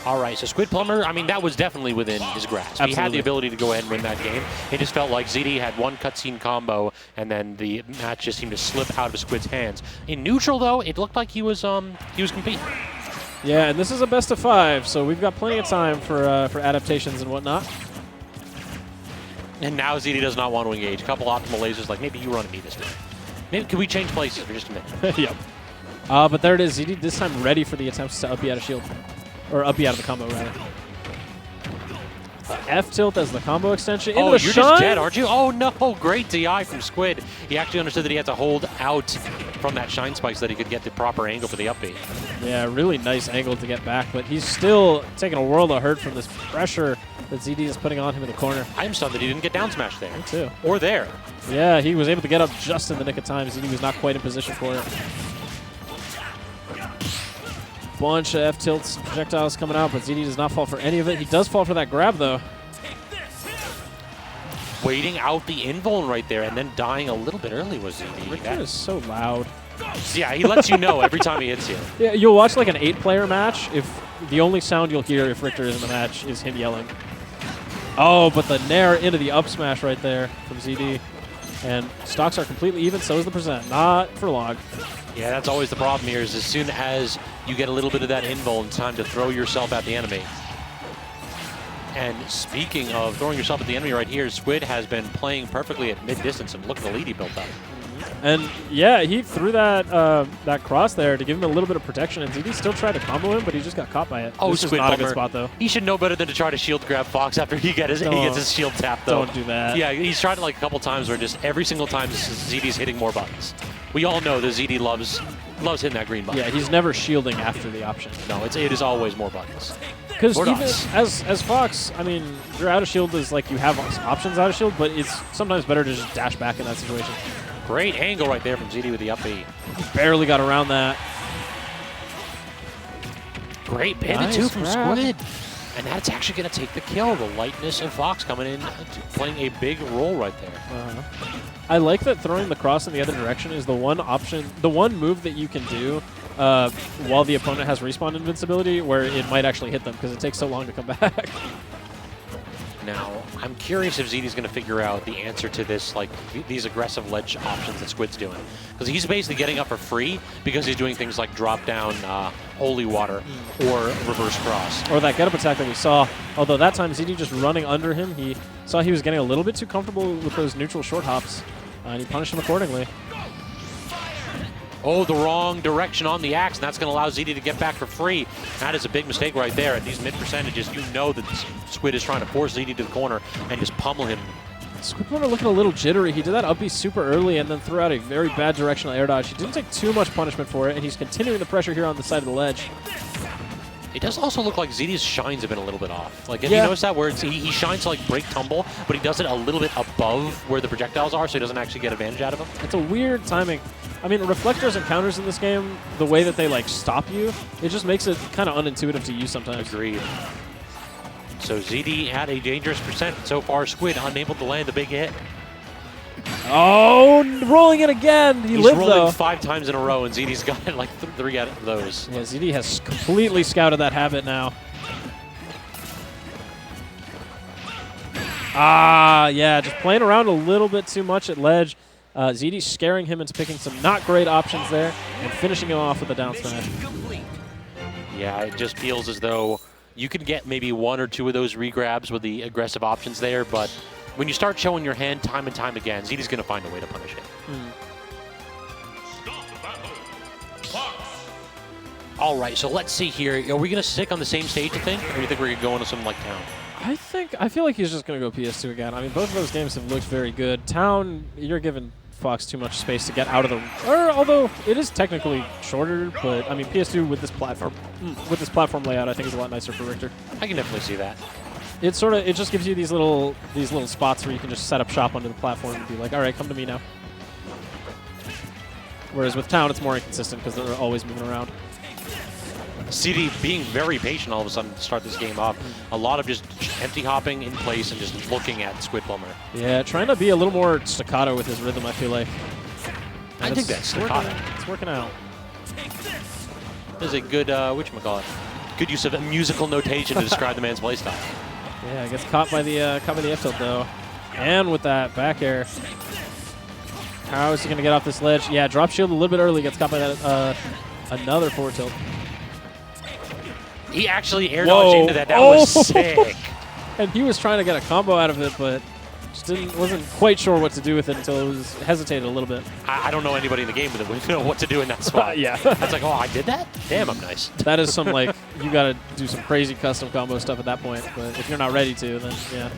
All right, so Squidplumber, I mean, that was definitely within his grasp. Absolutely. He had the ability to go ahead and win that game. It just felt like ZD had one cutscene combo, and then the match just seemed to slip out of Squid's hands. In neutral, though, it looked like he was competing. Yeah, and this is a best of 5, so we've got plenty of time for adaptations and whatnot. And now ZD does not want to engage. A couple optimal lasers, like maybe you run at me this time. Maybe could we change places for just a minute? Yep. But there it is. ZD this time ready for the attempts to up B out of shield. Or up B out of the combo, rather. F tilt as the combo extension. Into Oh, the you're shine. just dead, aren't you? Oh, no. Great DI from Squid. He actually understood that he had to hold out from that shine spike so that he could get the proper angle for the up B. Yeah, really nice angle to get back, but he's still taking a world of hurt from this pressure that ZD is putting on him in the corner. I'm stunned that he didn't get down smash there. Me too. Or there. Yeah, he was able to get up just in the nick of time. ZD was not quite in position for it. Bunch of F-tilts, projectiles coming out, but ZD does not fall for any of it. He does fall for that grab, though. Waiting out the invuln right there and then dying a little bit early was ZD. Richter is so loud. Yeah, he lets you know every time he hits you. Yeah, you'll watch like an 8-player match if the only sound you'll hear if Richter is in the match is him yelling. Oh, but the nair into the up smash right there from ZD. And stocks are completely even, so is the percent. Not for long. Yeah, that's always the problem here is as soon as you get a little bit of that invuln, it's time to throw yourself at the enemy. And speaking of throwing yourself at the enemy right here, Squid has been playing perfectly at mid-distance, and look at the lead he built up. And yeah, he threw that that cross there to give him a little bit of protection, and ZD still tried to combo him, but he just got caught by it. Oh, this is not a good spot, though. He should know better than to try to shield grab Fox after he gets his shield tapped, though. Don't do that. Yeah, he's tried it like a couple times where just every single time ZD's hitting more buttons. We all know that ZD loves hitting that green button. Yeah, he's never shielding after the option. No, it is always more buttons. Because even as Fox, I mean, your out of shield is like you have options out of shield, but it's sometimes better to just dash back in that situation. Great angle right there from ZD with the up B. Barely got around that. Great pivot Nice too from grab. Squid. And that's actually going to take the kill. The lightness of Fox coming in, playing a big role right there. I like that throwing the cross in the other direction is the one option, the one move that you can do while the opponent has respawn invincibility where it might actually hit them because it takes so long to come back. Now, I'm curious if ZD's going to figure out the answer to this, like these aggressive ledge options that Squid's doing. Because he's basically getting up for free because he's doing things like drop down holy water or reverse cross. Or that get-up attack that we saw. Although that time ZD just running under him, he saw he was getting a little bit too comfortable with those neutral short hops, and he punished him accordingly. Oh, the wrong direction on the axe, and that's going to allow ZD to get back for free. That is a big mistake right there. At these mid percentages, you know that Squid is trying to force ZD to the corner and just pummel him. Squidplumber looking a little jittery. He did that up B super early and then threw out a very bad directional air dodge. He didn't take too much punishment for it, and he's continuing the pressure here on the side of the ledge. It does also look like ZD's shines have been a little bit off. Like, have you noticed that? Where he shines to like break tumble, but he does it a little bit above where the projectiles are, so he doesn't actually get advantage out of them. It's a weird timing. I mean, reflectors and counters in this game, the way that they like stop you, it just makes it kind of unintuitive to use sometimes. Agreed. So ZD had a dangerous percent so far. Squid unable to land the big hit. Oh, rolling it again. He He's lived, rolling though. 5 times in a row, and ZD's got like 3 out of those. Yeah, ZD has completely scouted that habit now. Ah, yeah, just playing around a little bit too much at ledge. ZD scaring him into picking some not great options there and finishing him off with a down smash. Yeah, it just feels as though you can get maybe 1 or 2 of those regrabs with the aggressive options there, but when you start showing your hand time and time again, ZD's going to find a way to punish it. All right, so let's see here. Are we going to stick on the same stage, you think? Or do you think we're going to go into something like Town? I feel like he's just going to go PS2 again. I mean, both of those games have looked very good. Town, you're giving Fox too much space to get out of the... although it is technically shorter, but I mean, PS2 with this platform layout, I think is a lot nicer for Richter. I can definitely see that. It just gives you these little spots where you can just set up shop under the platform and be like, all right, come to me now. Whereas with Town, it's more inconsistent because they're always moving around. CD being very patient all of a sudden to start this game up. A lot of just empty hopping in place and just looking at Squidplumber. Yeah, trying to be a little more staccato with his rhythm, I feel like. I think that's staccato. It's working out. There's a good, whatchamacallit, good use of musical notation to describe the man's playstyle. Yeah, gets caught by the F tilt though. And with that back air. How is he going to get off this ledge? Yeah, drop shield a little bit early, gets caught by that another forward tilt. He actually air dodged into that. That was sick. And he was trying to get a combo out of it, but just wasn't quite sure what to do with it until it was hesitated a little bit. I don't know anybody in the game that would know what to do in that spot. Yeah. That's like, oh, I did that? Damn, I'm nice. That is some, like, you got to do some crazy custom combo stuff at that point. But if you're not ready to, then, yeah.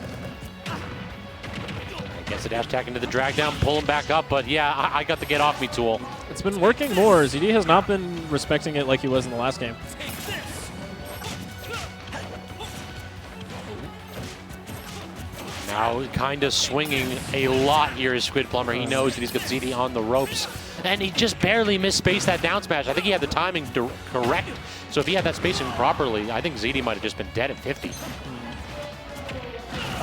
Gets the dash attack into the drag down, pull him back up, but yeah, I got the get off me tool. It's been working more. ZD has not been respecting it like he was in the last game. Now kind of swinging a lot here is Squidplumber. He knows that he's got ZD on the ropes. And he just barely misspaced that down smash. I think he had the timing correct. So if he had that spacing properly, I think ZD might have just been dead at 50.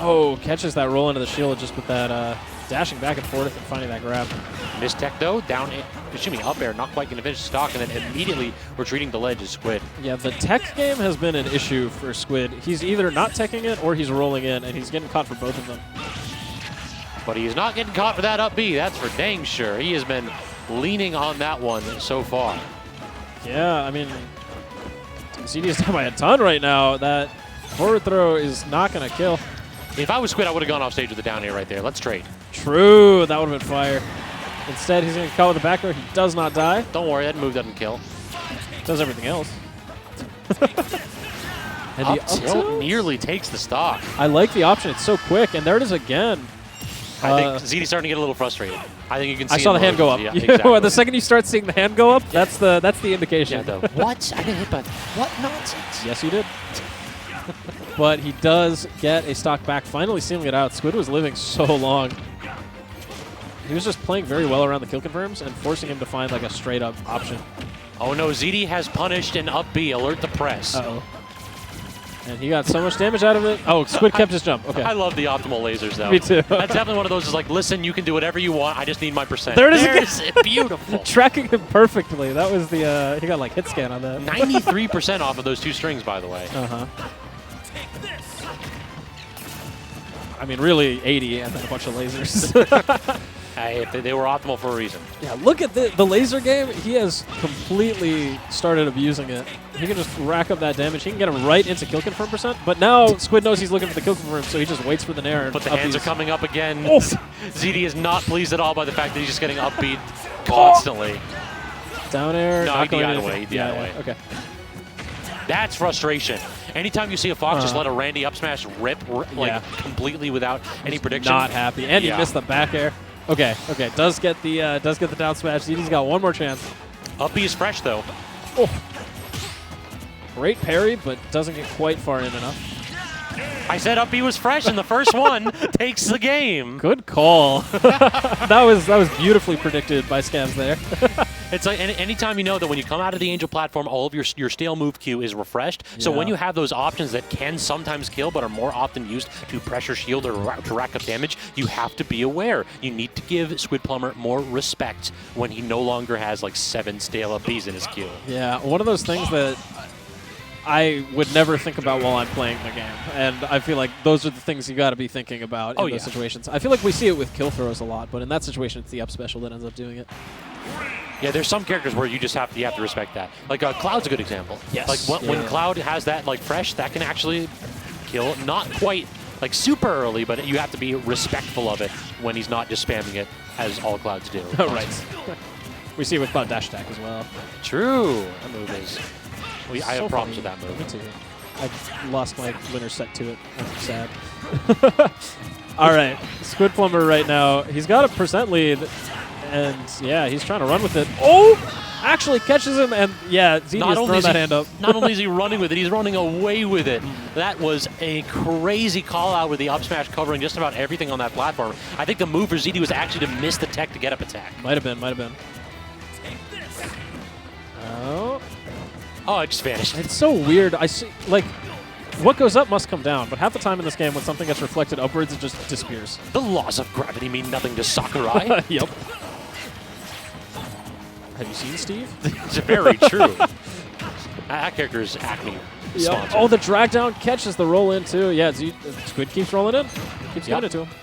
Oh, catches that roll into the shield just with that dashing back and forth and finding that grab. Missed tech though, down, excuse me, up air, not quite going to finish stock, and then immediately retreating the ledge is Squid. Yeah, the tech game has been an issue for Squid. He's either not teching it or he's rolling in, and he's getting caught for both of them. But he's not getting caught for that up B, that's for dang sure. He has been leaning on that one so far. Yeah, I mean, ZD is down by a ton right now. That forward throw is not going to kill. If I was Squid, I would have gone off stage with the down air right there. Let's trade. True, that would have been fire. Instead, he's going to call with the back row. He does not die. Don't worry, that move doesn't kill. Does everything else. And Up tilt nearly takes the stock. I like the option. It's so quick, and there it is again. I think ZD's starting to get a little frustrated. I think you can see I saw the hand go up. Yeah, exactly. The second you start seeing the hand go up, that's the indication. Yeah, what? I got hit by what nonsense? Yes, you did. But he does get a stock back, finally sealing it out. Squid was living so long. He was just playing very well around the kill confirms and forcing him to find like a straight up option. Oh no, ZD has punished an up B. Alert the press. Uh-oh. And he got so much damage out of it. Oh, Squid kept his jump. Okay. I love the optimal lasers though. Me too. That's definitely one of those is like, listen, you can do whatever you want. I just need my percent. There it is again. Beautiful. Tracking him perfectly. That was the, he got like hit scan on that. 93% off of those 2 strings, by the way. Uh-huh. I mean, really 80 and then a bunch of lasers. Hey, they were optimal for a reason. Yeah, look at the laser game. He has completely started abusing it. He can just rack up that damage. He can get him right into kill confirm %. But now Squid knows he's looking for the kill confirm, so he just waits for the nair. And but the hands are coming up again. Oh. ZD is not pleased at all by the fact that he's just getting upbeat constantly. Down air. No, he DI'd away. He DI'd away. Okay. That's frustration. Anytime you see a Fox just let a Randy up smash rip completely without any prediction. Not happy. And he missed the back air. Okay, okay. Does get the down smash. ZD's got one more chance. Up B is fresh though. Oh. Great parry, but doesn't get quite far in enough. I said up B was fresh, and the first one takes the game. Good call. that was beautifully predicted by Scams there. It's like anytime you know that when you come out of the Angel platform, all of your stale move queue is refreshed. So when you have those options that can sometimes kill but are more often used to pressure shield or to rack up damage, you have to be aware. You need to give Squidplumber more respect when he no longer has like 7 stale up Bs in his queue. Yeah, one of those things that I would never think about while I'm playing the game. And I feel like those are the things you got to be thinking about in those situations. I feel like we see it with kill throws a lot, but in that situation, it's the up special that ends up doing it. Yeah, there's some characters where you have to respect that. Like Cloud's a good example. Yes. Like when Cloud has that like fresh, that can actually kill. Not quite like super early, but you have to be respectful of it when he's not just spamming it as all Clouds do. Right. We see it with Cloud dash attack as well. True. That move is. I have problems with that move. Me too. I've lost my winner set to it. I'm sad. All right, Squidplumber right now. He's got a % lead, and yeah, he's trying to run with it. Oh! Actually catches him, and yeah, ZD has thrown that hand up. Not only is he running with it, he's running away with it. That was a crazy call out with the up smash covering just about everything on that platform. I think the move for ZD was actually to miss the tech to get up attack. Might have been. Oh. Oh, it just vanished. It's so weird. I see, like, what goes up must come down, but half the time in this game, when something gets reflected upwards, it just disappears. The laws of gravity mean nothing to Sakurai. Yep. Have you seen Steve? It's very true. That character is Acme. Yep. Oh, the drag down catches the roll in too. Yeah, Squid keeps rolling in. Keeps giving it to him.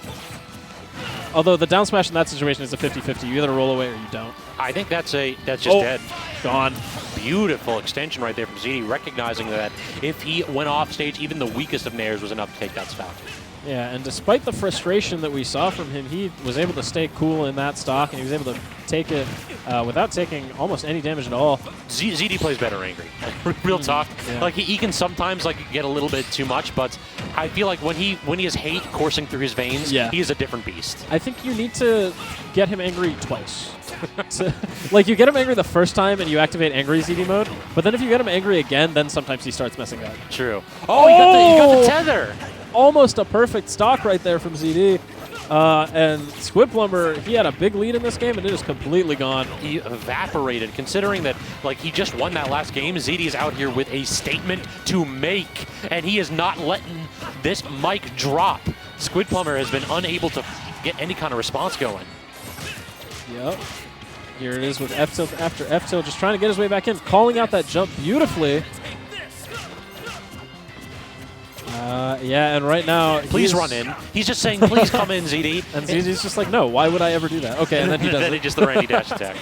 Although the down smash in that situation is a 50-50. You either roll away or you don't. I think that's just dead. Gone. Beautiful extension right there from ZD, recognizing that if he went off stage, even the weakest of nairs was enough to take that stock. Yeah, and despite the frustration that we saw from him, he was able to stay cool in that stock, and he was able to take it without taking almost any damage at all. ZD plays better angry. Real talk. Yeah. Like he can sometimes like get a little bit too much, but I feel like when he has hate coursing through his veins, he is a different beast. I think you need to get him angry twice. So, like you get him angry the first time and you activate angry ZD mode, but then if you get him angry again, then sometimes he starts messing up. True. Oh, you got the tether. Almost a perfect stock right there from ZD. And Squidplumber, he had a big lead in this game, and it is completely gone. He evaporated, considering that like he just won that last game. ZD is out here with a statement to make, and he is not letting this mic drop. Squidplumber has been unable to get any kind of response going. Yep. Here it is with F tilt after F tilt, just trying to get his way back in, calling out that jump beautifully. Yeah, and right now, please run in. He's just saying, please come in, ZD. And ZD's just like, no, why would I ever do that? Okay, and then he does Then he just the Randy dash attack.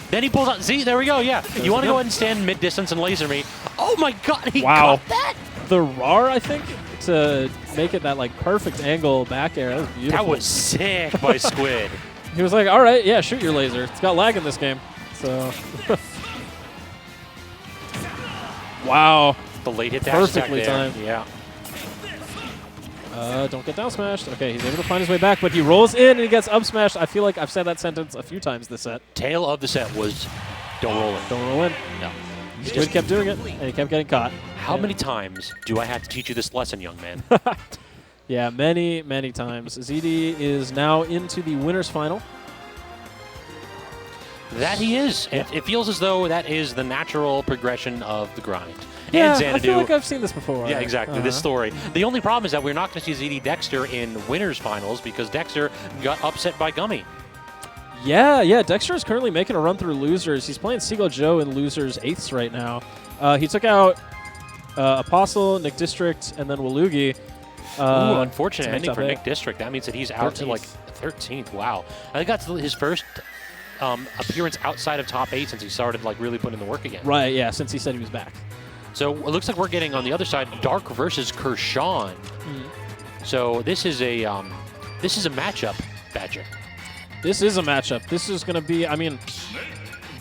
Then he pulls out, see, there we go, yeah. You want to go ahead and stand mid-distance and laser me. Oh my god, he caught that! The RAR, I think, to make it that like perfect angle back air, that was beautiful. That was sick by Squid. He was like, all right, yeah, shoot your laser. It's got lag in this game, so. Wow. The late hit dash perfectly attack there. timed. Yeah. Don't get down smashed. Okay, he's able to find his way back, but he rolls in and he gets up smashed. I feel like I've said that sentence a few times this set. Tail of the set was don't roll in. Don't roll in. No. Squid kept doing it, and he kept getting caught. How many times do I have to teach you this lesson, young man? Yeah, many, many times. ZD is now into the winner's final. That he is. It feels as though that is the natural progression of the grind. Yeah, and Xanadu. I feel like I've seen this before. Yeah, exactly. This story. The only problem is that we're not going to see ZD Dexter in winners finals because Dexter got upset by Gummy. Yeah. Dexter is currently making a run through losers. He's playing Seagull Joe in losers 8ths right now. He took out Aposl, Nick District, and then Waluigi. Ooh, unfortunate ending for Nick District. That means that he's out to like 13th. Wow. I think that's his first appearance outside of top 8 since he started like really putting in the work again. Right, yeah, since he said he was back. So it looks like we're getting on the other side Dark versus Kurshaun. So this is a matchup, Badger. This is a matchup. This is going to be. I mean,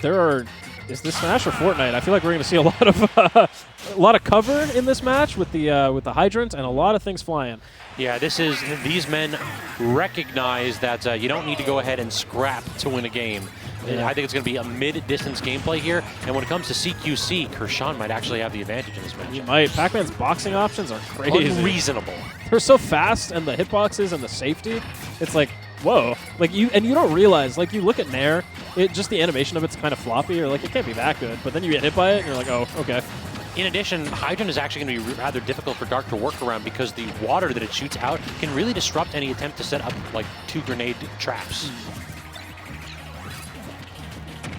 is this Smash or Fortnite? I feel like we're going to see a lot of cover in this match with the hydrant and a lot of things flying. Yeah, these men recognize that you don't need to go ahead and scrap to win a game. I think it's going to be a mid-distance gameplay here. And when it comes to CQC, Kurshaun might actually have the advantage in this match. He might. Pac-Man's boxing options are crazy. Unreasonable. They're so fast, and the hitboxes and the safety, it's like, whoa. Like you don't realize, like you look at Nair, just the animation of it's kind of floppy, you're like, it can't be that good. But then you get hit by it, and you're like, oh, okay. In addition, Hydrant is actually going to be rather difficult for Dark to work around because the water that it shoots out can really disrupt any attempt to set up like 2 grenade traps.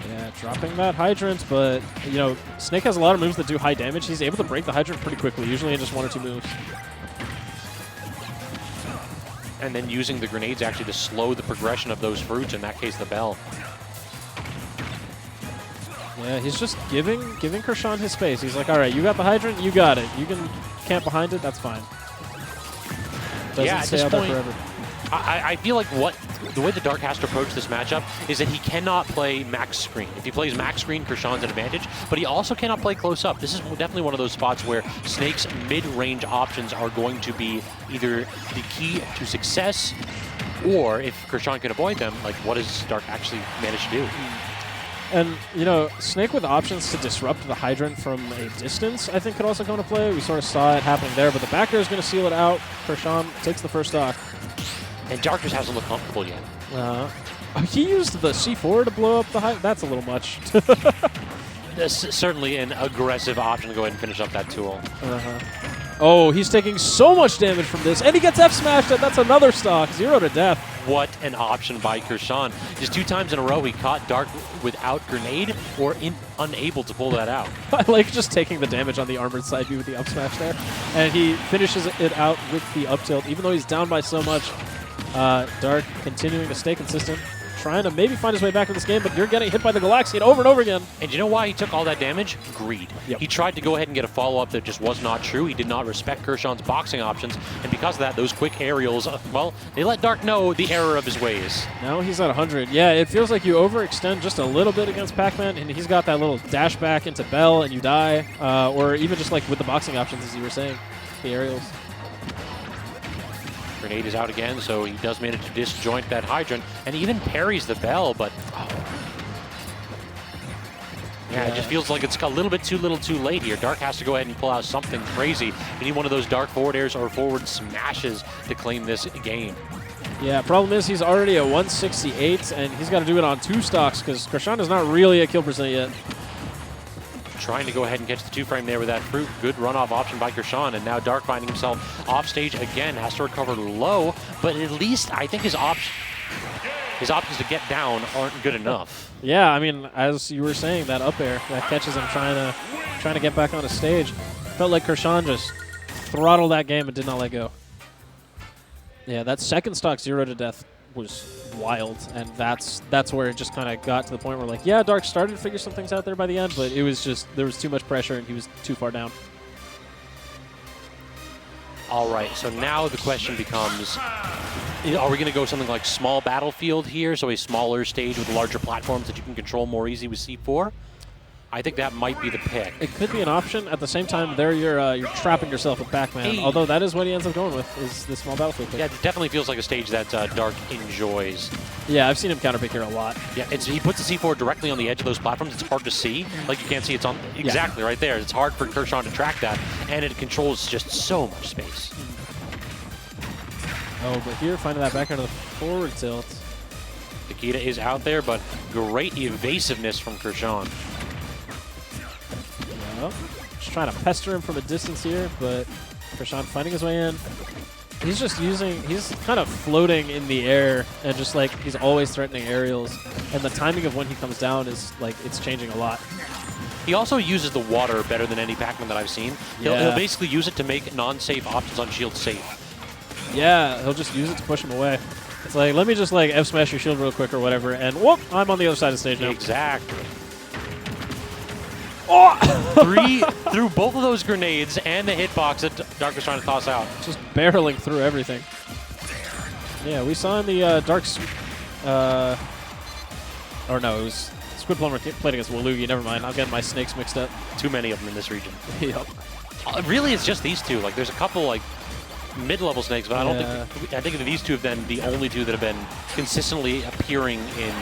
Yeah, dropping that Hydrant, but, you know, Snake has a lot of moves that do high damage. He's able to break the Hydrant pretty quickly, usually in just 1 or 2 moves. And then using the grenades actually to slow the progression of those fruits, in that case the bell. Yeah, he's just giving Kurshaun his space. He's like, all right, you got the Hydrant, you got it. You can camp behind it, that's fine. Doesn't At stay this out there point, forever. I feel like the way the Dark has to approach this matchup is that he cannot play max screen. If he plays max screen, Kurshaun's an advantage, but he also cannot play close up. This is definitely one of those spots where Snake's mid-range options are going to be either the key to success, or if Kurshaun can avoid them, like what does Dark actually manage to do? And, you know, Snake with options to disrupt the Hydrant from a distance, I think could also come into play. We sort of saw it happening there, but the back air is going to seal it out. Kurshaun takes the first stock. And Dark just hasn't looked comfortable yet. He used the C4 to blow up the Hydrant. That's a little much. That's certainly an aggressive option to go ahead and finish up that tool. Oh, he's taking so much damage from this, and he gets F-smashed, and that's another stock. 0 to death. What an option by Kurshaun. Just 2 times in a row, he caught Dark without grenade or unable to pull that out. I like just taking the damage on the armored side B with the up smash there. And he finishes it out with the up tilt, even though he's down by so much. Dark continuing to stay consistent, trying to maybe find his way back in this game, but you're getting hit by the Galaxian over and over again. And you know why he took all that damage? Greed. Yep. He tried to go ahead and get a follow-up that just was not true. He did not respect Kurshaun's boxing options, and because of that, those quick aerials, well, they let Dark know the error of his ways. Now he's at 100. Yeah, it feels like you overextend just a little bit against Pac-Man, and he's got that little dash back into Bell, and you die. Or even just like with the boxing options, as you were saying, the aerials. Grenade is out again, so he does manage to disjoint that Hydrant, and he even parries the Bell, but... Yeah, it just feels like it's a little bit too little too late here. Dark has to go ahead and pull out something crazy. We need one of those Dark forward airs or forward smashes to claim this game. Yeah, problem is he's already at 168, and he's got to do it on 2 stocks, because Kurshaun is not really at kill percent yet. Trying to go ahead and catch the 2-frame there with that fruit. Good runoff option by Kurshaun, and now Dark finding himself off stage again. Has to recover low, but at least I think his options to get down aren't good enough. Yeah, I mean, as you were saying, that up air that catches him trying to get back on the stage. Felt like Kurshaun just throttled that game and did not let go. Yeah, that second stock 0 to death was wild, and that's where it just kind of got to the point where, like, yeah, Dark started to figure some things out there by the end, but it was just, there was too much pressure and he was too far down. All right, so now the question becomes, are we going to go something like small battlefield here, so a smaller stage with larger platforms that you can control more easy with C4? I think that might be the pick. It could be an option. At the same time, there you're trapping yourself with Pac-Man. Hey. Although that is what he ends up going with, is the small battlefield pick. Yeah, it definitely feels like a stage that Dark enjoys. Yeah, I've seen him counterpick here a lot. Yeah, he puts the C4 directly on the edge of those platforms. It's hard to see. Like, you can't see it's on exactly right there. It's hard for Kurshaun to track that, and it controls just so much space. Oh, but here, finding that back under the forward tilt. Nikita is out there, but great evasiveness from Kurshaun. Yep. Just trying to pester him from a distance here, but Kurshaun finding his way in. He's just he's kind of floating in the air, and just like, he's always threatening aerials. And the timing of when he comes down is, like, it's changing a lot. He also uses the water better than any Pac-Man that I've seen. He'll basically use it to make non-safe options on shield safe. Yeah, he'll just use it to push him away. It's like, let me just, like, F-smash your shield real quick or whatever, and whoop, I'm on the other side of the stage now. Exactly. Oh! Through both of those grenades and the hitbox that Dark was trying to toss out. Just barreling through everything. Yeah, we saw in the Dark's... or no, it was Squidplumber played against Waluigi. Never mind, I'm getting my snakes mixed up. Too many of them in this region. Yep. Really, it's just these two. Like, there's a couple, like, mid-level snakes, but I don't think... I think these two have been the only two that have been consistently appearing in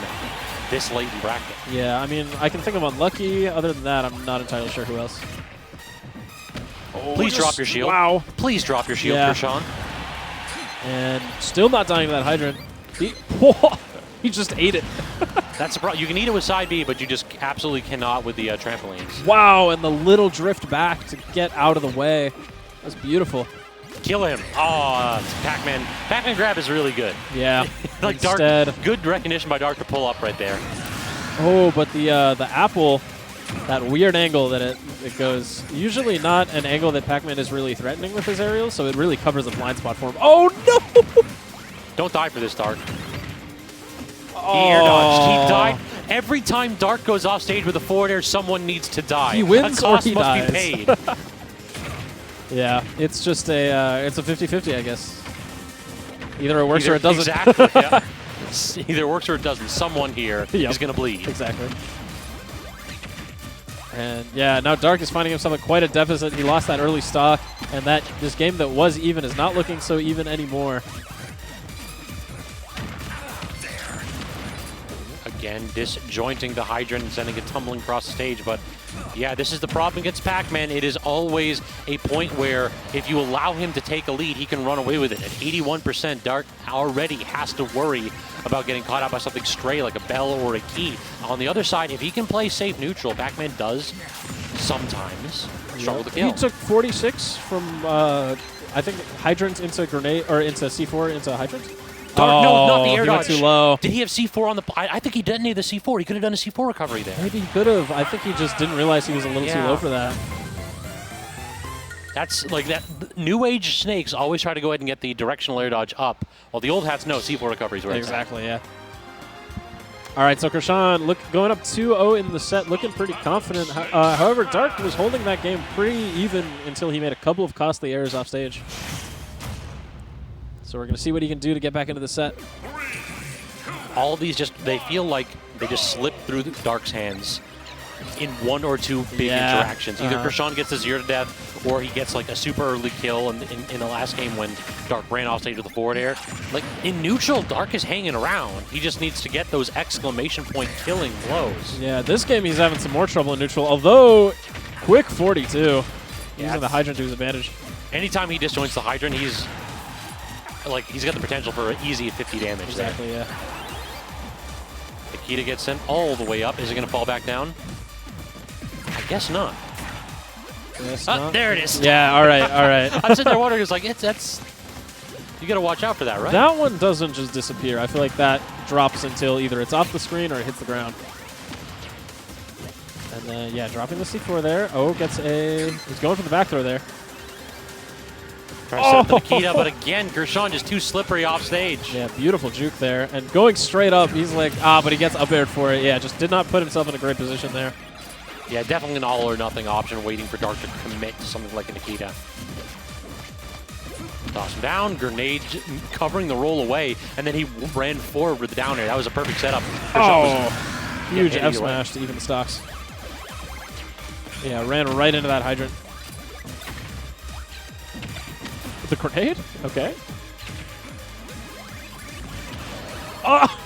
this late in bracket. Yeah, I mean, I can think of Unlucky. Other than that, I'm not entirely sure who else. Please drop your shield. Wow. Please drop your shield, Yeah. Kurshaun. And still not dying to that hydrant. He just ate it. That's a problem. You can eat it with side B, but you just absolutely cannot with the trampolines. Wow, and the little drift back to get out of the way. That's beautiful. Kill him. Oh, Pac-Man. Pac-Man grab is really good. Yeah. Like Instead, Dark, good recognition by Dark to pull up right there. oh, but the apple, that weird angle that it goes, usually not an angle that Pac-Man is really threatening with his aerials, so it really covers the blind spot for him. Oh, no! Don't die for this, Dark. He air dodged. He died. Every time Dark goes off stage with a forward air, someone needs to die. He wins a cost or he must dies. be paid. Yeah, it's just it's a 50-50, I guess. Either it works or it doesn't. Exactly, yeah. Either works or it doesn't. Someone here Yep. is going to bleed. Exactly. And yeah, now Dark is finding himself at quite a deficit. He lost that early stock, and this game that was even is not looking so even anymore. Again, disjointing the hydrant and sending it tumbling across the stage. But yeah, this is the problem against Pac-Man. It is always a point where if you allow him to take a lead, he can run away with it. At 81%, Dark already has to worry about getting caught out by something stray like a bell or a key. On the other side, if he can play safe neutral, Pac-Man does sometimes struggle to kill. He took 46 from, I think, hydrant into grenade, or into C4 into hydrant. Dark, no, not the air he dodge. went too low. Did he have C4 on the... I think he detonated the C4. He could have done a C4 recovery there. Maybe he could have. I think he just didn't realize he was a little too low for that. That's like that. New age snakes always try to go ahead and get the directional air dodge up, while the old hats know C4 recoveries where it's at. Exactly, yeah. All right, so Kurshaun going up 2-0 in the set, looking pretty confident. However, Dark was holding that game pretty even until he made a couple of costly errors off stage. So we're going to see what he can do to get back into the set. All of these they feel like they just slip through Dark's hands in one or two big interactions. Either Kurshaun gets a 0 to death, or he gets like a super early kill in the last game when Dark ran off stage with a forward air. Like in neutral, Dark is hanging around. He just needs to get those exclamation point killing blows. Yeah, this game he's having some more trouble in neutral, although quick 42. Using the hydrant to his advantage. Anytime he disjoints the hydrant, he's got the potential for an easy 50 damage. Exactly, there. yeah. Nikita gets sent all the way up. Is it going to fall back down? I guess not. There it is. Yeah, all right, all right. I'm sitting there wondering, that's you got to watch out for that, right? That one doesn't just disappear. I feel like that drops until either it's off the screen or it hits the ground. And then, yeah, dropping the C4 there. Oh, he's going for the back throw there. Trying to set up the Nikita, but again, Kurshaun just too slippery off stage. Yeah, beautiful juke there. And going straight up, he's like, but he gets up aired for it. Yeah, just did not put himself in a great position there. Yeah, definitely an all or nothing option, waiting for Dark to commit to something like a Nikita. Toss him down, grenade covering the roll away, and then he ran forward with the down air. That was a perfect setup. Huge F smash to even the stocks. Yeah, ran right into that hydrant. The grenade? Okay. Oh!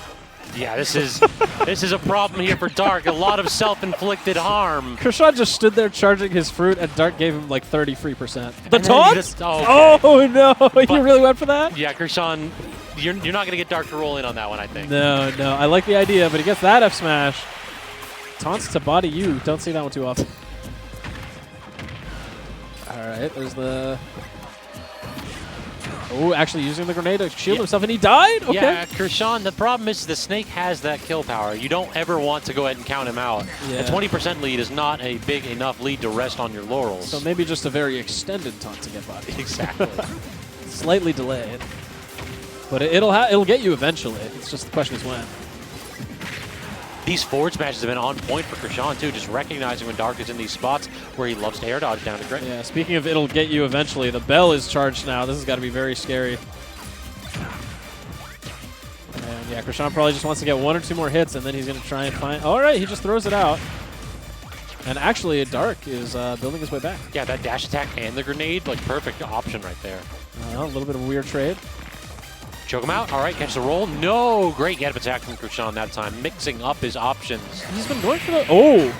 Yeah, this is a problem here for Dark. A lot of self-inflicted harm. Kurshaun just stood there charging his fruit, and Dark gave him like 30 free percent. The And then taunt? Oh no! You really went for that? Yeah, Kurshaun, you're not going to get Dark to roll in on that one, I think. No. I like the idea, but he gets that F smash. Taunts to body you. Don't see that one too often. All right, there's the... Oh, actually using the grenade to shield himself, and he died? Okay. Yeah, Kurshaun, the problem is the snake has that kill power. You don't ever want to go ahead and count him out. Yeah. A 20% lead is not a big enough lead to rest on your laurels. So maybe just a very extended taunt to get bodied. Exactly. Slightly delayed. But it'll get you eventually. It's just the question is when. These forward smashes have been on point for Kurshaun, too, just recognizing when Dark is in these spots where he loves to air dodge down to grit. Yeah, speaking of it'll get you eventually, the bell is charged now. This has got to be very scary. And yeah, Kurshaun probably just wants to get 1 or 2 more hits, and then he's going to try and find... All right, he just throws it out. And actually, Dark is building his way back. Yeah, that dash attack and the grenade, like perfect option right there. A little bit of a weird trade. Choke him out. All right, catch the roll. No, great get up attack from Kurshaun that time, mixing up his options. He's been going for the... Oh!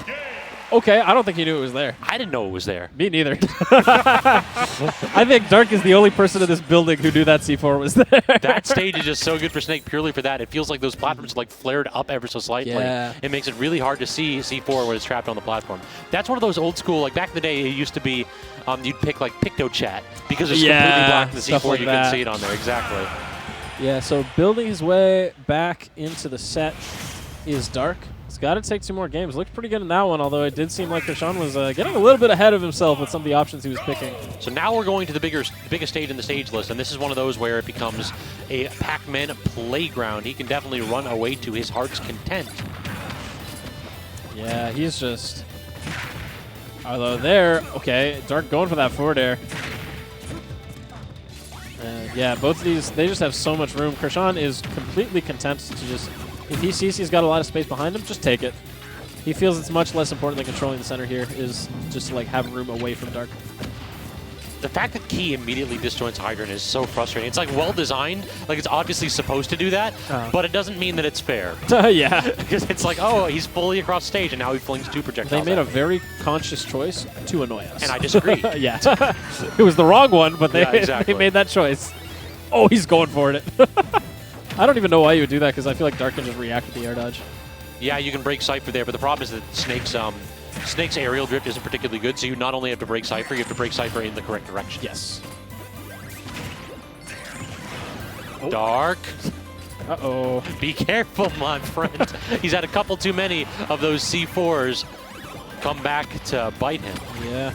Okay, I don't think he knew it was there. I didn't know it was there. Me neither. I think Dark is the only person in this building who knew that C4 was there. That stage is just so good for Snake purely for that. It feels like those platforms like flared up ever so slightly. Yeah. It makes it really hard to see C4 when it's trapped on the platform. That's one of those old school, like back in the day, it used to be you'd pick like PictoChat because it's completely blocked the stuff C4. like You that. couldn't see it on there. Exactly. Yeah, so building his way back into the set is Dark. He's got to take 2 more games. Looked pretty good in that one, although it did seem like Kurshaun was getting a little bit ahead of himself with some of the options he was picking. So now we're going to the biggest stage in the stage list, and this is one of those where it becomes a Pac-Man playground. He can definitely run away to his heart's content. Yeah, he's just... Although there, okay, Dark going for that forward air. Yeah, both of these, they just have so much room. Kurshaun is completely content to just, if he sees he's got a lot of space behind him, just take it. He feels it's much less important than controlling the center here, is just to like have room away from Dark. The fact that Key immediately disjoints Hydrant is so frustrating. It's like well designed, like it's obviously supposed to do that, but it doesn't mean that it's fair. Yeah. Because it's like, oh, he's fully across stage, and now he flings 2 projectiles. They made at a me. very conscious choice to annoy us. And I disagree. Yeah. It was the wrong one, but they, Yeah, exactly. they made that choice. Oh, he's going for it. I don't even know why you would do that, because I feel like Dark can just react with the air dodge. Yeah, you can break Cypher there, but the problem is that Snake's aerial drift isn't particularly good, so you not only have to break Cypher, you have to break Cypher in the correct direction. Yes. Dark. Uh-oh. Be careful, my friend. He's had a couple too many of those C4s come back to bite him. Yeah.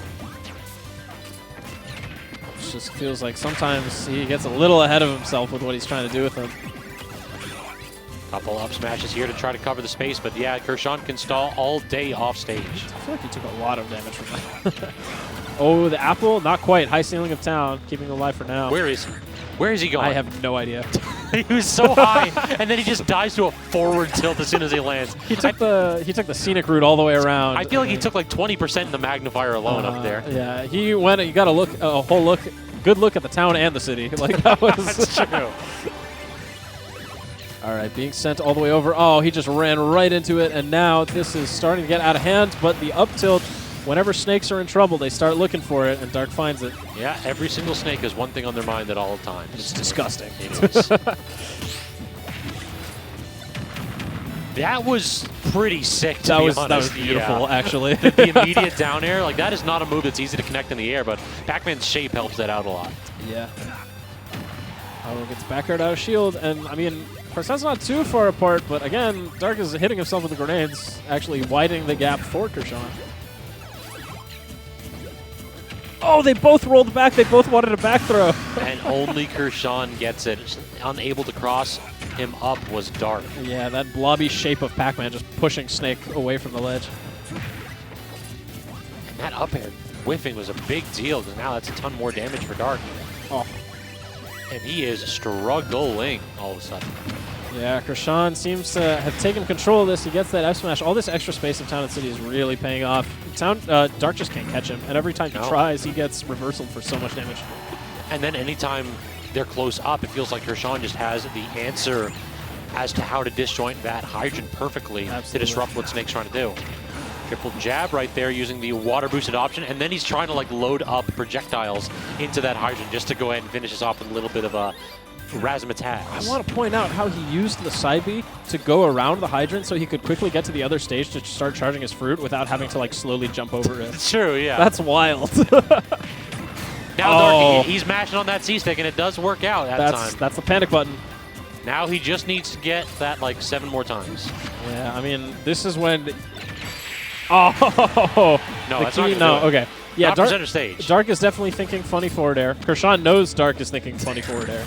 It just feels like sometimes he gets a little ahead of himself with what he's trying to do with them. Couple up smashes here to try to cover the space, but yeah, Kurshaun can stall all day off stage. I feel like he took a lot of damage from that. Oh, the apple? Not quite. High ceiling of town, keeping him alive for now. Where is he? Where is he going? I have no idea. He was so high, and then he just dives to a forward tilt as soon as he lands. He took the scenic route all the way around. I feel like he took like 20% in the magnifier alone up there. Yeah, he went. You got to look a whole look, good look at the town and the city. Like that was. That's true. All right, being sent all the way over. Oh, he just ran right into it, and now this is starting to get out of hand. But the up tilt, whenever snakes are in trouble, they start looking for it, and Dark finds it. Yeah, every single snake has one thing on their mind at all times. It's disgusting. It is. That was pretty sick, to be honest. That was beautiful, Yeah. actually. The immediate down air, like that is not a move that's easy to connect in the air, but Pac-Man's shape helps that out a lot. Yeah. Oh, gets back aired out of shield, and I mean, percent's not too far apart, but again, Dark is hitting himself with the grenades, actually widening the gap for Kurshaun. Oh, they both rolled back. They both wanted a back throw. And only Kurshaun gets it. Unable to cross him up was Dark. Yeah, that blobby shape of Pac-Man just pushing Snake away from the ledge. And that up air whiffing was a big deal, because now that's a ton more damage for Dark. Oh. And he is struggling all of a sudden. Yeah, Kurshaun seems to have taken control of this. He gets that F smash. All this extra space in Town and City is really paying off. Dark just can't catch him, and every time he tries, he gets reversaled for so much damage. And then anytime they're close up, it feels like Kurshaun just has the answer as to how to disjoint that hydrant perfectly to disrupt what Snake's trying to do. Triple jab right there using the water boosted option, and then he's trying to like load up projectiles into that hydrant just to go ahead and finish us off with a little bit of a razzmatazz. I want to point out how he used the side B to go around the hydrant so he could quickly get to the other stage to start charging his fruit without having to like slowly jump over it. It's true, yeah. That's wild. Now Darky, he's mashing on that C-stick, and it does work out that time. That's the panic button. Now he just needs to get that like 7 more times. Yeah, I mean, this is when... Oh! No, the that's key, not gonna no, do it. okay. Yeah, Not for center stage. Dark is definitely thinking funny forward air. Kurshaun knows Dark is thinking funny forward air.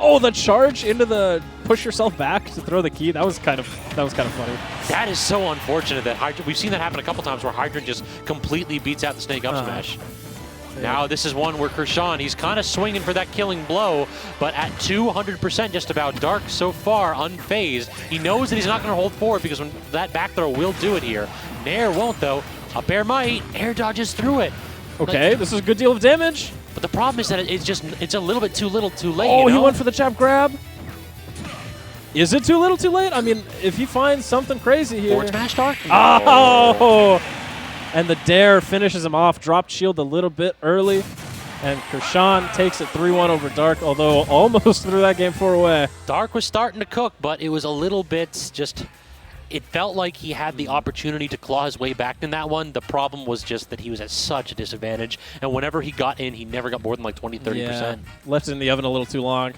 Oh, the charge into the push yourself back to throw the key. That was kind of funny. That is so unfortunate that Hydrant, we've seen that happen a couple times where Hydrant just completely beats out the Snake up smash. Now this is one where Kurshaun, he's kind of swinging for that killing blow, but at 200% just about. Dark so far unfazed. He knows that he's not going to hold forward because when that back throw will do it here. Nair won't though. Up air might. Air dodges through it. Okay, this is a good deal of damage. But the problem is that it's a little bit too little too late. Oh, you know? he went for the jab grab. Is it too little too late? I mean, if he finds something crazy here. Forward smash Dark? Oh! And the dare finishes him off. Dropped shield a little bit early. And Kurshaun takes it 3-1 over Dark, although almost threw that game 4 away. Dark was starting to cook, but it was a little bit just... It felt like he had the opportunity to claw his way back in that one. The problem was just that he was at such a disadvantage. And whenever he got in, he never got more than like 20, 30%. Yeah, left it in the oven a little too long.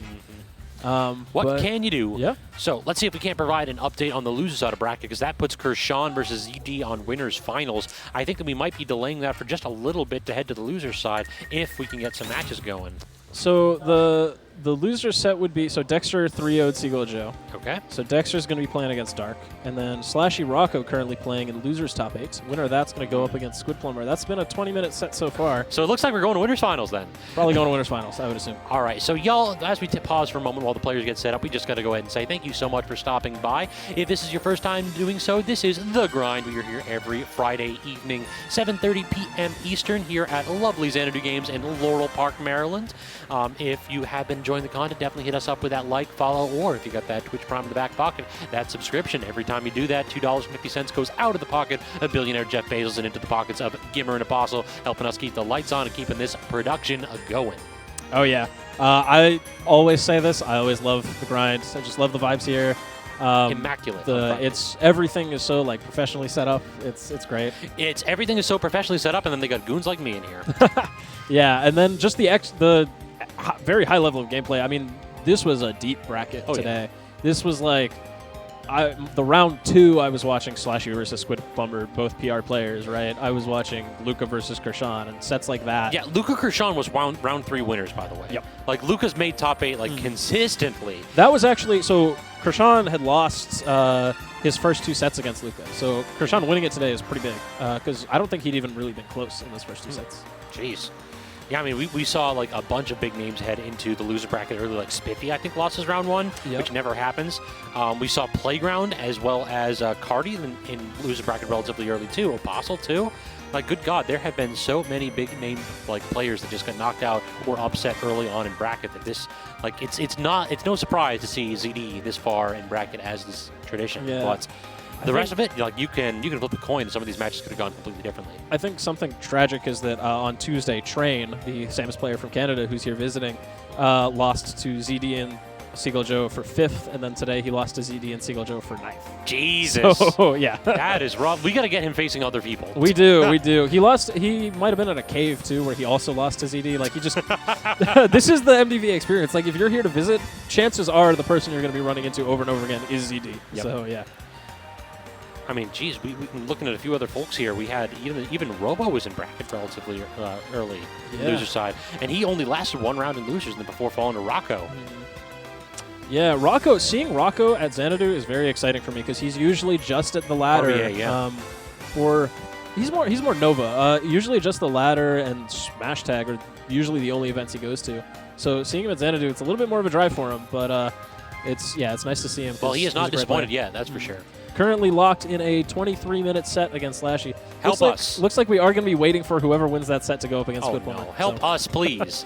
What can you do? Yeah. So let's see if we can't provide an update on the loser side of bracket, because that puts Kurshaun versus ZD on winners finals. I think that we might be delaying that for just a little bit to head to the loser side if we can get some matches going. So the loser set would be, so Dexter 3-0'd Seagull Joe. Okay. So Dexter's going to be playing against Dark. And then SLASHY Rocco currently playing in losers top 8. Winner of that's going to go up against Squidplumber. That's been a 20-minute set so far. So it looks like we're going to winners finals then. Probably going to winners finals, I would assume. All right, so y'all, as we pause for a moment while the players get set up, we just got to go ahead and say thank you so much for stopping by. If this is your first time doing so, this is The Grind. We are here every Friday evening, 7:30 p.m. Eastern, here at lovely Xanadu Games in Laurel Park, Maryland. If you have been enjoying the content, definitely hit us up with that like, follow, or if you got that Twitch Prime in the back pocket, that subscription. Every time you do that, $2.50 goes out of the pocket of billionaire Jeff Bezos and into the pockets of GUMMY and Aposl, helping us keep the lights on and keeping this production going. Oh, yeah. I always say this. I always love The Grind. I just love the vibes here. Immaculate. Everything is so like professionally set up. It's great. Everything is so professionally set up, and then they got goons like me in here. Yeah, and then just the very high level of gameplay. I mean, this was a deep bracket today. Yeah. This was like the round 2. I was watching SLASHY versus Squidplumber, both PR players, right? I was watching Luca versus Kurshaun and sets like that. Yeah, Luca Kurshaun was round 3 winners, by the way. Yep. Like Luca's made top 8 like consistently. That was actually so. Kurshaun had lost his first 2 sets against Luca, so Kurshaun winning it today is pretty big because I don't think he'd even really been close in those first 2 sets. Jeez. Yeah, I mean, we saw like a bunch of big names head into the loser bracket early, like Spiffy, I think, lost his round 1, which never happens. We saw Playground as well as Cardi in loser bracket relatively early too. Aposl too. Like, good God, there have been so many big name like players that just got knocked out or upset early on in bracket that this, like, it's no surprise to see ZD this far in bracket as this tradition. Yeah. But the rest of it, like, you can flip a coin. Some of these matches could have gone completely differently. I think something tragic is that on Tuesday, Train, the Samus player from Canada who's here visiting, lost to ZD and Seagull Joe for 5th, and then today he lost to ZD and Seagull Joe for 9th. Jesus. So, yeah. That is rough. We got to get him facing other people. We do. He lost. He might have been in a cave, too, where he also lost to ZD. Like, he just... This is the MDVA experience. Like, if you're here to visit, chances are the person you're going to be running into over and over again is ZD. Yep. So, yeah. I mean, geez, we looking at a few other folks here. We had even Robo was in bracket relatively early, loser side, and he only lasted 1 round in losers and before falling to Rocco. Yeah, Rocco. Seeing Rocco at Xanadu is very exciting for me because he's usually just at the ladder. He's more Nova. Usually just the ladder and Smash Tag are usually the only events he goes to. So seeing him at Xanadu, it's a little bit more of a drive for him, but it's nice to see him. Well, he has not disappointed yet, that's for sure. Currently locked in a 23-minute set against SLASHY. Help us. Looks like we are going to be waiting for whoever wins that set to go up against Squidplumber. No. Help us, please.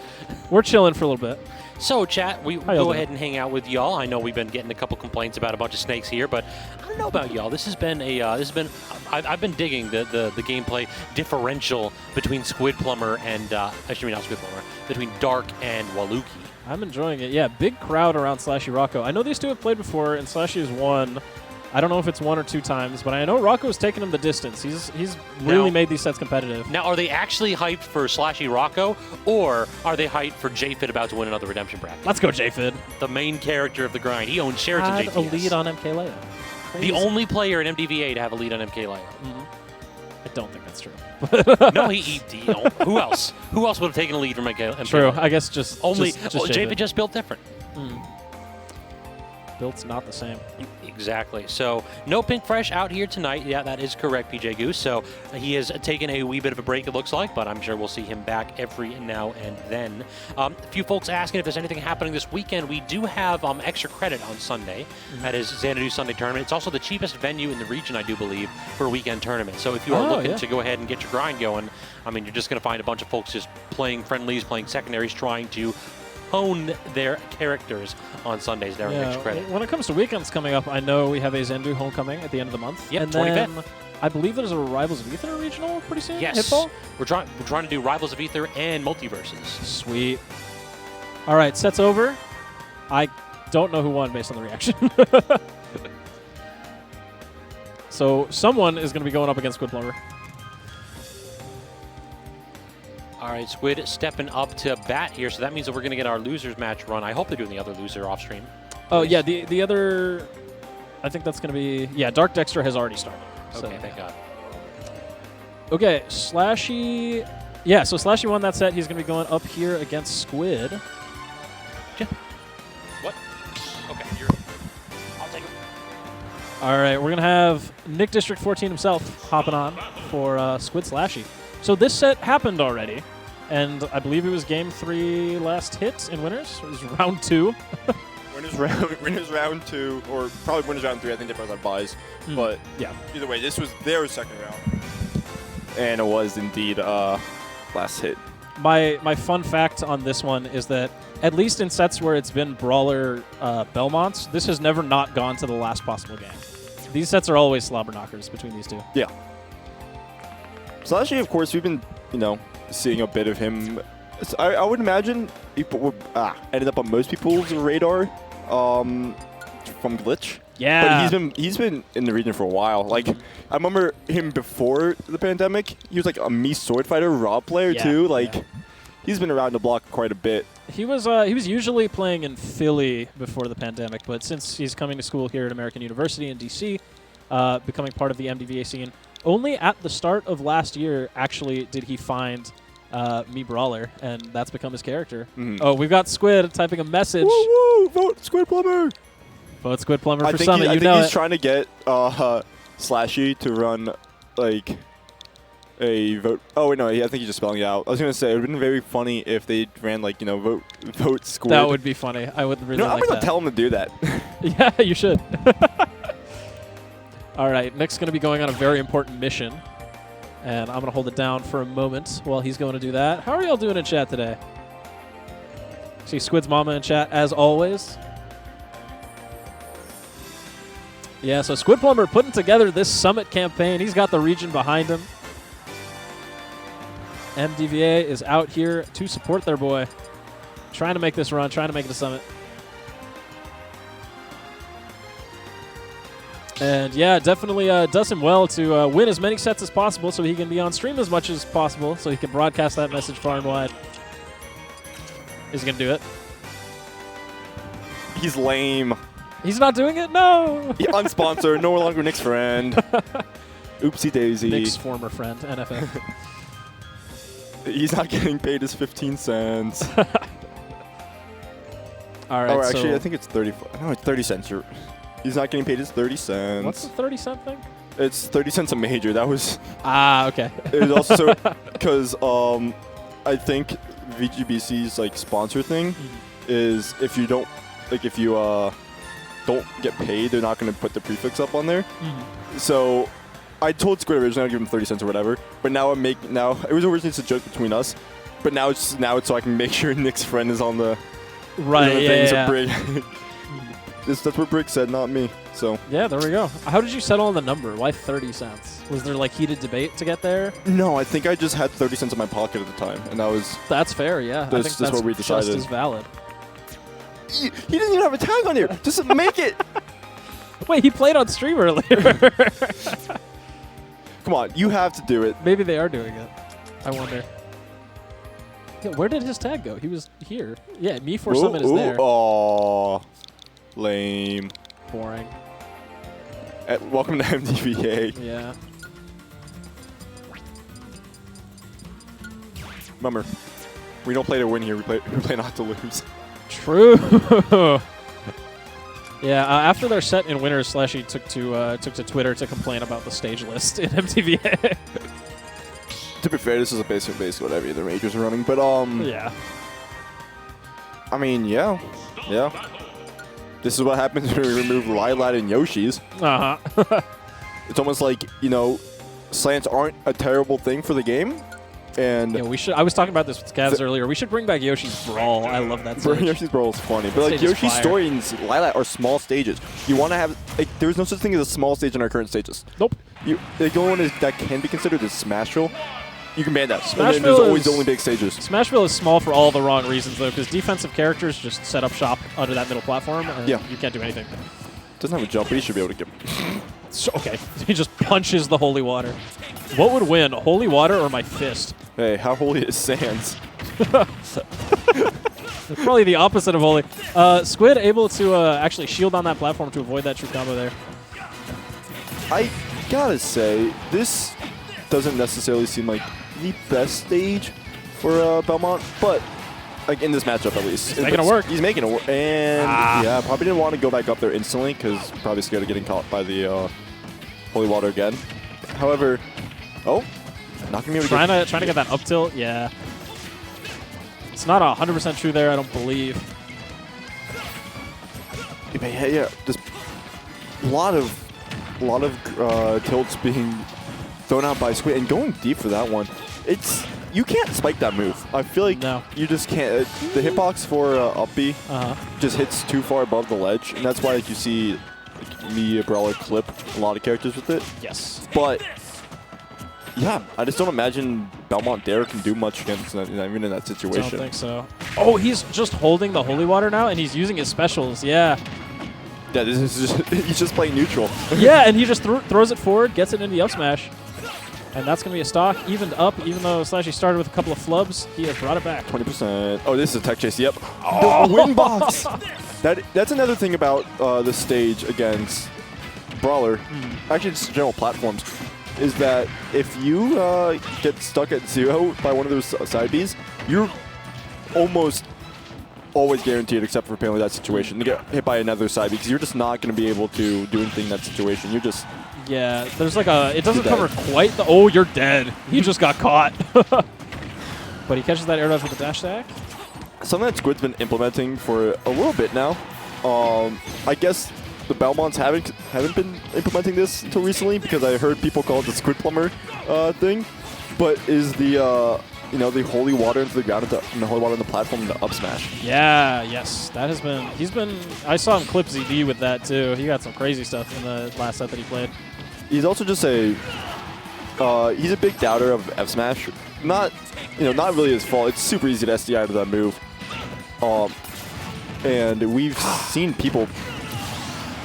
We're chilling for a little bit. So, chat, we go ahead and hang out with y'all. I know we've been getting a couple complaints about a bunch of snakes here, but I don't know about y'all. This has been I've been digging the gameplay differential between Squidplumber and actually not Squidplumber, between Dark and Waluki. I'm enjoying it. Yeah, big crowd around SLASHY Rocco. I know these two have played before, and SLASHY has won. I don't know if it's 1 or 2 times, but I know Rocco's taken him the distance. He's really made these sets competitive. Now, are they actually hyped for SLASHY Rocco, or are they hyped for JFid about to win another redemption bracket? Let's go, JFid. The main character of the grind. He owns shares in JTS. A lead on MK Leo. The only player in MDVA to have a lead on MK Leo. I don't think that's true. No, who else? Who else would have taken a lead from MK? True. I guess just JFid just built different. Built's not the same. Exactly. So no Pink Fresh out here tonight. Yeah, that is correct, PJ Goose. So he has taken a wee bit of a break, it looks like, but I'm sure we'll see him back every now and then. A few folks asking if there's anything happening this weekend. We do have extra credit on Sunday. That is Xanadu Sunday tournament. It's also the cheapest venue in the region, I do believe, for a weekend tournament. So if you are looking to go ahead and get your grind going, I mean, you're just going to find a bunch of folks just playing friendlies, playing secondaries, trying to hone their characters on Sundays there in Rich's credit. When it comes to weekends coming up, I know we have a Xanadu homecoming at the end of the month. Yep, and 25th. then I believe there's a Rivals of Ether regional pretty soon. Yes. Hitball? We're trying to do Rivals of Ether and Multiverses. Sweet. All right, set's over. I don't know who won based on the reaction. So someone is going to be going up against Squidplumber. All right, Squid stepping up to bat here, so that means that we're going to get our losers match run. I hope they're doing the other loser off stream. Oh, yeah, the other, I think that's going to be, yeah, Dark Dexter has already started. Okay, thank God. Okay, Slashy, yeah, so Slashy won that set. He's going to be going up here against Squid. What? Okay, I'll take it. All right, we're going to have Nick District 14 himself hopping on for Squid Slashy. So this set happened already, and I believe it was Game 3 last hit in winners. It was round 2. Winners round 2, or probably winners round 3. I think they both have buys. But yeah, either way, this was their second round. And it was indeed last hit. My fun fact on this one is that at least in sets where it's been Brawler Belmonts, this has never not gone to the last possible game. These sets are always slobber knockers between these two. Yeah. Slashy, of course, we've been, seeing a bit of him. I would imagine he ended up on most people's radar from Glitch. Yeah. But he's been in the region for a while. Like, I remember him before the pandemic. He was like a Mii Sword Fighter Raw player too. Like, he's been around the block quite a bit. He was usually playing in Philly before the pandemic, but since he's coming to school here at American University in DC, becoming part of the MDVA scene, only at the start of last year actually did he find Mii Brawler, and that's become his character. Oh, we've got Squid typing a message. Woo woo! Vote Squidplumber! Vote Squidplumber for I Summit. think he's trying to get Slashy to run like a vote. Oh wait, no, I think he's just spelling it out. I was gonna say it would have been very funny if they ran like vote Squid. That would be funny. I would really I'm like gonna that. tell him to do that. Yeah, you should. All right, Nick's going to be going on a very important mission, and I'm going to hold it down for a moment while he's going to do that. How are y'all doing in chat today? See Squid's mama in chat, as always. Yeah, so Squidplumber putting together this Summit campaign. He's got the region behind him. MDVA is out here to support their boy. Trying to make this run, trying to make it a Summit. And yeah, definitely does him well to win as many sets as possible so he can be on stream as much as possible so he can broadcast that message far and wide. Is he going to do it? He's lame. He's not doing it? No! Unsponsored, no longer Nick's friend. Oopsie daisy. Nick's former friend, NFF. He's not getting paid his 15 cents. All right, oh, actually, so I think it's 30. No, it's 30 cents. He's not getting paid his 30 cents. what's the 30-cent thing? It's 30 cents a major. That was. Okay. It was also because I think VGBC's like sponsor thing is if you don't don't get paid, they're not going to put the prefix up on there. So I told Squid originally I'd give him 30 cents or whatever, but now it was originally just a joke between us, but now it's so I can make sure Nick's friend is on the right. things Yeah. Brig. That's what Brig said, not me. So Yeah, there we go. How did you settle on the number? Why 30 cents? Was there like heated debate to get there? no, I think I just had 30 cents in my pocket at the time, and that was. That's fair, yeah. I think That's that's what we just decided. as valid. He didn't even have a tag on here. Just make it. Wait, he played on stream earlier. Come on, you have to do it. Maybe they are doing it. I wonder. Yeah, where did his tag go? He was here. Yeah, Me for Summit is there. Aw, lame. Boring. Welcome to MDVA. Yeah. Remember, we don't play to win here. We play not to lose. True. Yeah, after their set in winners, Slashy took to Twitter to complain about the stage list in MTVA. To be fair, this is basically what every other majors are running. But Yeah. I mean, yeah. This is what happens when we remove Lilat and Yoshi's. Uh-huh. It's almost like slants aren't a terrible thing for the game. And Yeah, we should. I was talking about this with Cavs earlier. We should bring back Yoshi's Brawl. I love that stage. Yoshi's Brawl is funny, but like stage is Yoshi's fire. story and Lilac are small stages. You want to have like, there's no such thing as a small stage in our current stages. Nope. The only one that can be considered is Smashville. You can ban that. And then Smashville there's always is- only big stages. Smashville is small for all the wrong reasons, though, because defensive characters just set up shop under that middle platform, and Yeah. you can't do anything. Doesn't have a jump, but he should be able to get. So, okay, he just punches the holy water. What would win, holy water or my fist? Hey, how holy is Sans? Probably the opposite of holy. Squid able to actually shield on that platform to avoid that true combo there. I gotta say, this doesn't necessarily seem like the best stage for Belmont, but like in this matchup at least. He's making it work. He's making it work. And yeah, probably didn't want to go back up there instantly because probably scared of getting caught by the holy water again. However, not gonna be able to Trying to get that up tilt, yeah. It's not 100% true there, I don't believe. Yeah, just a lot of tilts being thrown out by Squid and going deep for that one. You can't spike that move. I feel like you just can't. The hitbox for up B just hits too far above the ledge, and that's why you see Mii Brawler clip a lot of characters with it. Yes. But yeah, I just don't imagine Belmont Dare can do much against even in that situation. I don't think so. Oh, he's just holding the holy water now, and he's using his specials. Yeah. Yeah, this is just, he's just playing neutral. Yeah, and he just throws it forward, gets it into the up smash. And that's going to be a stock, evened up, even though Slashy started with a couple of flubs. He has brought it back. 20%. Oh, this is a tech chase. Yep. Oh, win box. That's another thing about the stage against Brawler. Actually, just general platforms. Is that if you get stuck at 0 by one of those side Bs, you're almost always guaranteed, except for apparently that situation, to get hit by another side because you're just not going to be able to do anything in that situation. You're just... Yeah, there's like it doesn't cover quite the... Oh, you're dead. He just got caught. But he catches that air dodge with a dash attack. Something that Squid's been implementing for a little bit now. I guess the Belmonts haven't been implementing this until recently because I heard people call it the Squidplumber thing. But is the the holy water into the ground and the holy water on the platform and the up smash. Yeah, yes. That has been... I saw him clip ZD with that, too. He got some crazy stuff in the last set that he played. He's also just he's a big doubter of F smash. Not really his fault. It's super easy to SDI out of that move. And we've seen people...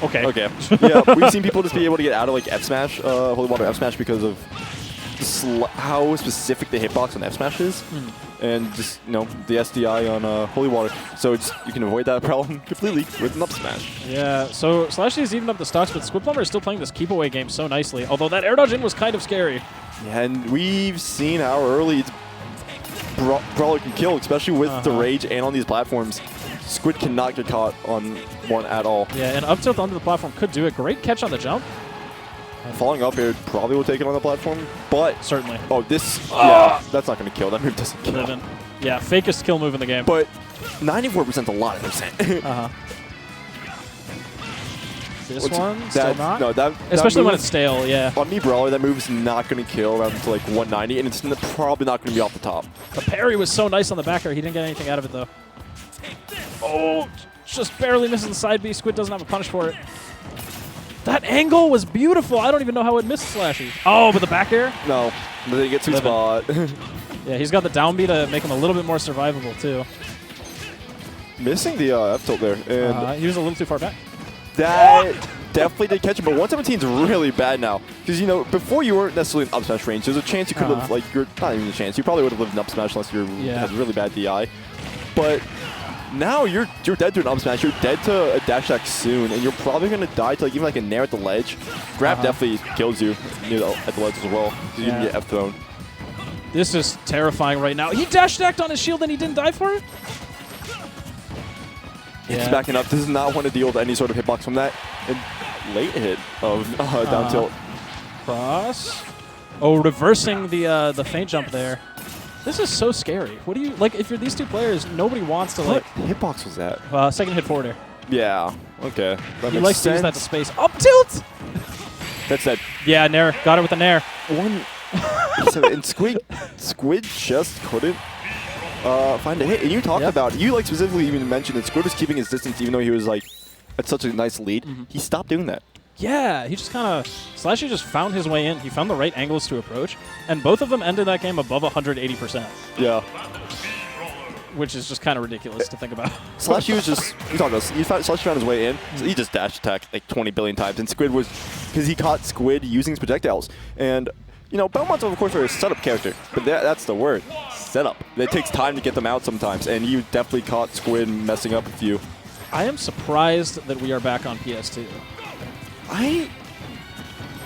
Okay. Yeah, we've seen people just be able to get out of like F smash, holy water F smash because of how specific the hitbox on F smash is, and just the SDI on holy water. So you can avoid that problem completely with an up smash. Yeah. So Slashy has evened up the stocks, but Squidplumber is still playing this keep away game so nicely. Although that air dodge in was kind of scary. Yeah, and we've seen how early Brawler can kill, especially with the rage and on these platforms. Squid cannot get caught on one at all. Yeah, and up tilt onto the platform could do it. Great catch on the jump. Falling up here probably will take it on the platform, but... Certainly. Oh, yeah, that's not going to kill. That move doesn't kill. Living. Yeah, fakest kill move in the game. But 94% is a lot of percent. This one, still not? No, that especially move, when it's stale, yeah. On Mii Brawler, that move's not going to kill around to like 190, and it's probably not going to be off the top. The parry was so nice on the back air. He didn't get anything out of it, though. Oh, just barely misses the side B. Squid doesn't have a punish for it. That angle was beautiful. I don't even know how it missed Slashy. Oh, but the back air? No, but they get sweet spot. Yeah, he's got the down B to make him a little bit more survivable, too. Missing the F tilt there. And he was a little too far back. That definitely did catch him, but 117 is really bad now. Because, before you weren't necessarily in up smash range, there's a chance you could have, not even a chance, you probably would have lived in up smash unless you had really bad DI. But now you're dead to an up smash, you're dead to a dash attack soon, and you're probably going to die to even a nair at the ledge. Grab definitely kills you at the ledge as well, because you can get F thrown. This is terrifying right now. He dash attacked on his shield and he didn't die for it? It's backing up. Does not want to deal with any sort of hitbox from that. And late hit of down tilt. Cross. Oh, reversing the feint jump there. This is so scary. What do you if you're these two players? Nobody wants to What hitbox was that? Second hit forward air. Yeah. Okay. He likes to use that to space. Up tilt. That's that. Yeah, nair. Got it with a nair. So, and Squid just couldn't find a hit. And you talked about, you like specifically even mentioned that Squid was keeping his distance even though he was like at such a nice lead. He stopped doing that. Yeah, he just kind of, slashy just found his way in. He found the right angles to approach, and both of them ended that game above 180%. Yeah. Which is just kind of ridiculous to think about. slashy was just, we talked about, slashy found his way in, so he just dash attacked like 20 billion times, and Squid was, because he caught Squid using his projectiles. And, you know, Belmont's of course a setup character, but that's the word, setup. It takes time to get them out sometimes, and you definitely caught Squid messing up a few. I am surprised that we are back on PS2. I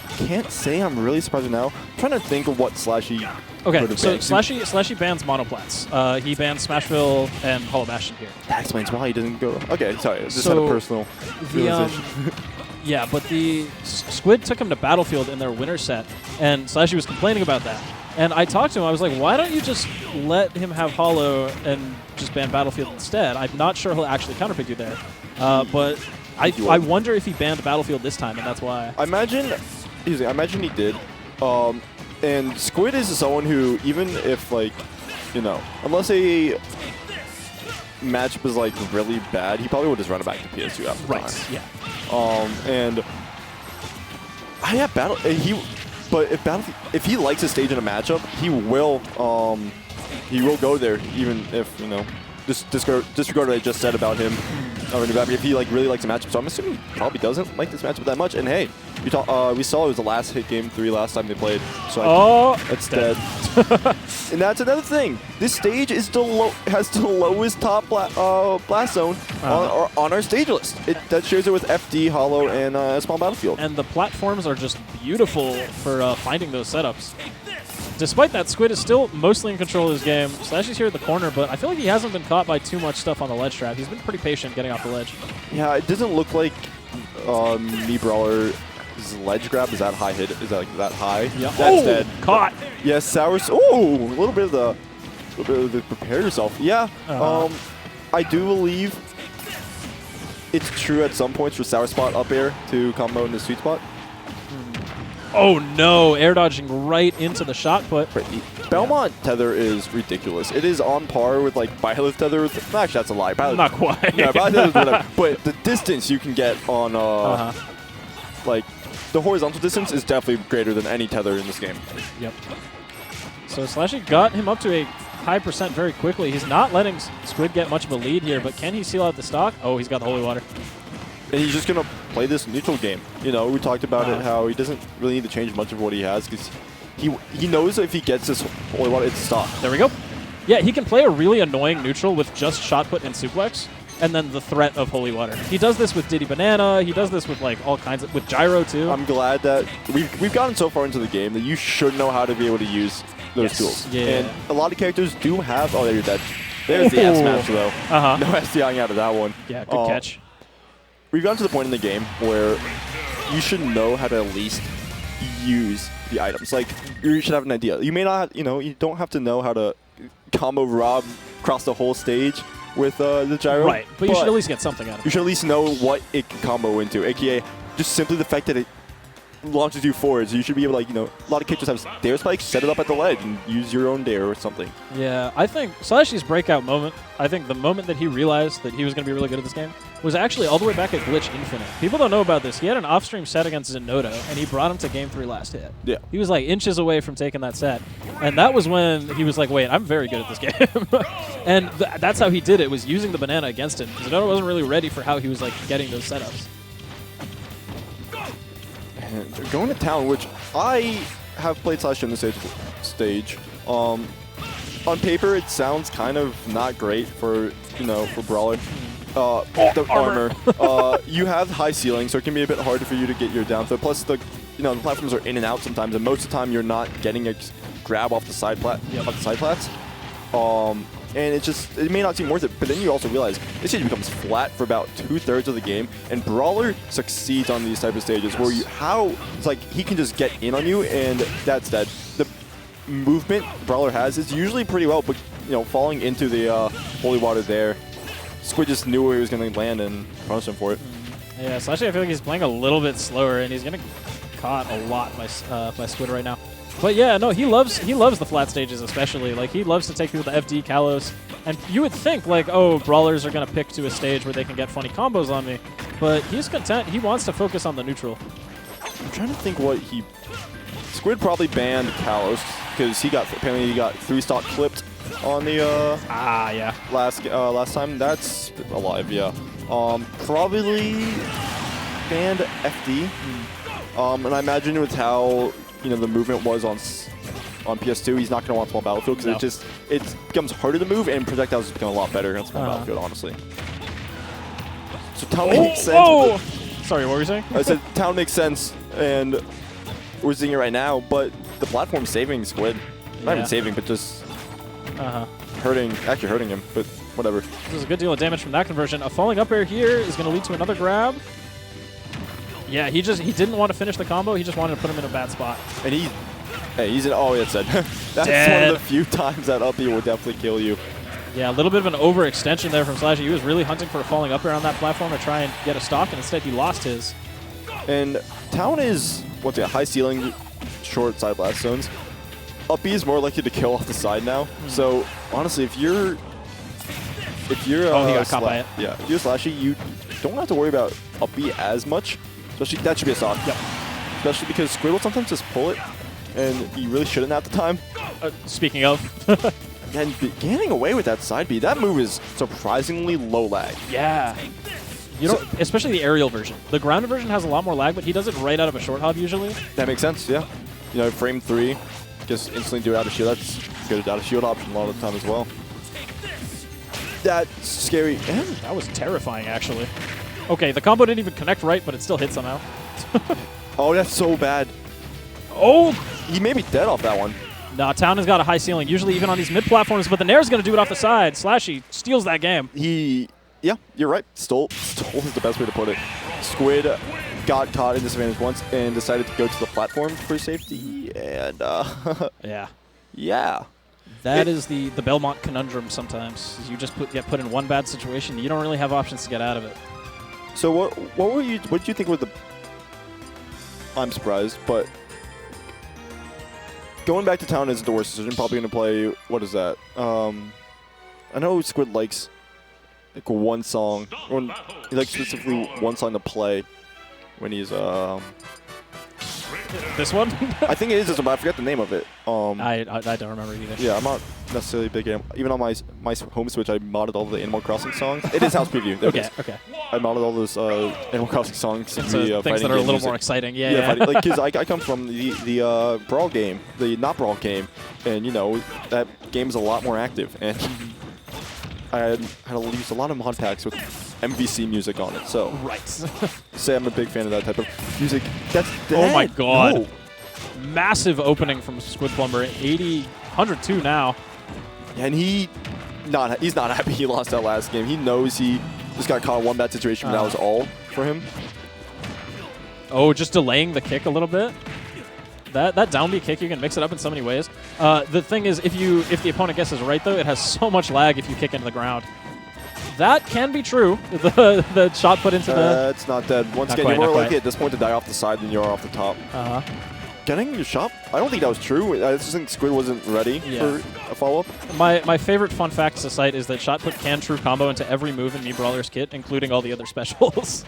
can't say I'm really surprised now. I'm trying to think of what Slashy. Okay, so Slashy bans monoplats. He bans Smashville and Hollow Bastion here. That explains why he doesn't go. Okay, sorry. I just had a personal realization. Yeah, but the Squid took him to Battlefield in their winter set, and Slashy was complaining about that. And I talked to him. I was like, why don't you just let him have Hollow and just ban Battlefield instead? I'm not sure he'll actually counterpick you there. But I wonder if he banned Battlefield this time, and that's why. I imagine he did. And Squid is someone who, even if, like, you know, unless a matchup is, like, really bad, he probably would just run it back to PS2 after time. Yeah. And I have but if he likes a stage in a matchup, he will go there, even if, you know, disregard what I just said about him. If he like really likes a matchup, so I'm assuming he probably doesn't like this matchup that much. And hey, we saw it was the last hit game 3 last time they played. So it's dead. And that's another thing. This stage is has the lowest top blast zone on our stage list. That shares it with FD, Hollow, and Small Battlefield. And the platforms are just beautiful for finding those setups. Despite that, Squid is still mostly in control of his game. Slashy's here at the corner, but I feel like he hasn't been caught by too much stuff on the ledge trap. He's been pretty patient getting off the ledge. Yeah, it doesn't look like Mii Brawler's ledge grab is that high hit. Is that like that high? Yeah. That's dead. Caught. Yes, Sours. Oh, a little bit of the prepare yourself. Yeah. I do believe it's true at some points for Sour Spot up air to combo in the sweet spot. Oh no, air dodging right into the shot put. Belmont tether is ridiculous. It is on par with like Byleth tether. Actually, that's a lie. Not quite. Yeah, Byleth tether, but the distance you can get on like the horizontal distance is definitely greater than any tether in this game. Yep. So Slashy got him up to a high percent very quickly. He's not letting Squid get much of a lead here, but can he seal out the stock? Oh, he's got the holy water. And he's just going to play this neutral game. You know, we talked about it, how he doesn't really need to change much of what he has because he knows if he gets this holy water, it's stock. There we go. Yeah, he can play a really annoying neutral with just shot put and suplex, and then the threat of holy water. He does this with Diddy Banana. He does this with like all kinds of, with gyro too. I'm glad that we've gotten so far into the game that you should know how to be able to use those tools. Yeah. And a lot of characters do have. Oh, there you're dead. There's the F smash though. No SDIing out of that one. Yeah, good catch. We've gotten to the point in the game where you should know how to at least use the items. Like, you should have an idea. You may not, you know, you don't have to know how to combo Rob across the whole stage with the gyro. Right, but you should at least get something out of it. You should at least know what it can combo into, aka just simply the fact that it launches you forwards. You should be able to, like, you know, a lot of characters have dare spikes, set it up at the ledge and use your own dare or something. Yeah, I think Slashy's breakout moment, I think the moment that he realized that he was going to be really good at this game was actually all the way back at Glitch Infinite. People don't know about this. He had an off-stream set against Xanadu, and he brought him to Game 3 last hit. Yeah. He was like inches away from taking that set. And that was when he was like, wait, I'm very good at this game. And that's how he did it, was using the banana against him. Xanadu wasn't really ready for how he was like getting those setups. And they're going to town, which I have played Slash in the stage. On paper, it sounds kind of not great for, you know, for Brawler. The armor. You have high ceiling, so it can be a bit harder for you to get your down throw. Plus, the platforms are in and out sometimes, and most of the time you're not getting a grab off the side plats. And it may not seem worth it, but then you also realize this stage becomes flat for about 2/3 of the game, and Brawler succeeds on these type of stages where it's like he can just get in on you, and that's dead. The movement Brawler has is usually pretty well, but falling into the holy water there, Squid just knew where he was going to land and punished him for it. Yeah, Slashy, I feel like he's playing a little bit slower, and he's getting caught a lot by Squid right now. But yeah, no, he loves the flat stages especially. Like he loves to take people to FD, Kalos, and you would think like, oh, brawlers are gonna pick to a stage where they can get funny combos on me, but he's content. He wants to focus on the neutral. I'm trying to think what he. Squid probably banned Kalos because apparently he got 3-stock clipped on the Yeah. last time. That's alive, yeah. Probably banned FD. And I imagine with how the movement was on PS2, he's not going to want small battlefield because it becomes harder to move and projectiles become a lot better on small battlefield, honestly. So town makes sense. Oh! Sorry, what were you saying? I said town makes sense, and we're seeing it right now. But the platform's saving Squid. Not even saving, but just hurting him. But whatever. This is a good deal of damage from that conversion. A falling up air here is going to lead to another grab. Yeah, he didn't want to finish the combo. He just wanted to put him in a bad spot. And he's in. Oh, it's dead. That's Dead. one of the few times that up B will definitely kill you. Yeah, a little bit of an overextension there from slashy. He was really hunting for a falling up air on that platform to try and get a stock, and instead he lost his. And Town is, high ceiling, short side blast zones. Up B is more likely to kill off the side now. So, honestly, if you're he got caught by it. Yeah, if you're slashy, you don't have to worry about up B as much. Especially, that should be a stock. Yep. Especially because Squid will sometimes just pull it, and you really shouldn't at the time. Speaking of. And getting away with that side B, that move is surprisingly low lag. Yeah. Especially the aerial version. The grounded version has a lot more lag, but he does it right out of a short hop usually. That makes sense, yeah. Frame 3, just instantly do it out of shield. That's a good out of shield option a lot of the time as well. That's scary. And that was terrifying, actually. Okay, the combo didn't even connect right, but it still hit somehow. Oh, that's so bad. Oh! He may be dead off that one. No, Town has got a high ceiling, usually even on these mid-platforms, but the Nair's going to do it off the side. Slashy steals that game. Yeah, you're right. Stole is the best way to put it. Squid got caught in disadvantage once and decided to go to the platform for safety, and yeah. That is the Belmont conundrum sometimes. You just get put in one bad situation, you don't really have options to get out of it. So what did you think was the... I'm surprised, but going back to Town isn't the worst decision. Probably going to play, what is that? I know Squid likes like one song. He likes specifically one song to play when he's... This one? I think it is this one, but I forget the name of it. I don't remember either. Yeah, I'm not necessarily a big... Even on my home Switch, I modded all the Animal Crossing songs. It is House Preview. Okay. I modded all those Animal Crossing songs. Things that are a little more exciting. Yeah. Because I come from the Brawl game, the not Brawl game, and that game is a lot more active. And I had to use a lot of mod packs with MVC music on it. So say I'm a big fan of that type of music. That's dead. Oh my god. No. Massive opening from Squidplumber. 102 now. And he's not happy he lost that last game. He knows he just got caught in one bad situation, but that was all for him. Oh, just delaying the kick a little bit. That down B kick, you can mix it up in so many ways. The thing is, if the opponent guesses right, though, it has so much lag if you kick into the ground. That can be true. The shot put into the... It's not dead. Once again, you're more likely at this point to die off the side than you are off the top. Getting your shot? I don't think that was true. I just think Squid wasn't ready for a follow-up. My favorite fun fact to cite is that shot put can true combo into every move in Mii Brawler's kit, including all the other specials.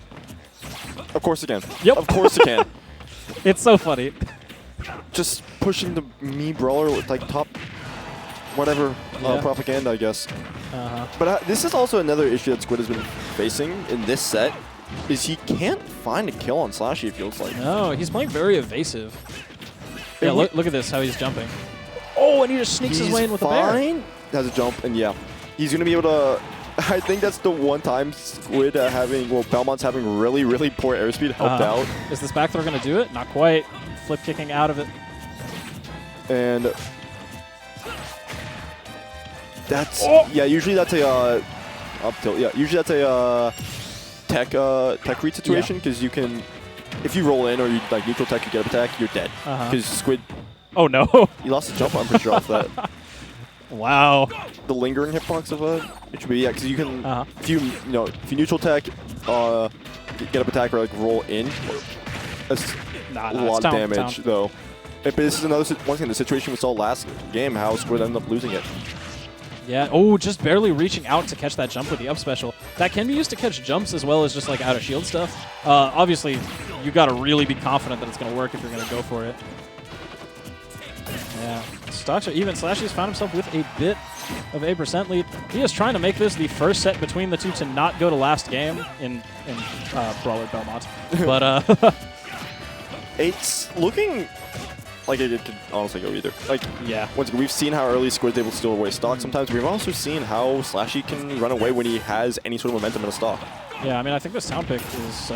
Of course it can. Yep. Of course it can. It's so funny. Just pushing the Mii Brawler with like top whatever propaganda, I guess. But this is also another issue that Squid has been facing in this set, is he can't find a kill on Slashy, it feels like. No, he's playing very evasive. Yeah, look at this, how he's jumping. Oh, and he just sneaks his way in with a bear. Has a jump, and he's going to be able to... I think that's the one time Squid Belmont's having really, really poor airspeed helped out. Is this back throw going to do it? Not quite. Flip kicking out of it. And that's usually that's a up tilt. Yeah, usually that's a tech read situation because you can, if you roll in or you like neutral tech, you get up attack, you're dead. Because Squid. Oh no! You lost a jump. I'm pretty sure off that. Wow. The lingering hitbox of it should be because you can if you neutral tech, get up attack or like roll in. That's a lot of damage though. But this is another one thing, the situation we saw last game, how Squid ended up losing it. Yeah. Oh, just barely reaching out to catch that jump with the up special. That can be used to catch jumps as well as just like out of shield stuff. Obviously, you got to really be confident that it's going to work if you're going to go for it. Yeah. Stocks are even. slashy's found himself with a bit of a % lead. He is trying to make this the first set between the two to not go to last game in Brawler Belmont. But it's looking like it could honestly go either. Like, yeah. Once again, we've seen how early Squid's able to steal away stock sometimes. We've also seen how slashy can run away when he has any sort of momentum in a stock. Yeah, I mean, I think this town pick is...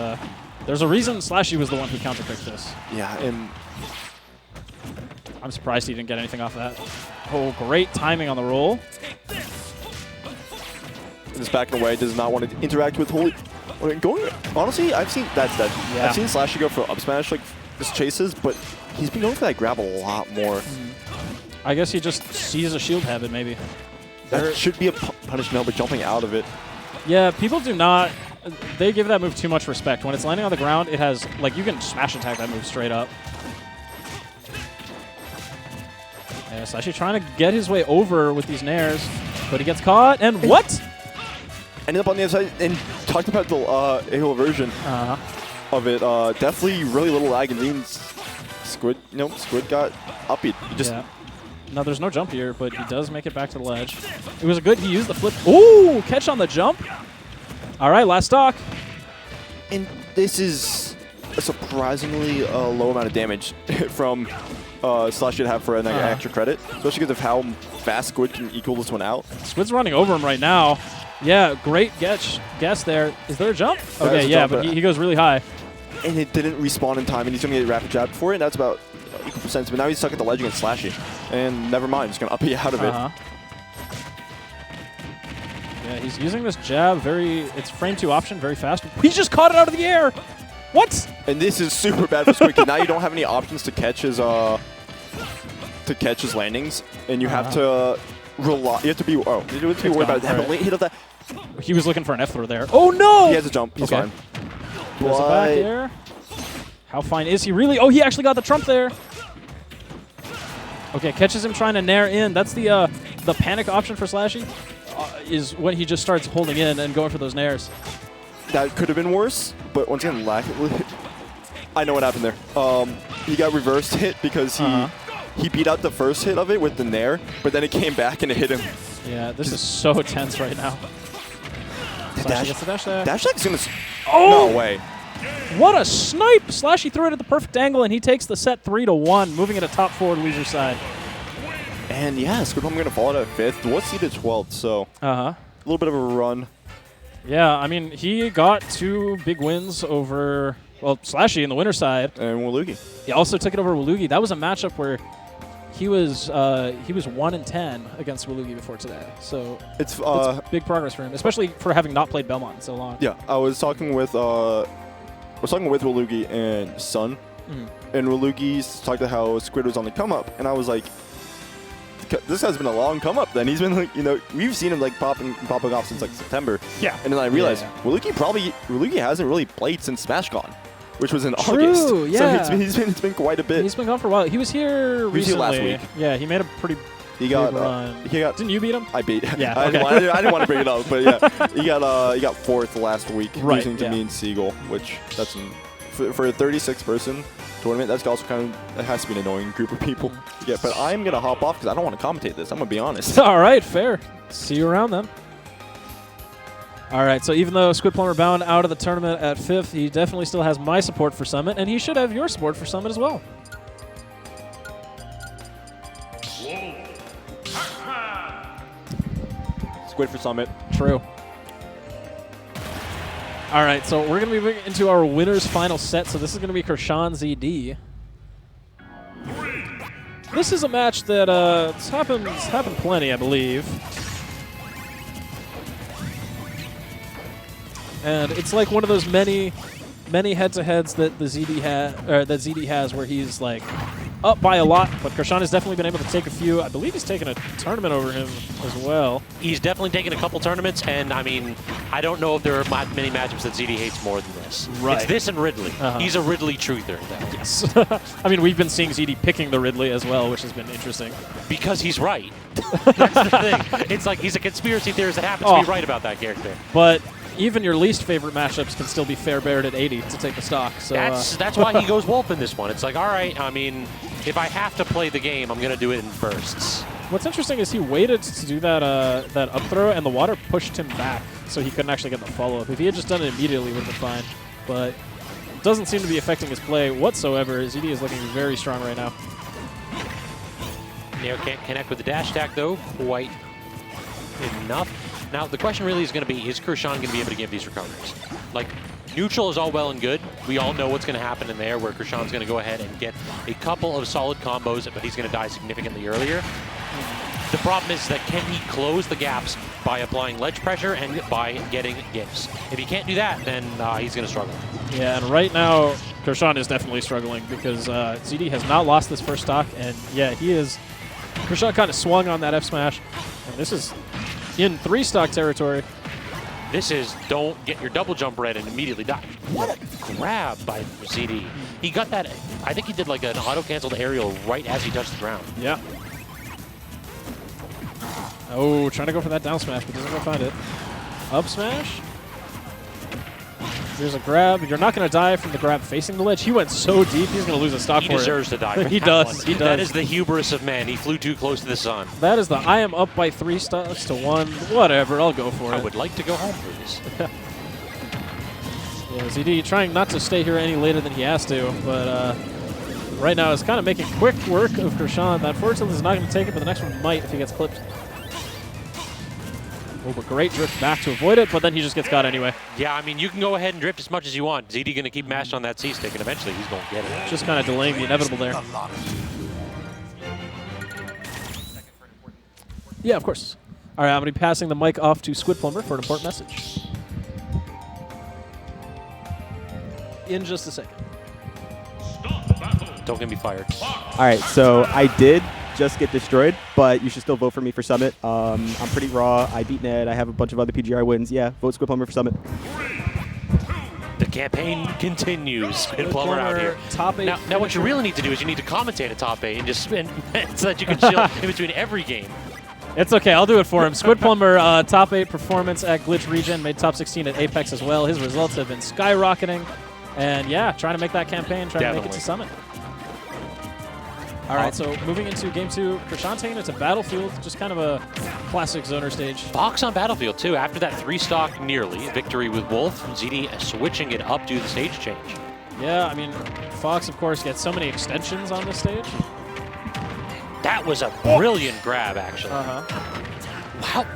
there's a reason slashy was the one who counterpicked this. Yeah, and... I'm surprised he didn't get anything off that. Oh, great timing on the roll. Just backing away, does not want to interact with Holy... Honestly, I've seen... That's dead. Yeah. I've seen slashy go for up smash, like, just chases, but he's been going for that grab a lot more. I guess he just sees a shield habit, maybe. That should be a punishment, but jumping out of it. Yeah, people do not... They give that move too much respect. When it's landing on the ground, it has... Like, you can smash attack that move straight up. Yeah, Slashy trying to get his way over with these nairs, but he gets caught, and what? Ended up on the other side, and talked about the AO version of it. Definitely really little lag, and then Squid got upbeat. He just No, there's no jump here, but he does make it back to the ledge. It was a good, he used the flip. Ooh, catch on the jump. All right, last stock. And this is a surprisingly low amount of damage from Slash should have for an extra credit, especially because of how fast Squid can equal this one out. Squid's running over him right now. Yeah, great guess there. Is there a jump? Okay, yeah, but he goes really high. And it didn't respawn in time, and he's going to get rapid jab for it, and that's about equal percent. But now he's stuck at the ledge against Slashy. And never mind, he's going to uppy out of it. Yeah, he's using this jab very... It's frame 2 option, very fast. He just caught it out of the air! What? And this is super bad for Squid. Now you don't have any options to catch his landings, and you have to rely. You have to be. You have to be worried about that. Late hit of that. He was looking for an F throw there. Oh no! He has a jump. He's fine. Does it back there. How fine is he really? Oh, he actually got the trump there. Okay, catches him trying to nair in. That's the panic option for Slashy. Is when he just starts holding in and going for those nairs. That could have been worse, but once again, I know what happened there. He got reversed hit because he beat out the first hit of it with the nair, but then it came back and it hit him. Yeah, this is so tense right now. Slashy gets the dash there. Dash attack is gonna. Oh! No way. What a snipe! Slashy threw it at the perfect angle, and he takes the set 3-1, moving it a top 4 to loser side. And yeah, Squidplumber going to fall out at 5th. What's seeded 12th? So a little bit of a run. Yeah, I mean, he got 2 big wins over, well, Slashy in the winner's side. And Waluigi. He also took it over Waluigi. That was a matchup where he was 1-10 against Waluigi before today. So it's big progress for him, especially for having not played Belmont in so long. Yeah, I was talking with Waluigi and Sun, and Waluigi talked about how Squid was on the come up, and I was like, this has been a long come up. Then he's been like, we've seen him like popping off since like September. Yeah. And then I realized Waluigi hasn't really played since SmashCon, which was in True, August. Yeah. So it's been quite a bit. He's been gone for a while. He was here recently. last week. Yeah, he made a pretty big run. Didn't you beat him? I beat. Yeah. I didn't want to bring it up, but yeah, he got 4th last week, losing to me and Siegel, which that's for a 36-person tournament. That's also it has to be an annoying group of people. Yeah, but I'm gonna hop off because I don't want to commentate this. I'm gonna be honest. All right, fair. See you around then. All right, so even though Squidplumber bound out of the tournament at 5th, he definitely still has my support for Summit, and he should have your support for Summit as well. Squid for Summit. True. All right, so we're going to be moving into our winner's final set. So this is going to be Kurshaun ZD. This is a match that it's happened plenty, I believe. And it's like one of those many head-to-heads that the ZD that ZD has, where he's like up by a lot, but Kurshaun has definitely been able to take a few. I believe he's taken a tournament over him as well. He's definitely taken a couple tournaments, and I mean, I don't know if there are many matchups that ZD hates more than this. Right. It's this and Ridley. He's a Ridley truther, though. Yes. I mean, we've been seeing ZD picking the Ridley as well, which has been interesting. Because he's right. That's the thing. It's like he's a conspiracy theorist that happens to be right about that character. But even your least favorite matchups can still be fair bared at 80 to take the stock. So that's why he goes Wolf in this one. It's like, all right, I mean, if I have to play the game, I'm going to do it in bursts. What's interesting is he waited to do that that up throw, and the water pushed him back, so he couldn't actually get the follow-up. If he had just done it immediately, it would have been fine. But it doesn't seem to be affecting his play whatsoever. ZD is looking very strong right now. Nair can't connect with the dash attack, though, quite enough. Now, the question really is going to be, is Kurshaun going to be able to give these recoveries? Like, neutral is all well and good. We all know what's going to happen in there, where Kurshaun's going to go ahead and get a couple of solid combos, but he's going to die significantly earlier. The problem is that can he close the gaps by applying ledge pressure and by getting gifts? If he can't do that, then he's going to struggle. Yeah, and right now, Kurshaun is definitely struggling because ZD has not lost this first stock, and yeah, he is. Kurshaun kind of swung on that F smash, and this is in 3-stock territory. This is don't get your double jump red and immediately die. What a grab by ZD. He got that, I think he did like an auto-canceled aerial right as he touched the ground. Yeah. Oh, trying to go for that down smash, but doesn't go find it. Up smash. There's a grab. You're not going to die from the grab facing the ledge. He went so deep, he's going to lose a stock for it. He deserves to die. He does. He does. That is the hubris of man. He flew too close to the sun. That is the I am up by 3 stocks to 1. Whatever, I'll go for it. I would like to go home, please. Yeah, ZD trying not to stay here any later than he has to, but right now is kind of making quick work of Kurshaun. That forward tilt is not going to take it, but the next one might if he gets clipped. Oh, but great drift back to avoid it, but then he just gets got anyway. Yeah, I mean, you can go ahead and drift as much as you want. ZD going to keep mashing on that C-stick, and eventually he's going to get it. Just kind of delaying the inevitable there. Yeah, of course. All right, I'm going to be passing the mic off to Squidplumber for an important message. In just a second. Don't get me fired. All right, so I did just get destroyed, but you should still vote for me for Summit. I'm pretty raw. I beat Ned. I have a bunch of other PGR wins. Yeah, vote Squidplumber for Summit. The campaign continues. Squidplumber out here. Top 8. Now what you really need to do is you need to commentate a top 8 and just spin so that you can chill in between every game. It's okay, I'll do it for him. Squidplumber, top 8 performance at Glitch Region, made top 16 at Apex as well. His results have been skyrocketing. And yeah, trying to make that campaign, trying to make it to Summit. All right, so moving into Game 2, Kurshaun taking it to Battlefield, just kind of a classic zoner stage. Fox on Battlefield, too. After that 3-stock nearly victory with Wolf, ZD switching it up to the stage change. Yeah, I mean, Fox, of course, gets so many extensions on this stage. That was a brilliant grab, actually.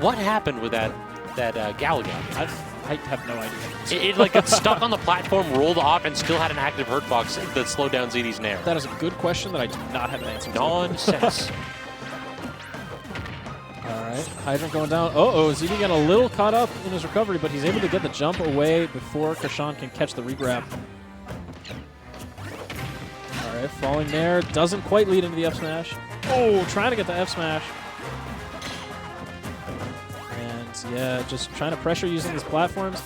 What happened with that Galaga? I have no idea. It like got stuck on the platform, rolled off, and still had an active hurt box that slowed down ZD's Nair. That is a good question that I do not have an answer to. Nonsense. All right, Hydrant going down. Uh-oh, ZD getting a little caught up in his recovery, but he's able to get the jump away before Kurshaun can catch the regrab. All right, falling there. Doesn't quite lead into the F smash. Oh, trying to get the F smash. Yeah, just trying to pressure using these platforms.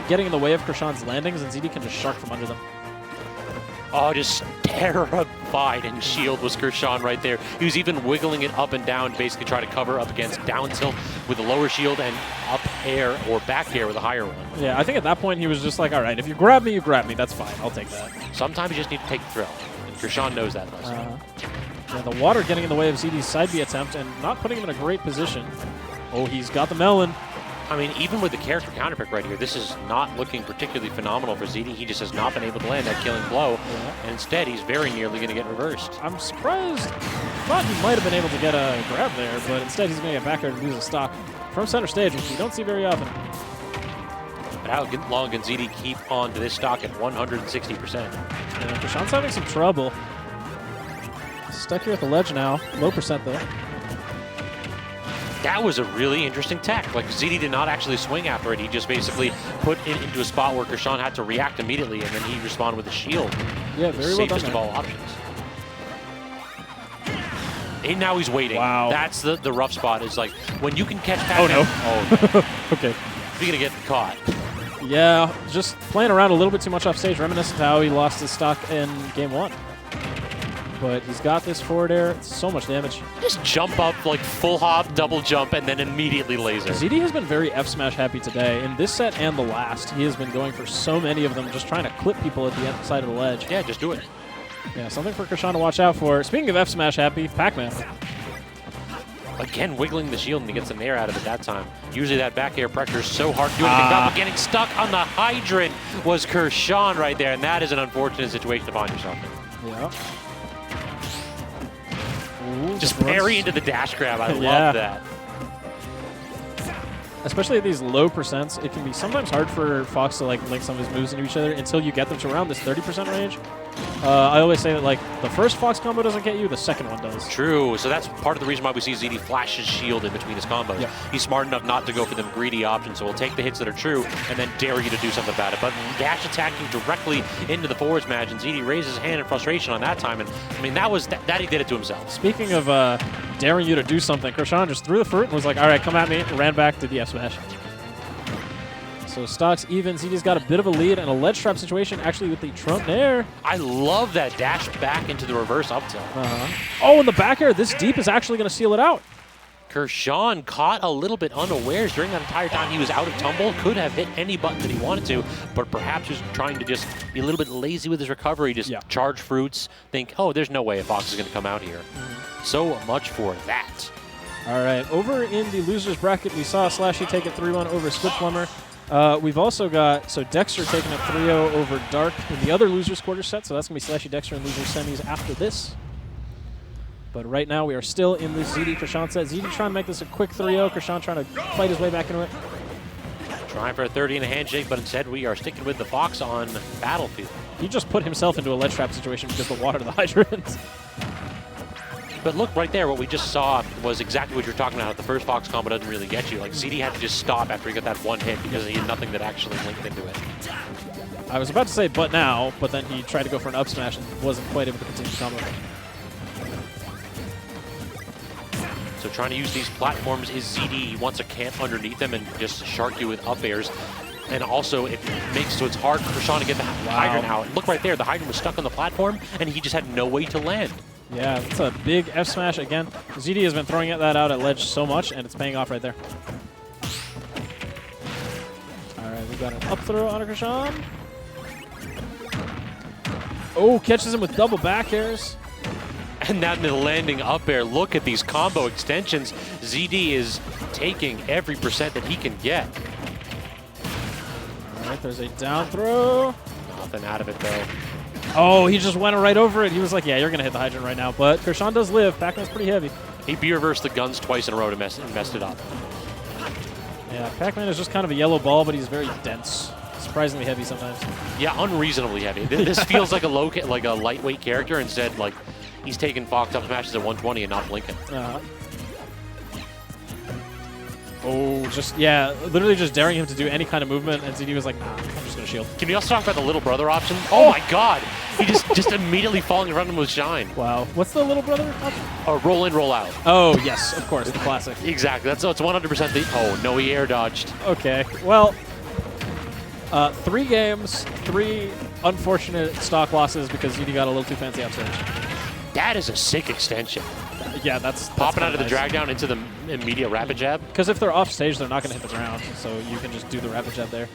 Getting in the way of Kurshaun's landings, and ZD can just shark from under them. Oh, just terrified and shield was Kurshaun right there. He was even wiggling it up and down to basically try to cover up against down tilt with a lower shield and up air or back air with a higher one. Yeah, I think at that point he was just like, all right, if you grab me, you grab me. That's fine. I'll take that. Sometimes you just need to take the thrill. And Kurshaun knows that lesson. Yeah, the water getting in the way of ZD's side B attempt and not putting him in a great position. Oh, he's got the melon. I mean, even with the character counterpick right here, this is not looking particularly phenomenal for ZD. He just has not been able to land that killing blow. And instead, he's very nearly going to get reversed. I'm surprised. Thought he might have been able to get a grab there, but instead he's going to get back there and lose a stock from center stage, which you don't see very often. But how long can ZD keep on to this stock at 160%? Yeah, Kurshaun's having some trouble. Stuck here at the ledge now. Low percent, though. That was a really interesting tech. Like, ZD did not actually swing after it. He just basically put it into a spot where Kurshaun had to react immediately, and then he responded with a shield. Yeah, very well done. Safest of all options. And now he's waiting. Wow. That's the rough spot. Is like when you can catch Pac-Man. Oh, no. Okay. Speaking of getting caught. Yeah, just playing around a little bit too much off stage, reminiscent to how he lost his stock in game 1. But he's got this forward air. It's so much damage. Just jump up, like full hop, double jump, and then immediately laser. ZD has been very F smash happy today. In this set and the last, he has been going for so many of them, just trying to clip people at the end side of the ledge. Yeah, just do it. Yeah, something for Kurshaun to watch out for. Speaking of F smash happy, Pac-Man. Again, wiggling the shield, and he gets an air out of it that time. Usually that back air pressure is so hard to do anything about, but getting stuck on the hydrant was Kurshaun right there, and that is an unfortunate situation to find yourself in. Yeah. Ooh, Just parry into the dash grab. I Yeah. love that. Especially at these low percents, it can be sometimes hard for Fox to like link some of his moves into each other until you get them to around this 30% range. I always say that like the first Fox combo doesn't get you, the second one does. True. So that's part of the reason why we see ZD flash his shield in between his combos. Yeah. He's smart enough not to go for them greedy options, so he'll take the hits that are true and then dare you to do something about it. But dash attacking directly into the forward smash, and ZD raises his hand in frustration on that time. And I mean, that he did it to himself. Speaking of daring you to do something, Kurshaun just threw the fruit and was like, all right, come at me, and ran back to the F smash. So stocks even. ZD's got a bit of a lead and a ledge trap situation actually with the Trump Nair. I love that dash back into the reverse up tilt. Oh, and the back air this deep is actually going to seal it out. Kurshaun caught a little bit unawares during that entire time he was out of tumble. Could have hit any button that he wanted to, but perhaps was trying to just be a little bit lazy with his recovery. Just charge fruits, think, oh, there's no way a Fox is going to come out here. So much for that. All right, over in the losers bracket, we saw slashy take it 3-1 over Squidplumber. We've also got, Dexter taking it 3-0 over Dark in the other losers quarter set, so that's going to be slashy Dexter in losers semis after this. But right now we are still in the ZD Kurshaun set. ZD trying to make this a quick 3-0. Kurshaun trying to fight his way back into it. Trying for a 30 and a handshake, but instead we are sticking with the Fox on Battlefield. He just put himself into a ledge trap situation because of the water to the hydrant. But look right there, what we just saw was exactly what you're talking about. The first Fox combo doesn't really get you. Like ZD had to just stop after he got that one hit because he had nothing that actually linked into it. I was about to say but now, but then he tried to go for an up smash and wasn't quite able to continue the combo. So trying to use these platforms is ZD. He wants a camp underneath them and just shark you with up airs. And also, it makes so it's hard for Kurshaun to get the hydrant out. Look right there, the hydrant was stuck on the platform, and he just had no way to land. Yeah, it's a big F smash again. ZD has been throwing that out at ledge so much, and it's paying off right there. All right, we got an up throw on Kurshaun. Oh, catches him with double back airs. And now the landing up air. Look at these combo extensions. ZD is taking every percent that he can get. All right, there's a down throw. Nothing out of it, though. Oh, he just went right over it. He was like, yeah, you're going to hit the hydrant right now. But Kurshaun does live. Pac-Man's pretty heavy. He B-reversed the guns twice in a row to messed it up. Yeah, Pac-Man is just kind of a yellow ball, but he's very dense. Surprisingly heavy sometimes. Yeah, unreasonably heavy. This feels like a lightweight character. Instead, like, he's taking Fox up smashes at 120 and not blinking. Oh, literally just daring him to do any kind of movement, and ZD was like, nah, I'm just going to shield. Can we also talk about the little brother option? Oh my god! He just immediately falling in front of him with shine. Wow. What's the little brother option? Roll in, roll out. Oh, yes, of course, the classic. Exactly. It's 100% the... Oh, no, he air dodged. Okay, well, 3 games, 3 unfortunate stock losses because ZD got a little too fancy upstage. That is a sick extension. Yeah, that's popping out of the nice. drag down into the immediate rapid jab. Because if they're off stage, they're not going to hit the ground, so you can just do the rapid jab there.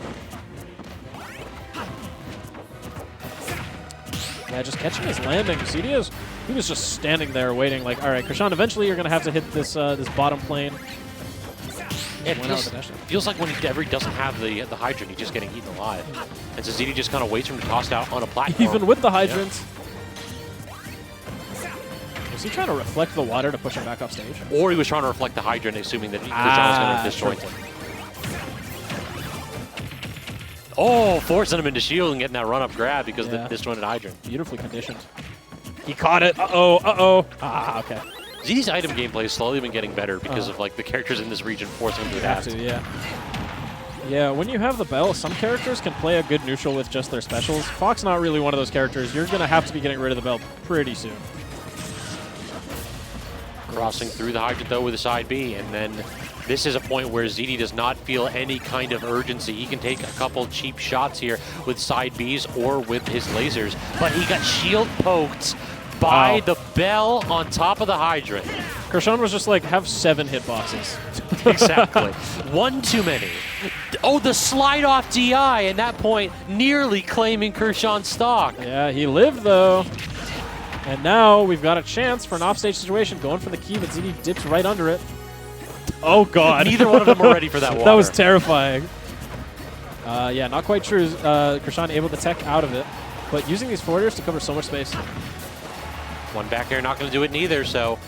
Yeah, just catching his landing. ZD he was just standing there waiting, like, all right, Kurshaun, eventually you're going to have to hit this this bottom plane. It feels like whenever he doesn't have the hydrant, he's just getting eaten alive. And so ZD just kind of waits for him to toss out on a platform. Even with the hydrant. Yeah. Was he trying to reflect the water to push him back off stage? Or he was trying to reflect the hydrant, assuming that Kurshaun was going to disjoint him. Oh, forcing him into shield and getting that run-up grab because of the disjointed hydrant. Beautifully conditioned. He caught it. Uh-oh, uh-oh. Ah, okay. ZD's item gameplay has slowly been getting better because of like the characters in this region forcing him to adapt. Yeah, when you have the bell, some characters can play a good neutral with just their specials. Fox not really one of those characters. You're going to have to be getting rid of the bell pretty soon. Crossing through the hydrant, though, with a side B, and then this is a point where ZD does not feel any kind of urgency. He can take a couple cheap shots here with side Bs or with his lasers, but he got shield poked by the bell on top of the hydrant. Kurshaun was just like, have 7 hitboxes. Exactly. One too many. Oh, the slide off DI, at that point, nearly claiming Kurshaun's stock. Yeah, he lived, though. And now we've got a chance for an offstage situation, going for the key, but ZD dips right under it. Oh, God. Neither one of them were ready for that water. That was terrifying. Yeah, not quite true. Kurshaun able to tech out of it, but using these forwarders to cover so much space. One back air not going to do it neither, so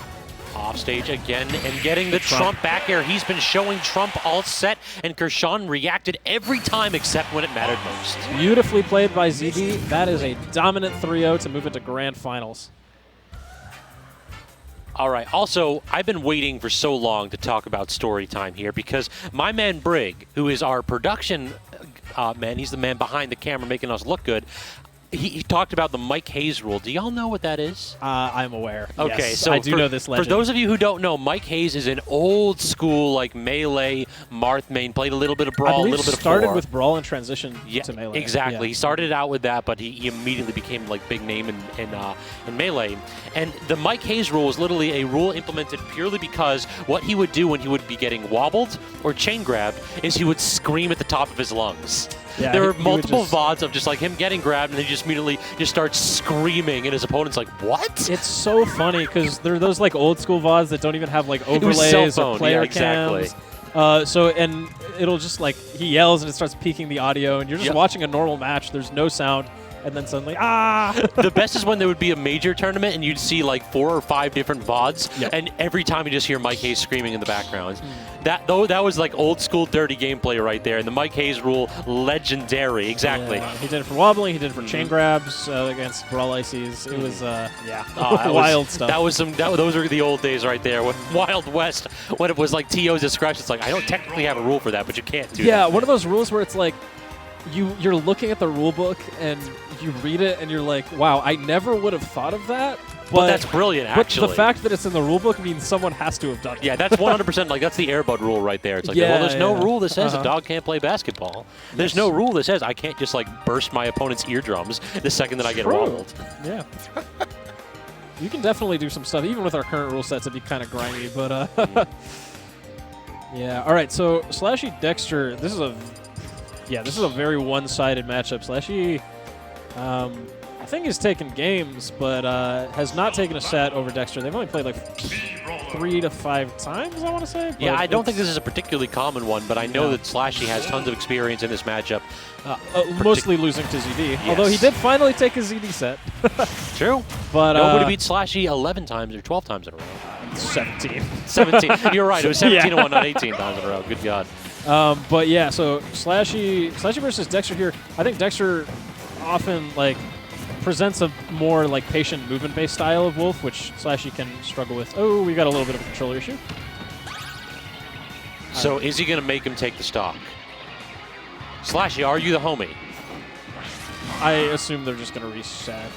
off stage again and getting the Trump back air. He's been showing Trump all set, and Kurshaun reacted every time except when it mattered most. Beautifully played by ZD. That is a dominant 3-0 to move into grand finals. All right. Also, I've been waiting for so long to talk about story time here because my man Brig, who is our production man, he's the man behind the camera making us look good. He talked about the Mike Hayes rule. Do y'all know what that is? I'm aware. Okay, yes, so I do know this legend. For those of you who don't know, Mike Hayes is an old school like melee Marth main. Played a little bit of Brawl, a little bit of started 4. with Brawl and transitioned to melee. Exactly. Yeah. He started out with that, but he immediately became like big name in melee. And the Mike Hayes rule was literally a rule implemented purely because what he would do when he would be getting wobbled or chain grabbed is he would scream at the top of his lungs. Yeah, there were multiple VODs of just like him getting grabbed, and he just immediately just starts screaming, and his opponent's like, "What?" It's so funny because they're those like old school VODs that don't even have like overlays or player cams. And it'll just like he yells and it starts peaking the audio, and you're just watching a normal match. There's no sound. And then suddenly, The best is when there would be a major tournament and you'd see like 4 or 5 different VODs, and every time you just hear Mike Hayes screaming in the background. That was like old school dirty gameplay right there, and the Mike Hayes rule, legendary, exactly. Yeah, he did it for wobbling, he did it for chain grabs against Brawl Ices. It was, wild stuff. Those were the old days right there. When Wild West, when it was like TO's discretion, it's like, I don't technically have a rule for that, but you can't do that. Yeah, one of those rules where it's like, you're looking at the rule book and you read it and you're like, wow, I never would have thought of that. But that's brilliant, actually. But the fact that it's in the rule book means someone has to have done it. Yeah, that's 100%. Like, that's the Airbud rule right there. It's like, well, there's no rule that says a dog can't play basketball. There's no rule that says I can't just, like, burst my opponent's eardrums the second that I get wobbled. Yeah. You can definitely do some stuff, even with our current rule sets, it'd be kind of grimy, but, yeah. All right, so slashy Dexter, this is a very one-sided matchup. Slashy, I think he's taken games, but has not taken a set over Dexter. They've only played like 3 to 5 times, I want to say. Yeah, I don't think this is a particularly common one, but I know that Slashy has tons of experience in this matchup. Mostly losing to ZD, although he did finally take a ZD set. True. But nobody beat Slashy 11 times or 12 times in a row. 17. 17. You're right. It was 17 to 1, not 18 times in a row. Good God. But yeah, so Slashy versus Dexter here. I think Dexter often like presents a more like patient movement-based style of Wolf, which Slashy can struggle with. Oh, we got a little bit of a controller issue. So is he going to make him take the stock? Slashy, are you the homie? I assume they're just going to reset.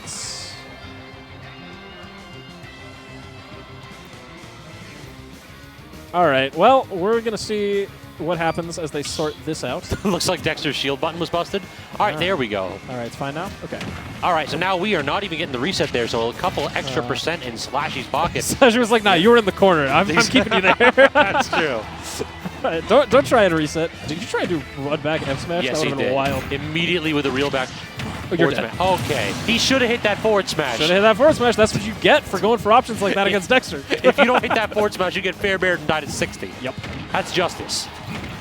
All right, well, we're going to see what happens as they sort this out. Looks like Dexter's shield button was busted. All right, there we go. All right, it's fine now? Okay. All right, so now we are not even getting the reset there, so a couple extra percent in Slashy's pocket. Slashy was like, nah, you were in the corner. I'm keeping you there. That's true. Don't try and reset. Did you try to run back F smash? Yes, that he would have been did. wild. Immediately with a real back You're forward dead. smash. Okay, he should have hit that forward smash. Should have hit that forward smash. That's what you get for going for options like that against Dexter. If you don't hit that forward smash, you get fair bared and died at 60. Yep. That's justice.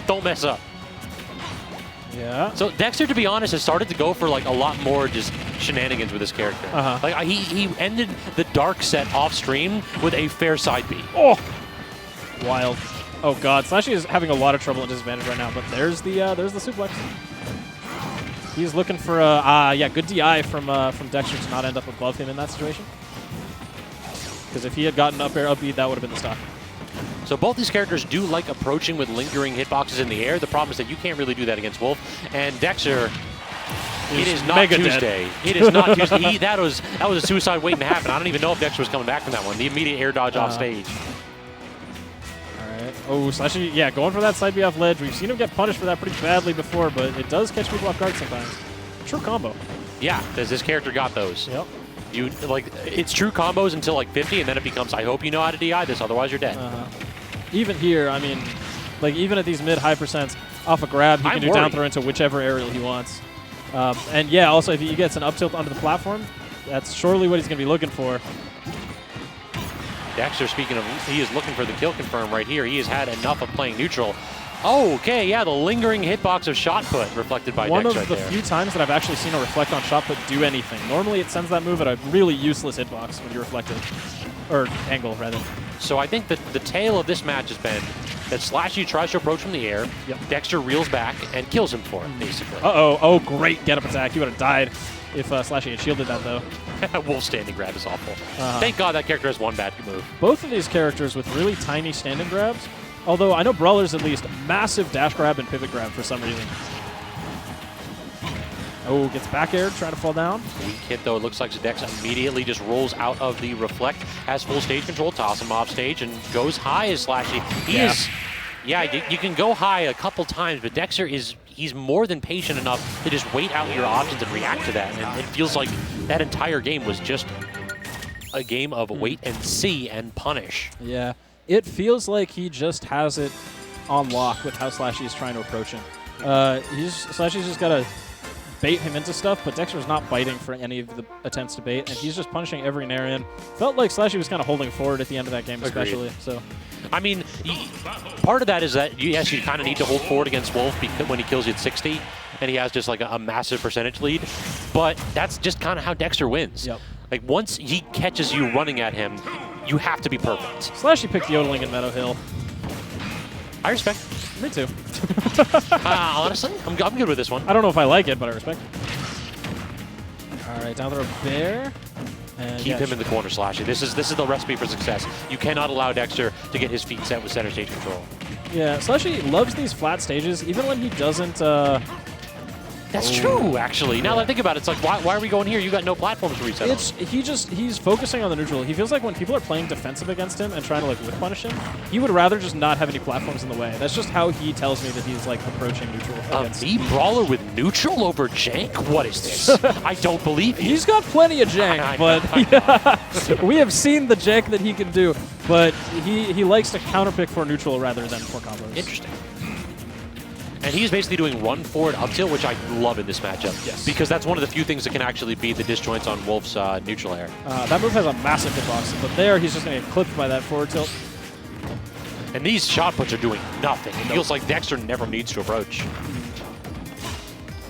Don't mess up. Yeah. So Dexter, to be honest, has started to go for like a lot more just shenanigans with this character. Like he ended the dark set off stream with a fair side B. Oh, wild. Oh god, Slashy is having a lot of trouble at disadvantage right now. But there's the suplex. He's looking for a good DI from Dexter to not end up above him in that situation. Because if he had gotten up air up B, that would have been the stock. So both these characters do like approaching with lingering hitboxes in the air. The problem is that you can't really do that against Wolf. And Dexter, it is not Tuesday. Dead. It is not Tuesday. That was a suicide waiting to happen. I don't even know if Dexter was coming back from that one. The immediate air dodge off stage. Oh, slashy, yeah, going for that side B off ledge. We've seen him get punished for that pretty badly before, but it does catch people off guard sometimes. True combo. Yeah, because this character got those. Yep. You like it's true combos until like 50, and then it becomes I hope you know how to DI this, otherwise you're dead. Even here, I mean, like even at these mid-high percents, off a grab, he can do down throw into whichever aerial he wants. And yeah, also if he gets an up tilt onto the platform, that's surely what he's going to be looking for. Dexter, speaking of, he is looking for the kill confirm right here. He has had enough of playing neutral. Oh, okay, yeah, the lingering hitbox of shot put reflected by One Dexter of the few times that I've actually seen a reflect on shot put do anything. Normally it sends that move at a really useless hitbox when you reflect it. Or angle, rather. So I think that the tale of this match has been that SLASHY tries to approach from the air, Dexter reels back and kills him for it, basically. Uh-oh, oh, great get-up attack. He would have died if SLASHY had shielded that, though. Wolf standing grab is awful. Thank God that character has one bad move. Both of these characters with really tiny standing grabs, although I know Brawler's at least massive dash grab and pivot grab for some reason. Oh, gets back air, trying to fall down. Weak hit, though. It looks like Dex immediately just rolls out of the reflect, has full stage control, toss him off stage, and goes high as SLASHY. He is... Yeah, you can go high a couple times, but Dexter he's more than patient enough to just wait out your options and react to that. And it feels like that entire game was just a game of wait and see and punish. Yeah, it feels like he just has it on lock with how SLASHY is trying to approach him. SLASHY's just got to bait him into stuff, but Dexter's not biting for any of the attempts to bait, and he's just punishing every Narian. Felt like SLASHY was kind of holding forward at the end of that game, especially. So, I mean, part of that is that, yes, you kind of need to hold forward against Wolf because when he kills you at 60, and he has just like a massive percentage lead, but that's just kind of how Dexter wins. Yep. Like, once he catches you running at him, you have to be perfect. SLASHY picked yodeling in Meadow Hill. I respect. Me too. Honestly, I'm good with this one. I don't know if I like it, but I respect it. All right, down throw bear. And Keep him in the corner, SLASHY. This is the recipe for success. You cannot allow Dexter to get his feet set with center stage control. Yeah, SLASHY loves these flat stages, even when he doesn't... That's true, actually. Now that I think about it, it's like, why are we going here? You got no platforms to reset on. He's focusing on the neutral. He feels like when people are playing defensive against him and trying to like whip punish him, he would rather just not have any platforms in the way. That's just how he tells me that he's like approaching neutral. Mii Brawler with neutral over jank? What is this? I don't believe you. He's got plenty of jank, but we have seen the jank that he can do. But he likes to counterpick for neutral rather than for combos. Interesting. And he's basically doing run forward up tilt, which I love in this matchup. Yes. Because that's one of the few things that can actually beat the disjoints on Wolf's neutral air. That move has a massive hitbox, but there he's just going to get clipped by that forward tilt. And these shot puts are doing nothing. It feels like Dexter never needs to approach.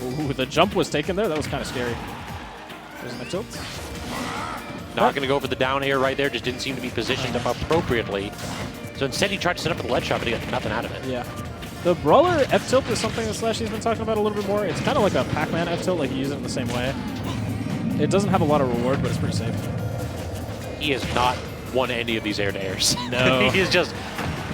Ooh, the jump was taken there. That was kind of scary. There's my tilt. Not going to go for the down air right there. Just didn't seem to be positioned up appropriately. So instead he tried to set up the ledge shot, but he got nothing out of it. Yeah. The Brawler F-tilt is something that SLASHY's been talking about a little bit more. It's kind of like a Pac-Man F-tilt, like you use it in the same way. It doesn't have a lot of reward, but it's pretty safe. He has not won any of these air-to-airs. No. He is just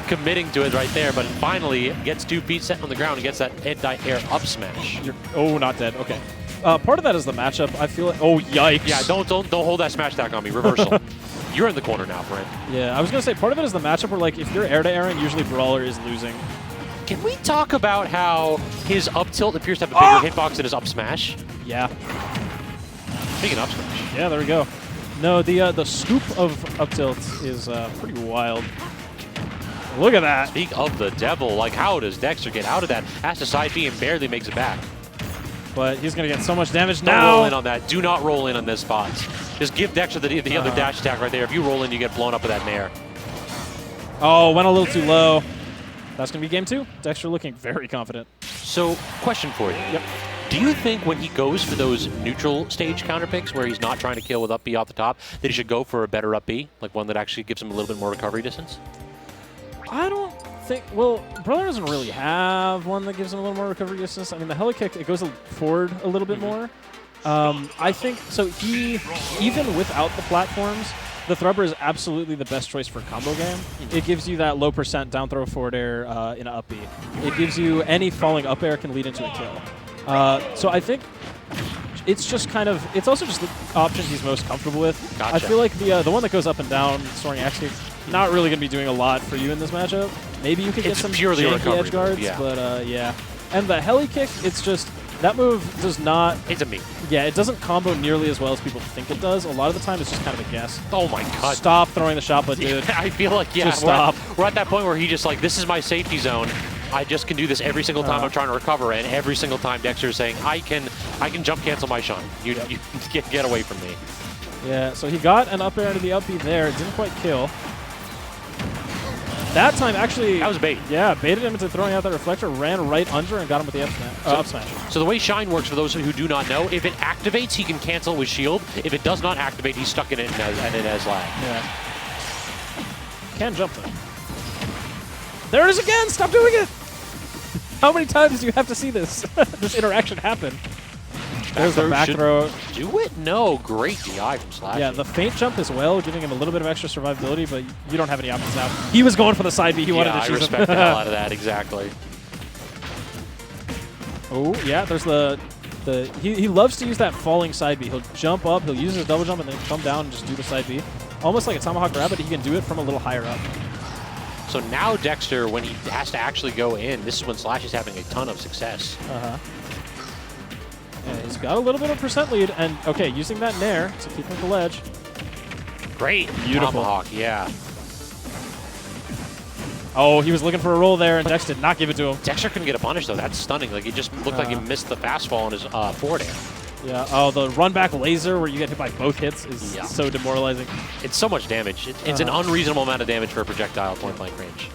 committing to it right there, but finally gets 2 feet set on the ground and gets that anti-air up smash. Oh, not dead. Okay. Part of that is the matchup. I feel like... Oh, yikes. Yeah, don't hold that smash attack on me. Reversal. You're in the corner now, friend. Yeah, I was going to say, part of it is the matchup where, like, if you're air-to-airing, usually Brawler is losing. Can we talk about how his up tilt appears to have a bigger hitbox than his up smash? Yeah. Speaking of up smash. Yeah, there we go. No, the scoop of up tilt is pretty wild. Look at that. Speak of the devil. Like, how does Dexter get out of that? Has to side B and barely makes it back. But he's going to get so much damage Don't now. roll in on that. Do not roll in on this spot. Just give Dexter the other dash attack right there. If you roll in, you get blown up with that nair. Oh, went a little too low. That's going to be game 2. Dexter looking very confident. So, question for you. Yep. Do you think when he goes for those neutral stage counter picks where he's not trying to kill with up B off the top, that he should go for a better up B? Like one that actually gives him a little bit more recovery distance? I don't think... Well, Brawler doesn't really have one that gives him a little more recovery distance. I mean, the heli kick, it goes forward a little bit more. I think... So he, even without the platforms, the Thrubber is absolutely the best choice for combo game. It gives you that low percent down throw forward air in an up B. It gives you any falling up air can lead into a kill. So I think it's just kind of, it's also just the option he's most comfortable with. Gotcha. I feel like the one that goes up and down, soaring X kick, not really going to be doing a lot for you in this matchup. maybe you could get It's some purely a janky recovery edge guards, move, yeah. but yeah. And the heli kick, it's just, that move does not, It's a me. yeah, it doesn't combo nearly as well as people think it does. A lot of the time, it's just kind of a guess. Oh my god. Stop throwing the shot put, dude. I feel like, yeah, Just stop. We're at that point where he just like, this is my safety zone. I just can do this every single time I'm trying to recover, and every single time Dexter is saying, I can jump cancel my shot. You get away from me. Yeah, so he got an up air into the up B there. It didn't quite kill. That time, actually... That was bait. Yeah, baited him into throwing out that reflector, ran right under, and got him with the up smash. So the way Shine works, for those who do not know, if it activates, he can cancel with shield. If it does not activate, he's stuck in it and it has lag. Yeah. Can jump, though. There it is again! Stop doing it! How many times do you have to see this this interaction happen? There's the back throw. Do it? No. Great DI from Slashy. Yeah, the feint jump as well, giving him a little bit of extra survivability, but you don't have any options now. He was going for the side B. He wanted to choose I respect the hell out of that, exactly. Oh, yeah, there's he loves to use that falling side B. He'll jump up, he'll use his double jump, and then come down and just do the side B. Almost like a tomahawk grab, but he can do it from a little higher up. So now Dexter, when he has to actually go in, this is when Slash is having a ton of success. Uh-huh. Yeah, he's got a little bit of percent lead, and okay, using that nair to keep him at the ledge. Great. Beautiful. Tomahawk, yeah. Oh, he was looking for a roll there, and Dex did not give it to him. Dexter couldn't get a punish, though. That's stunning. Like, it just looked like he missed the fastball on his forward air. Yeah, oh, the run back laser where you get hit by both hits is so demoralizing. It's so much damage. It's an unreasonable amount of damage for a projectile point blank range.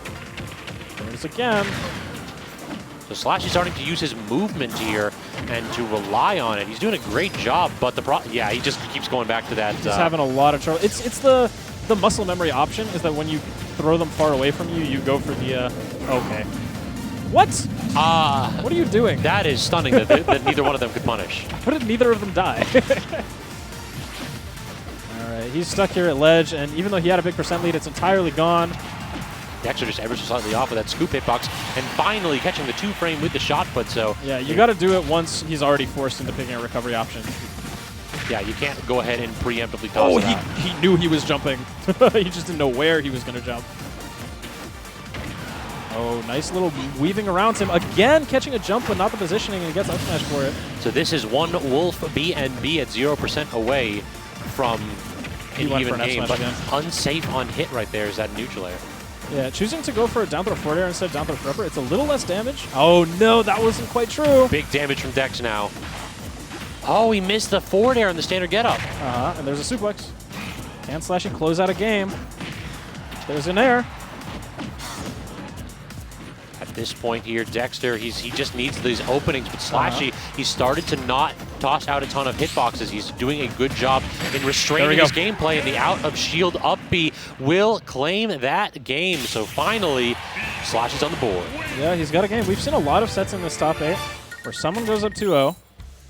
There's again. So Slash is starting to use his movement here and to rely on it. He's doing a great job, but he just keeps going back to that. He's having a lot of trouble. It's the muscle memory option is that when you throw them far away from you, you go for the okay. What? What are you doing? That is stunning that neither one of them could punish. How did neither of them die? All right, he's stuck here at ledge, and even though he had a big percent lead, it's entirely gone. Dexter just ever so slightly off of that scoop hitbox, and finally catching the 2-frame with the shot put. So yeah, you got to do it once he's already forced into picking a recovery option. Yeah, you can't go ahead and preemptively toss it out. He knew he was jumping. He just didn't know where he was going to jump. Oh, nice little weaving around him. Again, catching a jump, but not the positioning, and he gets up smash for it. So this is one Wolf BNB at 0% away from an even game, but unsafe on hit right there is that neutral air. Yeah, choosing to go for a down throw forward air instead of down throw prepper, it's a little less damage. Oh no, that wasn't quite true. Big damage from Dex now. Oh, he missed the forward air in the standard getup. And there's a suplex. Can Slashy close out a game? There's an air. At this point here, Dexter, he just needs these openings, but Slashy, he started to not toss out a ton of hitboxes. He's doing a good job in restraining his gameplay, and the out of shield up B will claim that game. So finally, Slash is on the board. Yeah, he's got a game. We've seen a lot of sets in this top 8 where someone goes up 2-0,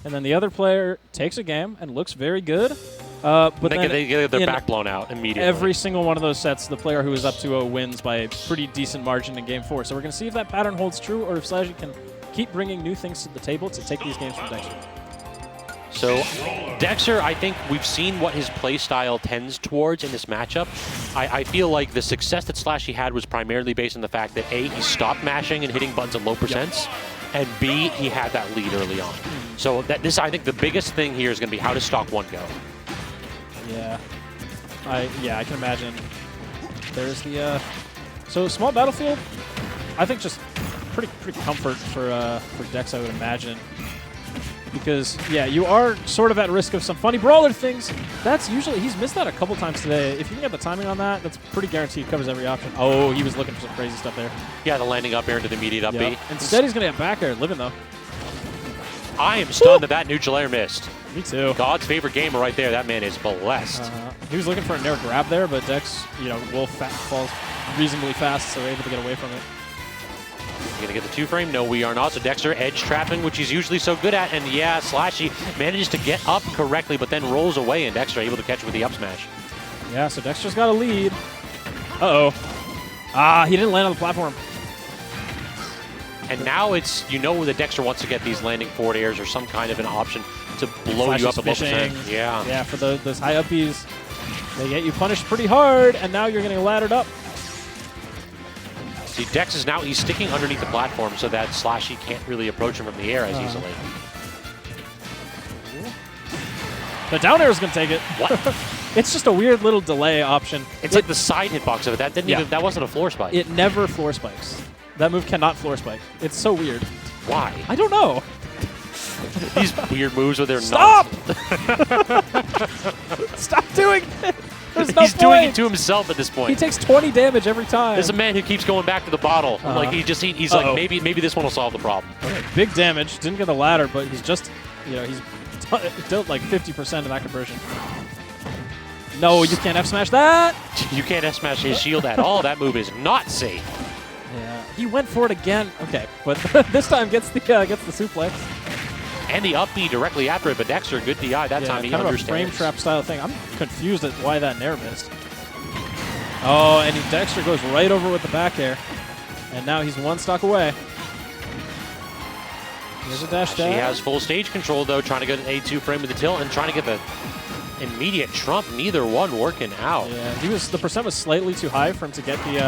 and then the other player takes a game and looks very good. But they get their back blown out immediately. Every single one of those sets, the player who is up 2-0 wins by a pretty decent margin in Game 4. So we're going to see if that pattern holds true or if Slashy can keep bringing new things to the table to take these games from Dexter. So Dexter, I think we've seen what his play style tends towards in this matchup. I feel like the success that Slashy had was primarily based on the fact that A, he stopped mashing and hitting buttons at low percents, and B, he had that lead early on. So I think the biggest thing here is going to be how to stock one go. Yeah, I can imagine. There's the so small battlefield. I think just pretty comfort for Dex, I would imagine, because yeah, you are sort of at risk of some funny brawler things. That's usually he's missed that a couple times today. If you can get the timing on that, that's pretty guaranteed. Covers every option. Oh, he was looking for some crazy stuff there. Yeah, the landing up air into the immediate up B. Instead, he's gonna get back air living though. I am stunned that neutral air missed. Me too. God's favorite gamer right there. That man is blessed. He was looking for a nair grab there, but Dex, Wolf falls reasonably fast, so we're able to get away from it. You gonna get the 2-frame? No, we are not. So Dexter edge trapping, which he's usually so good at, and yeah, Slashy manages to get up correctly, but then rolls away, and Dexter able to catch with the up smash. Yeah, so Dexter's got a lead. He didn't land on the platform. And now it's, that Dexter wants to get these landing forward airs or some kind of an option to blow you up at low percent. Yeah. Yeah, for those high uppies, they get you punished pretty hard, and now you're getting laddered up. See, Dex is now, he's sticking underneath the platform so that slashy can't really approach him from the air as easily. The down air is going to take it. What? It's just a weird little delay option. It's like the side hitbox of it. That didn't even, that wasn't a floor spike. It never floor spikes. That move cannot floor spike. It's so weird. Why? I don't know. These weird moves where they're Stop! Stop doing it! There's no He's point. doing it to himself at this point. He takes 20 damage every time. There's a man who keeps going back to the bottle. Like he's like, maybe this one will solve the problem. Okay, big damage. Didn't get the ladder, but he's just, he's dealt like 50% of that conversion. No, you can't F-smash that! You can't F-smash his shield at all. That move is not safe. Yeah, he went for it again. Okay, but this time gets the suplex. And the up B directly after it, but Dexter, good DI. That time he kind understands. of a frame trap style thing. I'm confused at why that nair missed. Oh, and Dexter goes right over with the back air. And now he's one stock away. Here's a dash He has full stage control, though, trying to get an A2 frame with the tilt and trying to get the immediate trump. Neither one working out. Yeah, the percent was slightly too high for him to get the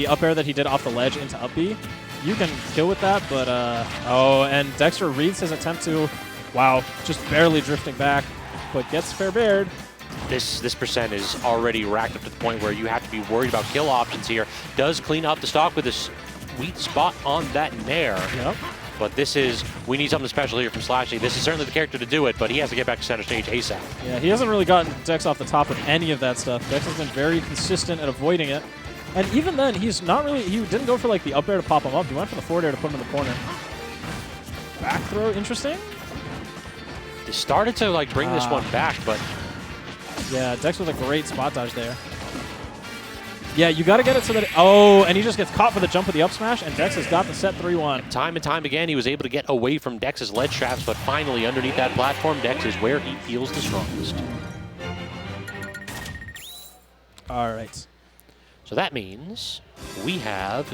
up air that he did off the ledge into up B. You can kill with that, but and Dexter reads his attempt to, just barely drifting back, but gets fair bared. This percent is already racked up to the point where you have to be worried about kill options here. Does clean up the stock with a sweet spot on that nair. Yep. But we need something special here from slashy. This is certainly the character to do it, but he has to get back to center stage ASAP. Yeah, he hasn't really gotten Dex off the top with any of that stuff. Dex has been very consistent at avoiding it. And even then, he's not really, he didn't go for like the up air to pop him up. He went for the forward air to put him in the corner. Back throw, interesting. They started to like bring this one back, but yeah, Dex with a great spot dodge there. Yeah, you got to get it so that and he just gets caught for the jump with the up smash, and Dex has got the set 3-1. Time and time again, he was able to get away from Dex's ledge traps, but finally underneath that platform, Dex is where he feels the strongest. All right. So that means we have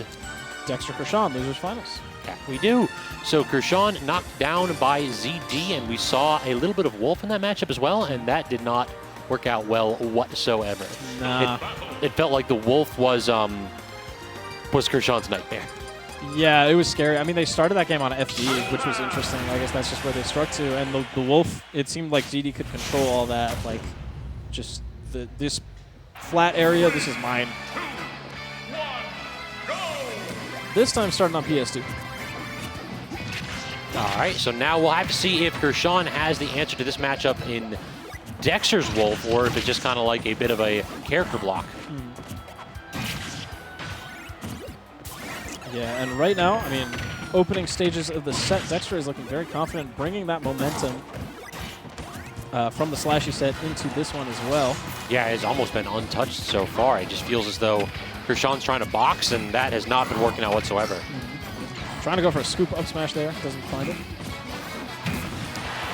Dexter Kurshaun, losers finals. Yeah, we do. So Kurshaun knocked down by ZD, and we saw a little bit of Wolf in that matchup as well, and that did not work out well whatsoever. Nah. It felt like the Wolf was Kurshaun's nightmare. Yeah, it was scary. I mean, they started that game on FD, which was interesting. I guess that's just where they struck to. And the Wolf, it seemed like ZD could control all that. Like, just this flat area, this is mine. This time starting on PS2. All right, so now we'll have to see if Kurshaun has the answer to this matchup in Dexter's Wolf, or if it's just kind of like a bit of a character block. Yeah, and right now, I mean, opening stages of the set, Dexter is looking very confident, bringing that momentum from the slashy set into this one as well. Yeah, it's almost been untouched so far. It just feels as though Kurshaun's trying to box, and that has not been working out whatsoever. Trying to go for a scoop up smash there, doesn't find it.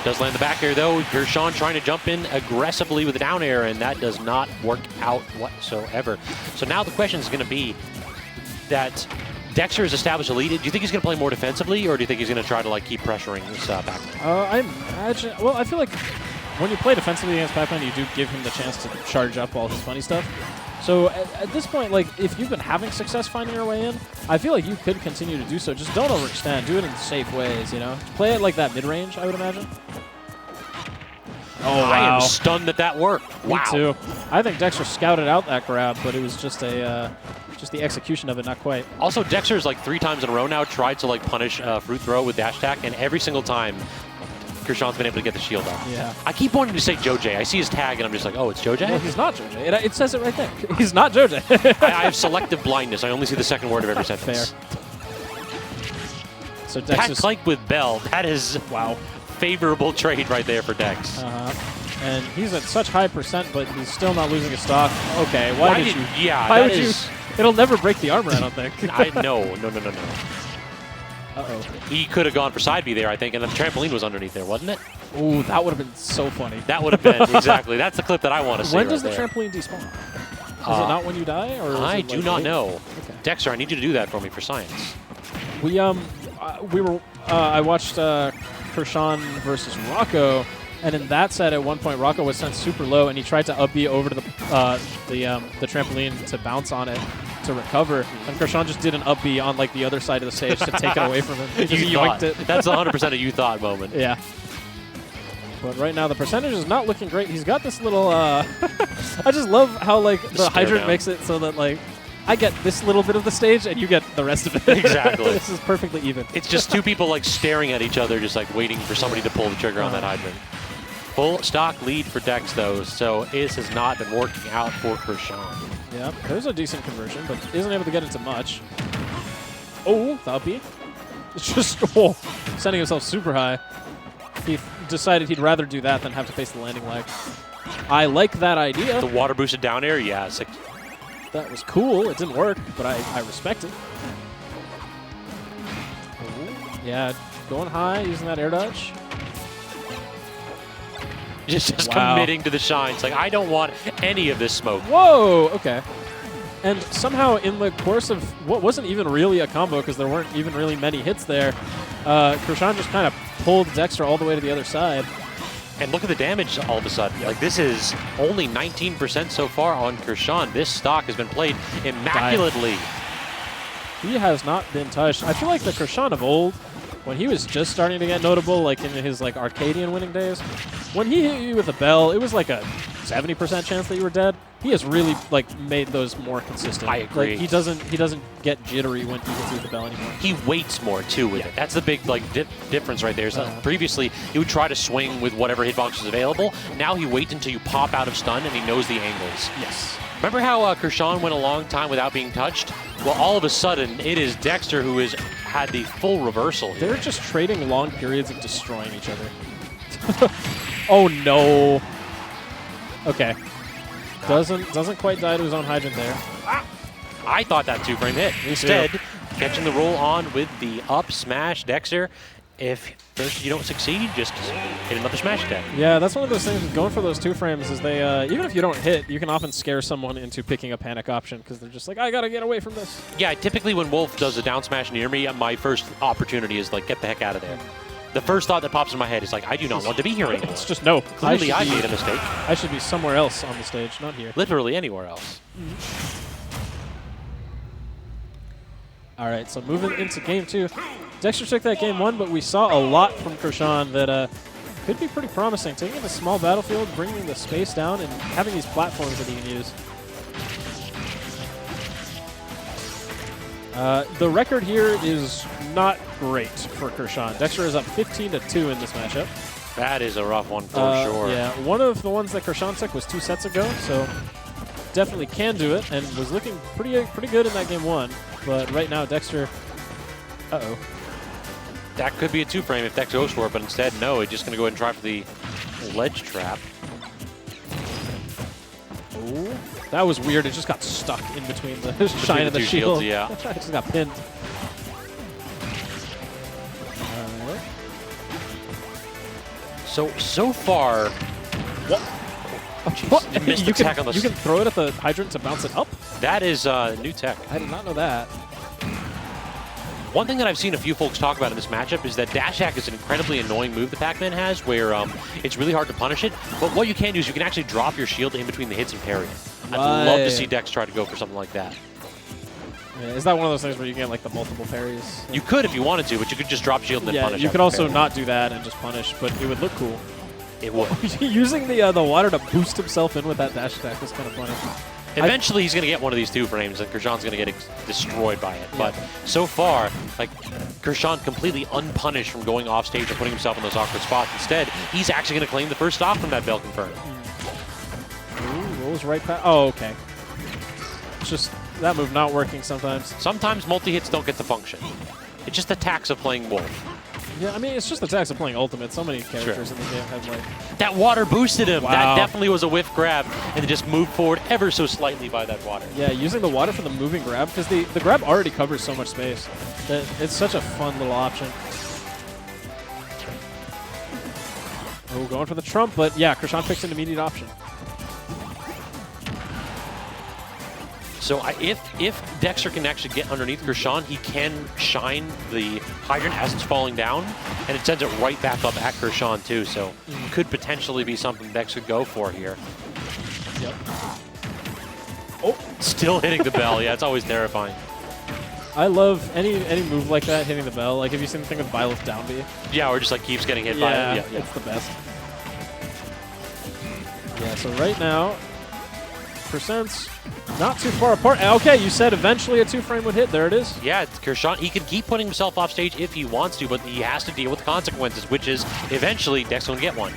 Does land the back air, though. Kurshaun trying to jump in aggressively with the down air, and that does not work out whatsoever. So now the question is going to be that Dexter has established a lead. Do you think he's going to play more defensively, or do you think he's going to try to like keep pressuring this back? I imagine. Well, I feel like when you play defensively against Pac-Man, you do give him the chance to charge up all his funny stuff. So at this point, like, if you've been having success finding your way in, I feel like you could continue to do so. Just don't overextend. Do it in safe ways, you know? Play it like that mid-range, I would imagine. Oh, wow. I am stunned that that worked. Wow. Me too. I think Dexter scouted out that grab, but it was just a just the execution of it, not quite. Also, Dexter's like 3 times in a row now tried to like punish fruit throw with dash attack, and every single time Kurshaun's been able to get the shield up. Yeah. I keep wanting to say Joj. I see his tag, and I'm just like, oh, it's Joj? Well, he's not Joj. It says it right there. He's not Joj. I have selective blindness. I only see the second word of every sentence. Fair. So Pat Dex is... Clank with Bell. That is wow. Favorable trade right there for Dex. And he's at such high percent, but he's still not losing his stock. Okay, why did you? Yeah, why would you? It'll never break the armor, I don't think. No. Uh-oh. He could have gone for side B there, I think, and the trampoline was underneath there, wasn't it? Ooh, that would have been so funny. That would have been, exactly. That's the clip that I want to see. When does right the there. trampoline despawn? Is it not when you die? Or I do not know. Okay. Dexter, I need you to do that for me for science. I watched Kurshaun versus Rocco, and in that set, at one point, Rocco was sent super low, and he tried to up B over to the trampoline to bounce on it. to recover, and Kurshaun just did an up B on like the other side of the stage to take it away from him. He just You yoinked thought. it. That's 100% a you thought moment. Yeah. But right now the percentage is not looking great. He's got this little. I just love how like the Stare hydrant down. makes it so that like I get this little bit of the stage and you get the rest of it. Exactly. This is perfectly even. It's just two people like staring at each other, just like waiting for somebody to pull the trigger on that hydrant. Full stock lead for Dex though, so this has not been working out for Kurshaun. Yeah, there's a decent conversion, but isn't able to get into much. Oh, the up B. It's just sending himself super high. He decided he'd rather do that than have to face the landing lag. I like that idea. The water boosted down air, yeah. That was cool. It didn't work, but I respect it. Yeah, going high, using that air dodge. Just Wow. committing to the shine. It's like, I don't want any of this smoke. Whoa, okay. And somehow in the course of what wasn't even really a combo, because there weren't even really many hits there, Kurshaun just kind of pulled Dexter all the way to the other side. And look at the damage all of a sudden. Like, this is only 19% so far on Kurshaun. This stock has been played immaculately. He has not been touched. I feel like the Kurshaun of old, when he was just starting to get notable, like in his like Arcadian winning days, when he hit you with a bell, it was like a 70% chance that you were dead. He has really like made those more consistent. I agree. Like, he doesn't get jittery when he hits you with the bell anymore. He waits more too with it. That's the big like difference right there. So previously, he would try to swing with whatever hitbox was available. Now he waits until you pop out of stun and he knows the angles. Yes. Remember how Kurshaun went a long time without being touched? Well, all of a sudden, it is Dexter who has had the full reversal here. They're just trading long periods of destroying each other. Oh no. Okay. Doesn't quite die to his own hydrant there. I thought that two-frame hit. Instead, catching the roll on with the up smash Dexter. If first you don't succeed, just hit another smash attack. Yeah, that's one of those things with going for those two frames is they, even if you don't hit, you can often scare someone into picking a panic option because they're just like, I gotta get away from this. Yeah, typically when Wolf does a down smash near me, my first opportunity is like, get the heck out of there. The first thought that pops in my head is like, I do not want to be here anymore. It's just no. Clearly I made a mistake. I should be somewhere else on the stage, not here. Literally anywhere else. All right, so moving into game two. Dexter took that game one, but we saw a lot from Kurshaun that could be pretty promising. Taking the small battlefield, bringing the space down, and having these platforms that he can use. The record here is not great for Kurshaun. Dexter is up 15-2 in this matchup. That is a rough one for sure. Yeah, one of the ones that Kurshaun took was 2 sets ago, so definitely can do it, and was looking pretty good in that game one. But right now, Dexter, uh-oh. That could be a two-frame if Dex goes for it, but instead, no. He's just going to go ahead and try for the ledge trap. Ooh, that was weird. It just got stuck in between the shine and the two shield. shields, yeah. It just got pinned. All right. So far... What? Jeez, you missed the tech on the... You can throw it at the hydrant to bounce it up? That is new tech. I did not know that. One thing that I've seen a few folks talk about in this matchup is that dash attack is an incredibly annoying move that Pac-Man has where it's really hard to punish it. But what you can do is you can actually drop your shield in between the hits and parry it. I'd love to see Dex try to go for something like that. Yeah, is that one of those things where you get like the multiple parries? You could if you wanted to, but you could just drop shield and then punish. You after could also parry. not do that and just punish, but it would look cool. It would. Using the water to boost himself in with that dash attack is kind of funny. Eventually, he's going to get one of these two frames, and Kurshaun's going to get destroyed by it. But so far, like Kurshaun completely unpunished from going off stage and putting himself in those awkward spots. Instead, he's actually going to claim the first stock from that bell confirm. Ooh, rolls right past. Oh, okay. It's just that move not working sometimes. Sometimes multi-hits don't get to function. It's just the tax of playing Wolf. Yeah, I mean, it's just the tax of playing Ultimate. So many characters in the game have, like... That water boosted him. Wow. That definitely was a whiff grab, and it just moved forward ever so slightly by that water. Yeah, using the water for the moving grab, because the grab already covers so much space. That it's such a fun little option. Oh, going for the trump, but yeah, Kurshaun picks an immediate option. So if Dexter can actually get underneath Kurshaun, he can shine the hydrant as it's falling down, and it sends it right back up at Kurshaun too. So could potentially be something Dex could go for here. Yep. Oh, Still hitting the bell. Yeah, it's always terrifying. I love any move like that, hitting the bell. Like, have you seen the thing with Byleth down B? Yeah, or just like keeps getting hit by it. Yeah, it's the best. Yeah, so right now, percents not too far apart. Okay, you said eventually a 2-frame would hit. There it is. Yeah, Kurshaun, he can keep putting himself off stage if he wants to, but he has to deal with the consequences, which is eventually Dexter will get one.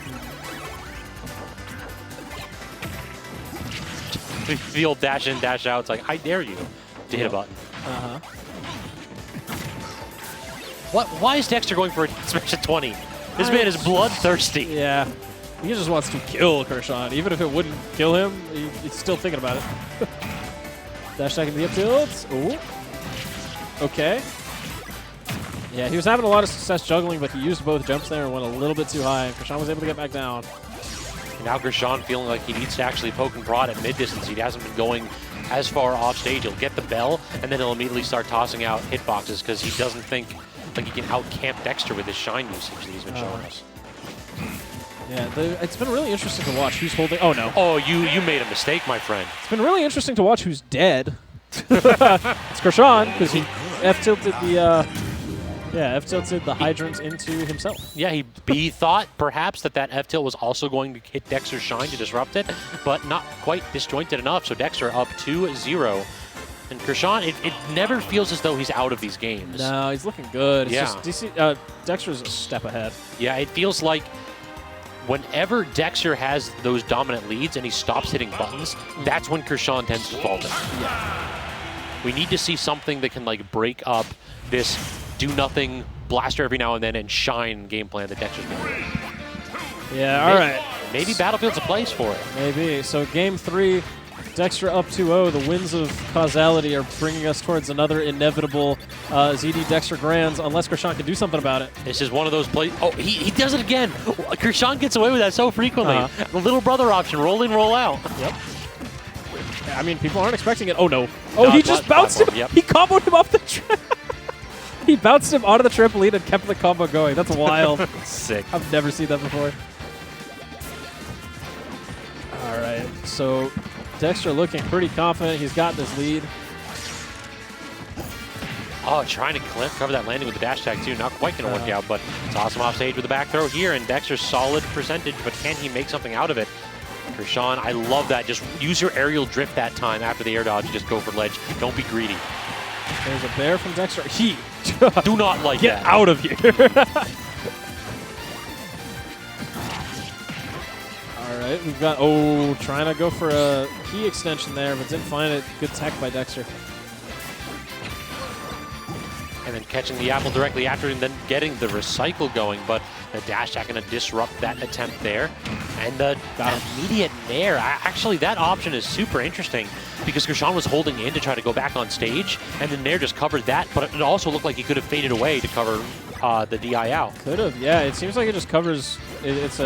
The old dash in, dash out. It's like, I dare you to hit a button. Uh-huh. Why is Dexter going for a smash at 20? This man is bloodthirsty. Yeah. He just wants to kill Kurshaun. Even if it wouldn't kill him, he's still thinking about it. Dash attack in the up tilts. Ooh. Okay. Yeah, he was having a lot of success juggling, but he used both jumps there and went a little bit too high. Kurshaun was able to get back down. Now Kurshaun feeling like he needs to actually poke and prod at mid-distance. He hasn't been going as far off stage. He'll get the bell, and then he'll immediately start tossing out hitboxes because he doesn't think like he can out-camp Dexter with his shine usage that he's been showing us. Yeah, it's been really interesting to watch who's holding. Oh, no. Oh, you made a mistake, my friend. It's been really interesting to watch who's dead. It's Kurshaun, because he F-tilted the... F-tilted the hydrant into himself. Yeah, he thought perhaps that F-tilt was also going to hit Dexter's shine to disrupt it, but not quite disjointed enough, so Dexter up 2-0. And Kurshaun, it never feels as though he's out of these games. No, he's looking good. It's Yeah. just, Dexter's a step ahead. Yeah, it feels like whenever Dexter has those dominant leads and he stops hitting buttons, that's when Kurshaun tends to falter. Yeah. We need to see something that can like break up this do-nothing blaster every now and then and shine game plan that Dexter's been doing. Yeah, all right. Maybe Battlefield's a place for it. Maybe. So game 3, Dexter up 2-0. The winds of causality are bringing us towards another inevitable ZD Dexter Grands, unless Kurshaun can do something about it. This is one of those plays. Oh, he does it again. Kurshaun gets away with that so frequently. The little brother option, roll in, roll out. Yep. I mean, people aren't expecting it. Oh, no. Oh, No, he just bounced him. Yep. He comboed him off the trip. He bounced him onto the trampoline and kept the combo going. That's wild. Sick. I've never seen that before. All right. So Dexter looking pretty confident. He's got this lead. Oh, trying to cover that landing with the dash tag too. Not quite going to work out, but it's awesome off stage with the back throw here, and Dexter's solid percentage, but can he make something out of it? Kurshaun, I love that. Just use your aerial drift that time after the air dodge. Just go for ledge. Don't be greedy. There's a bear from Dexter. He do not like get that. out of here. All right, we've got, trying to go for a key extension there, but didn't find it. Good tech by Dexter. And then catching the apple directly after and then getting the recycle going, but the dash attack going to disrupt that attempt there. And the immediate nair, actually that option is super interesting because Kurshaun was holding in to try to go back on stage, and the nair just covered that, but it also looked like he could have faded away to cover the DI out. Could have, yeah. It seems like it just covers, it's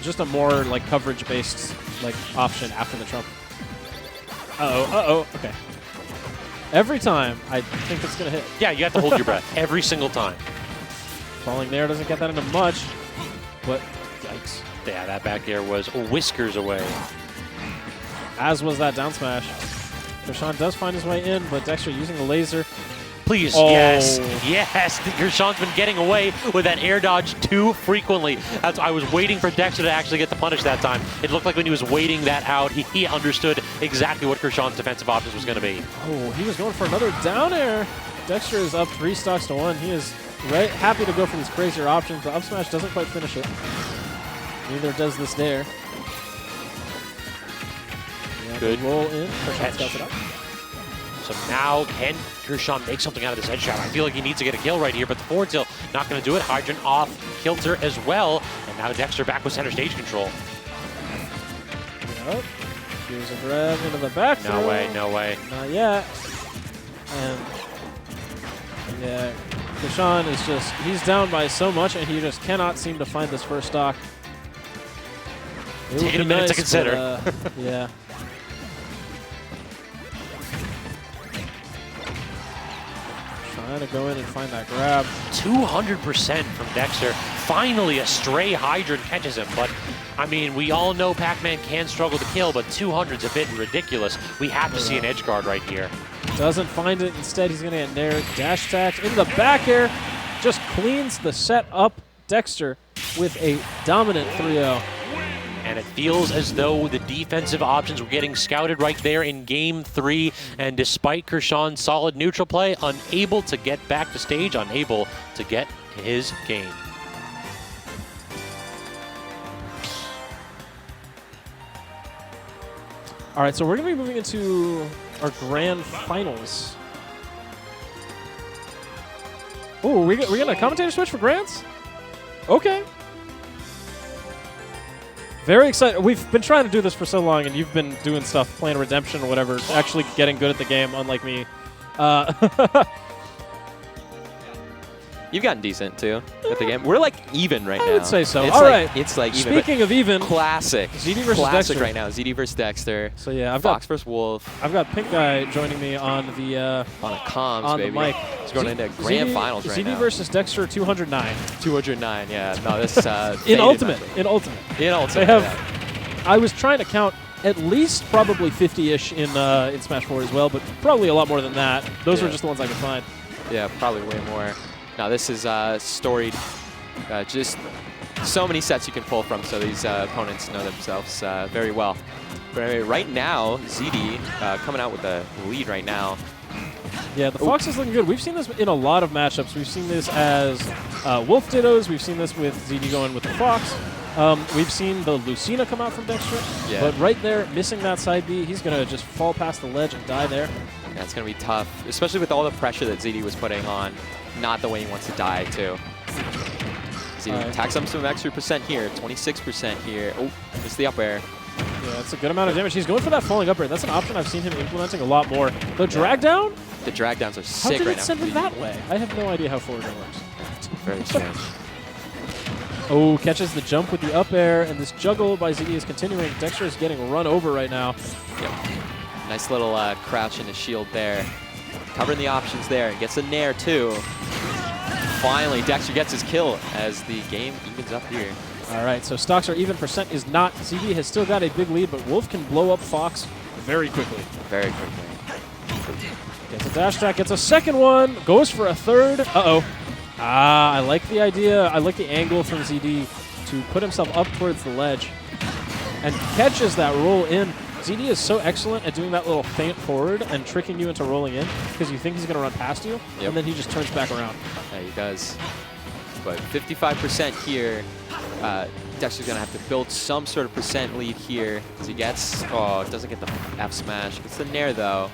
just a more like coverage-based like option after the trump. Okay. Every time, I think it's going to hit. Yeah, you have to hold your breath every single time. Falling there doesn't get that into much, but yikes. Yeah, that back air was whiskers away. As was that down smash. Kurshaun does find his way in, but Dexter using the laser. Please, yes. Kurshaun's been getting away with that air dodge too frequently. I was waiting for Dexter to actually get the punish that time. It looked like when he was waiting that out, he understood exactly what Kurshaun's defensive options was going to be. Oh, he was going for another down air. Dexter is up 3 stocks to 1. He is happy to go for these crazier options. The up smash doesn't quite finish it. Neither does this dare. Good roll in. Kurshaun scouts it up. So now can Kurshaun make something out of this head shot? I feel like he needs to get a kill right here, but the forward tilt not going to do it. Hydrant off kilter as well. And now Dexter back with center stage control. Yep. Here's a grab into the back throw. No way, no way. Not yet. And yeah, Kurshaun is just, he's down by so much and he just cannot seem to find this first stock. Taking a minute to consider. But, yeah. Trying to go in and find that grab. 200% from Dexter. Finally, a stray Hydrant catches him, but I mean, we all know Pac-Man can struggle to kill, but 200's a bit ridiculous. We have to see an edge guard right here. Doesn't find it. Instead, he's going to get nair. Dash attacks in the back air. Just cleans the set up. Dexter with a dominant 3-0. And it feels as though the defensive options were getting scouted right there in Game 3. And despite Kurshaun's solid neutral play, unable to get back to stage, unable to get his game. All right, so we're going to be moving into our grand finals. Oh, we got a commentator switch for grands? Okay. Very excited. We've been trying to do this for so long, and you've been doing stuff, playing Redemption or whatever, actually getting good at the game, unlike me. You've gotten decent, too, at the game. We're, like, even right now. I would say so. It's All like, right. It's, like, even. Speaking of even. Classic. ZD versus Classic Dexter. right now. ZD versus Dexter. So, yeah, Fox versus Wolf. I've got Pink Guy joining me on the on a comms, on baby. the mic. He's going into grand finals right now. ZD versus Dexter 209. 209, yeah. No, this in Ultimate. In Ultimate. In Ultimate. They have. I was trying to count at least probably 50-ish in Smash 4 as well, but probably a lot more than that. Those were just the ones I could find. Yeah, probably way more. Now this is storied. Just so many sets you can pull from, so these opponents know themselves very well. But right now, ZD coming out with the lead right now. Yeah, the Fox is looking good. We've seen this in a lot of matchups. We've seen this as Wolf Dittos. We've seen this with ZD going with the Fox. We've seen the Lucina come out from Dexter. Yeah. But right there, missing that side B, he's going to just fall past the ledge and die there. Yeah, it's going to be tough, especially with all the pressure that ZD was putting on. Not the way he wants to die, too. ZD tacks up some extra percent here, 26% here. Oh, missed the up air. Yeah, that's a good amount of damage. He's going for that falling up air. That's an option I've seen him implementing a lot more. The drag down? The drag downs are How sick did right it now. send it that way? I have no idea how forward it works. Very strange. Oh, catches the jump with the up air, and this juggle by ZD is continuing. Dexter is getting run over right now. Yep. Nice little crouch into shield there. Covering the options there, and gets a nair too. Finally, Dexter gets his kill as the game evens up here. All right, so stocks are even. Percent is not. ZD has still got a big lead, but Wolf can blow up Fox very quickly. Very quickly. Gets a dash attack, gets a second one, goes for a third. Uh-oh. Ah, I like the idea. I like the angle from ZD to put himself up towards the ledge and catches that roll in. ZD is so excellent at doing that little feint forward and tricking you into rolling in because you think he's going to run past you, and then he just turns back around. Yeah, he does. But 55% here. Dexter's going to have to build some sort of percent lead here as he gets, doesn't get the F smash. Gets the nair, though.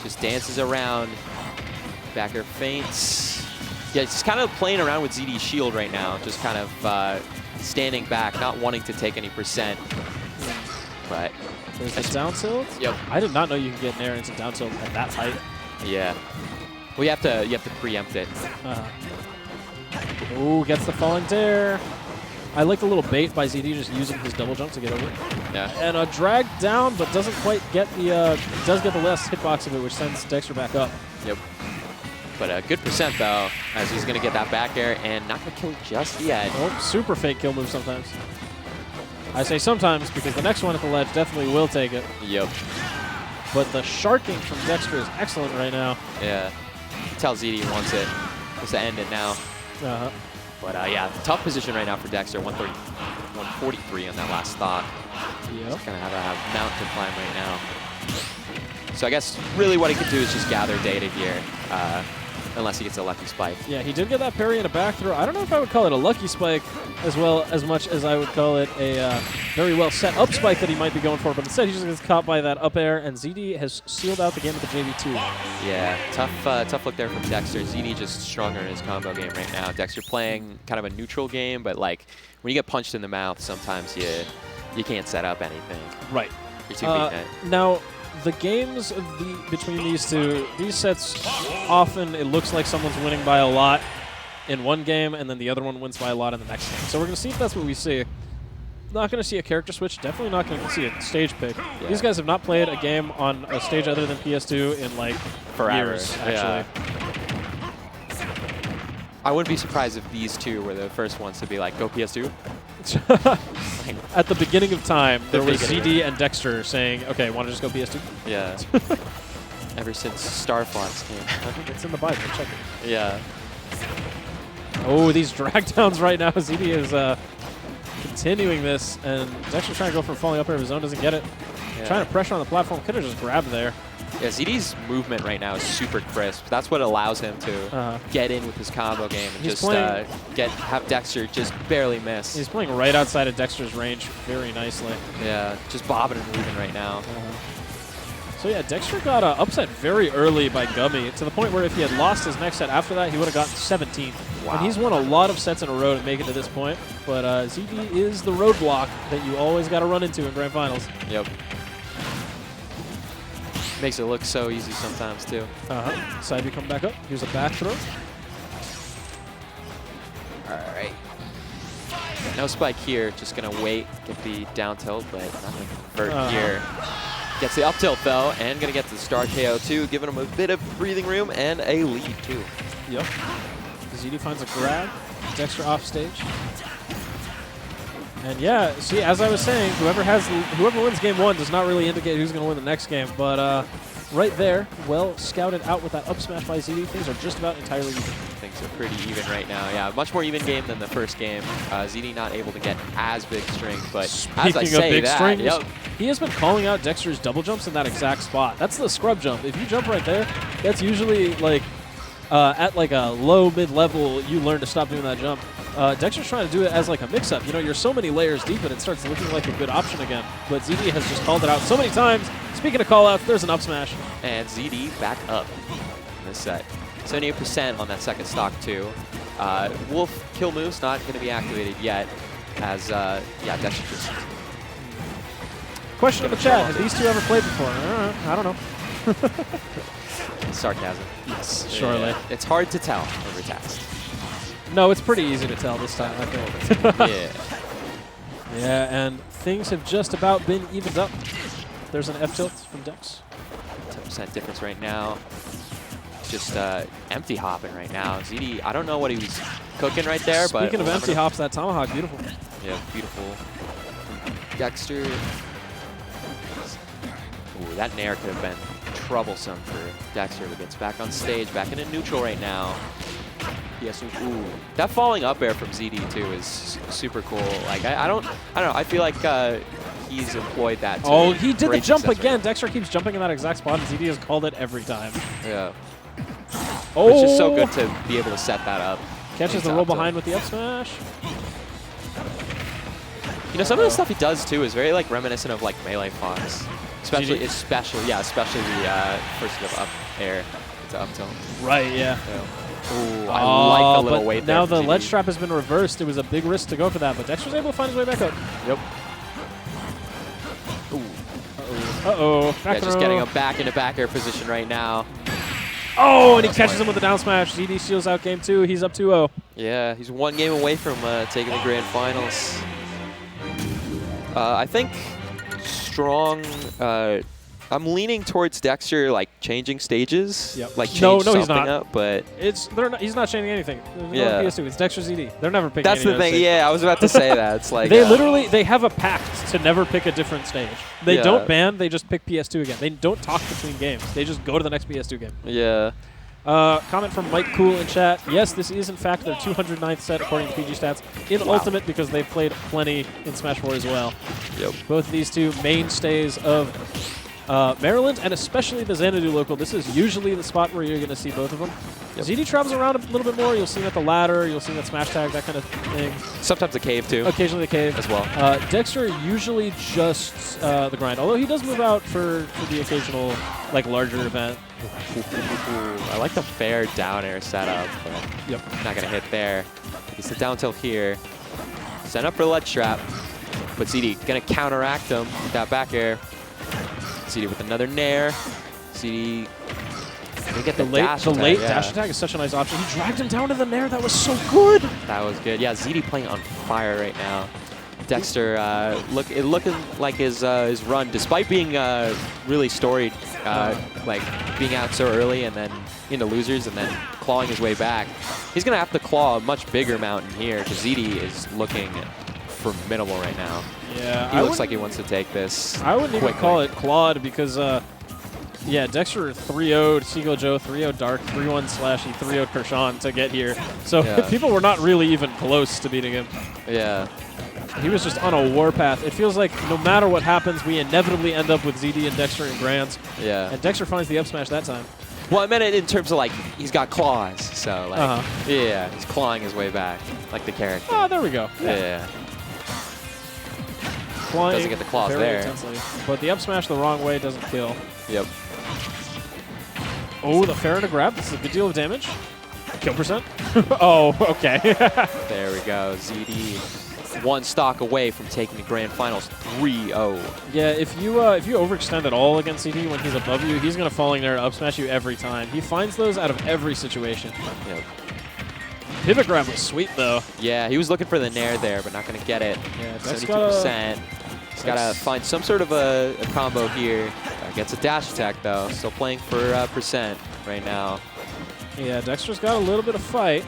Just dances around. Back air feints. Yeah, he's just kind of playing around with ZD's shield right now. Just kind of standing back, not wanting to take any percent. But there's this down tilt? Yep. I did not know you could get nair into down tilt at that height. Yeah. Well, you have to preempt it. Oh, gets the falling dare. I like the little bait by ZD just using his double jump to get over it. Yeah. And a drag down, but doesn't quite get the, does get the last hitbox of it, which sends Dexter back up. Yep. But a good percent, though, as he's going to get that back air and not going to kill just yet. Oh, super fake kill move sometimes. I say sometimes because the next one at the ledge definitely will take it. Yep. But the sharking from Dexter is excellent right now. Yeah. Tell ZD wants it. Wants to end it now. But yeah, tough position right now for Dexter. 143 on that last stock. Yep. He's going to have a mountain to climb right now. So I guess really what he could do is just gather data here. Unless he gets a lucky spike. Yeah, he did get that parry and a back throw. I don't know if I would call it a lucky spike as much as I would call it a very well set up spike that he might be going for, but instead he just gets caught by that up air, and ZD has sealed out the game with the JV2. Yeah, tough look there from Dexter. ZD just stronger in his combo game right now. Dexter playing kind of a neutral game, but like when you get punched in the mouth, sometimes you can't set up anything. Right. You're too beaten. Now, the games between these two, these sets, often it looks like someone's winning by a lot in one game, and then the other one wins by a lot in the next game. So we're going to see if that's what we see. Not going to see a character switch. Definitely not going to see a stage pick. Yeah. These guys have not played a game on a stage other than PS2 in like forever. Years, actually. Yeah. I wouldn't be surprised if these two were the first ones to be like, go PS2. At the beginning of time, there was beginning. ZD and Dexter saying, okay, want to just go PS2? Yeah. Ever since Star Fox came. It's in the Bible, check it. Yeah. Oh, these drag downs right now. ZD is continuing this, and Dexter's trying to go for a falling up air. His own doesn't get it. Yeah. Trying to pressure on the platform. Could have just grabbed there. Yeah, ZD's movement right now is super crisp. That's what allows him to get in with his combo game and He's just have Dexter just barely miss. He's playing right outside of Dexter's range very nicely. Yeah, just bobbing and moving right now. So yeah, Dexter got upset very early by Gummy, to the point where if he had lost his next set after that, he would have gotten 17th. Wow. And he's won a lot of sets in a row to make it to this point. But ZD is the roadblock that you always got to run into in Grand Finals. Yep. Makes it look so easy sometimes, too. Side B coming back up. Here's a back throw. All right. No spike here. Just going to wait, get the down tilt, but not going to convert here. Gets the up tilt, though, and going to get to the star KO, too, giving him a bit of breathing room and a lead, too. Yep. ZD finds a grab. Dexter off stage. And yeah, see, as I was saying, whoever wins game one does not really indicate who's going to win the next game. But right there, well scouted out with that up smash by ZD. Things are just about entirely even. Things are pretty even right now. Yeah, much more even game than the first game. ZD not able to get as big strings, but Speaking as I say of big strings, yep. he has been calling out Dexter's double jumps in that exact spot. That's the scrub jump. If you jump right there, that's usually like at like a low mid level. You learn to stop doing that jump. Dexter's trying to do it as like a mix-up. You know, you're so many layers deep and it starts looking like a good option again. But ZD has just called it out so many times. Speaking of call-outs, there's an up smash. And ZD back up in this set. 78% on that second stock, too. Wolf kill move's not going to be activated yet, as, yeah, Dexter just... Question in the chat, have these two ever played before? I don't know. Sarcasm. Yes, surely. Yeah. It's hard to tell over text. No, it's pretty easy to tell this time, I think. Yeah. Yeah, and things have just about been evened up. There's an F tilt from Dex. 10% difference right now. Just empty hopping right now. ZD, I don't know what he was cooking right there, but... Speaking of empty hops, that tomahawk, beautiful. Yeah, beautiful. Dexter. Ooh, that nair could have been troublesome for Dexter, but gets back on stage, back into neutral right now. Yes, ooh. That falling up air from ZD too is super cool. Like I don't know. I feel like he's employed that. Oh, he did the great jump success again. rate. Dexter keeps jumping in that exact spot, and ZD has called it every time. Yeah. Oh, Which is so good to be able to set that up. Catches the roll behind with the up smash. You know, some of the stuff he does too is very like reminiscent of like Melee Fox. Especially the first of up air. It's up tilt. Right, yeah. Ooh, I like the little weight there. Now the ZD. ledge trap has been reversed. It was a big risk to go for that, but Dexter's able to find his way back up. Yep. Ooh. Uh-oh. Yeah, just getting him back into back air position right now. Oh, and he catches him with the down smash. ZD steals out game 2. He's up 2-0. Yeah, he's one game away from taking the grand finals. I think strong. I'm leaning towards Dexter, like changing stages, like change no, something he's not. up, but He's not changing anything. Yeah. PS2. It's Dexter ZD. They're never picking. that's the thing. Yeah, I was about to say that. It's like they have a pact to never pick a different stage. They Yeah. don't ban. They just pick PS2 again. They don't talk between games. They just go to the next PS2 game. Yeah. Comment from Mike Cool in chat. Yes, this is in fact their 209th set according to PG Stats in Ultimate because they've played plenty in Smash 4 as well. Yep. Both of these two mainstays of Maryland, and especially the Xanadu local. This is usually the spot where you're going to see both of them. Yep. ZD travels around a little bit more. You'll see him at the ladder. You'll see him at Smash Tag, that kind of thing. Sometimes a cave too. Occasionally the cave. As well. Dexter usually just the grind, although he does move out for the occasional like larger event. I like the fair down air setup, but not going to hit there. He's the down tilt here. Set up for the ledge trap, but ZD going to counteract him with that back air. ZD with another nair. ZD gonna get the late dash attack is such a nice option. He dragged him down to the nair. That was so good. That was good. Yeah, ZD playing on fire right now. Dexter looking like his run, despite being really storied, like being out so early and then into losers and then clawing his way back. He's going to have to claw a much bigger mountain here because ZD is looking formidable right now. Yeah, he looks like he wants to take this. I wouldn't even call it clawed because, yeah, Dexter 3-0'd Seagull Joe, 3-0 Dark, 3-1 slashy, 3-0 Kurshaun to get here. So people were not really even close to beating him. Yeah. He was just on a warpath. It feels like no matter what happens, we inevitably end up with ZD and Dexter in grands. Yeah. And Dexter finds the up smash that time. Well, I meant it in terms of, like, he's got claws. So, like, yeah, he's clawing his way back, like the character. Oh, there we go. Yeah. Clawing doesn't get the claws there. Intensely. But the up smash the wrong way doesn't kill. Yep. Oh, the fair to grab. This is a good deal of damage. Kill percent. Oh, okay. There we go. ZD. One stock away from taking the grand finals 3-0. Yeah, if you overextend at all against CD when he's above you, he's going to fall in there and up smash you every time. He finds those out of every situation. Yep. Pivot grab was sweet, though. Yeah, he was looking for the nair there, but not going to get it. Yeah, 72%. He's got to find some sort of a combo here. Gets a dash attack, though. Still playing for percent right now. Yeah, Dexter's got a little bit of fight.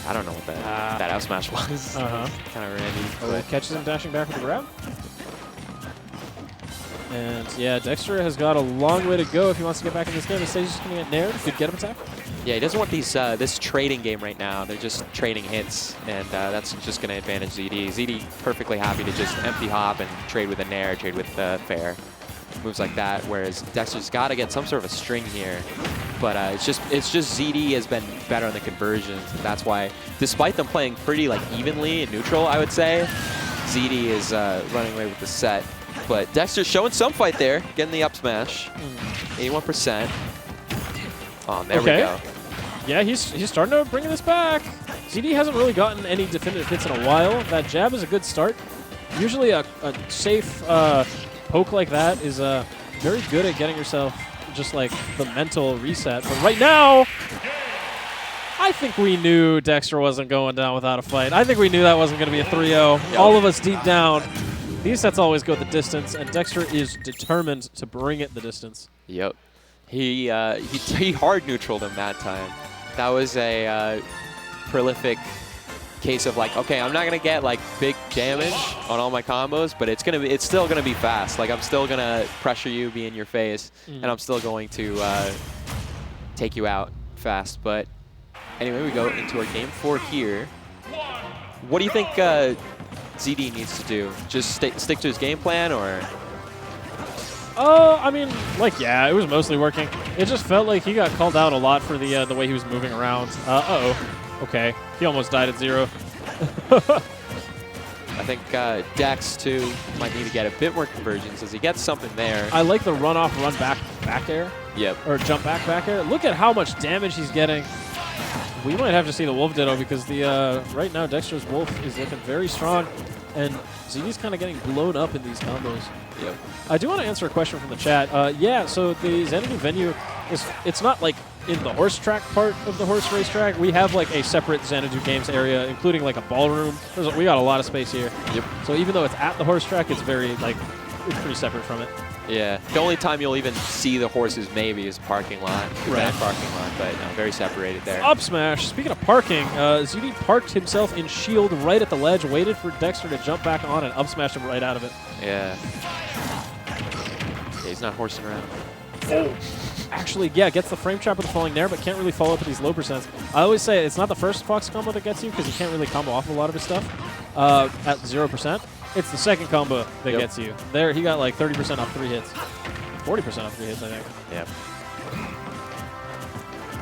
I don't know what that out smash was. Kind of randy. Oh, catches him dashing back with the grab. And yeah, Dexter has got a long way to go if he wants to get back in this game. He says he's just going to get nared. Good get him attack. Yeah, he doesn't want these this trading game right now. They're just trading hits, and that's just going to advantage ZD. ZD perfectly happy to just empty hop and trade with a nair, trade with fair. Moves like that, whereas Dexter's got to get some sort of a string here. But it's just ZD has been better on the conversions. And that's why, despite them playing pretty like evenly and neutral, I would say, ZD is running away with the set. But Dexter's showing some fight there, getting the up smash, 81%. Oh, there we go. Yeah, he's starting to bring this back. ZD hasn't really gotten any definitive hits in a while. That jab is a good start. Usually a safe poke like that is very good at getting yourself just like the mental reset. But right now, I think we knew Dexter wasn't going down without a fight. I think we knew that wasn't going to be a 3-0. All of us deep down. These sets always go the distance, and Dexter is determined to bring it the distance. Yep. He hard neutraled him that time. That was a prolific case of like, okay, I'm not gonna get like big damage on all my combos, but it's still gonna be fast. Like I'm still gonna pressure you, be in your face, and I'm still going to take you out fast. But anyway, we go into our game 4 here. What do you think ZD needs to do? Just stick to his game plan, or? I mean, like, yeah, it was mostly working. It just felt like he got called out a lot for the way he was moving around. Okay, he almost died at 0. I think Dex, too, might need to get a bit more conversions as he gets something there. I like the run-off, run-back back air. Yep. Or jump-back back air. Look at how much damage he's getting. We might have to see the Wolf Ditto because the right now Dexter's Wolf is looking very strong, and ZD's kind of getting blown up in these combos. Yep. I do want to answer a question from the chat. Yeah, so the Xanadu venue, it's not like in the horse track part of the horse racetrack. We have like a separate Xanadu Games area, including like a ballroom. We got a lot of space here. Yep. So even though it's at the horse track, it's very like, it's pretty separate from it. Yeah. The only time you'll even see the horses maybe is parking lot. Right. Parking lot, but no, very separated there. Up smash. Speaking of parking, ZD parked himself in shield right at the ledge, waited for Dexter to jump back on and up smash him right out of it. Yeah. He's not horsing around. Oh. Actually, yeah, gets the frame trap with the falling nair, but can't really follow up with these low percents. I always say it's not the first Fox combo that gets you because you can't really combo off a lot of his stuff at 0%. It's the second combo that gets you. There, he got like 30% off 3 hits. 40% off 3 hits, I think. Yeah.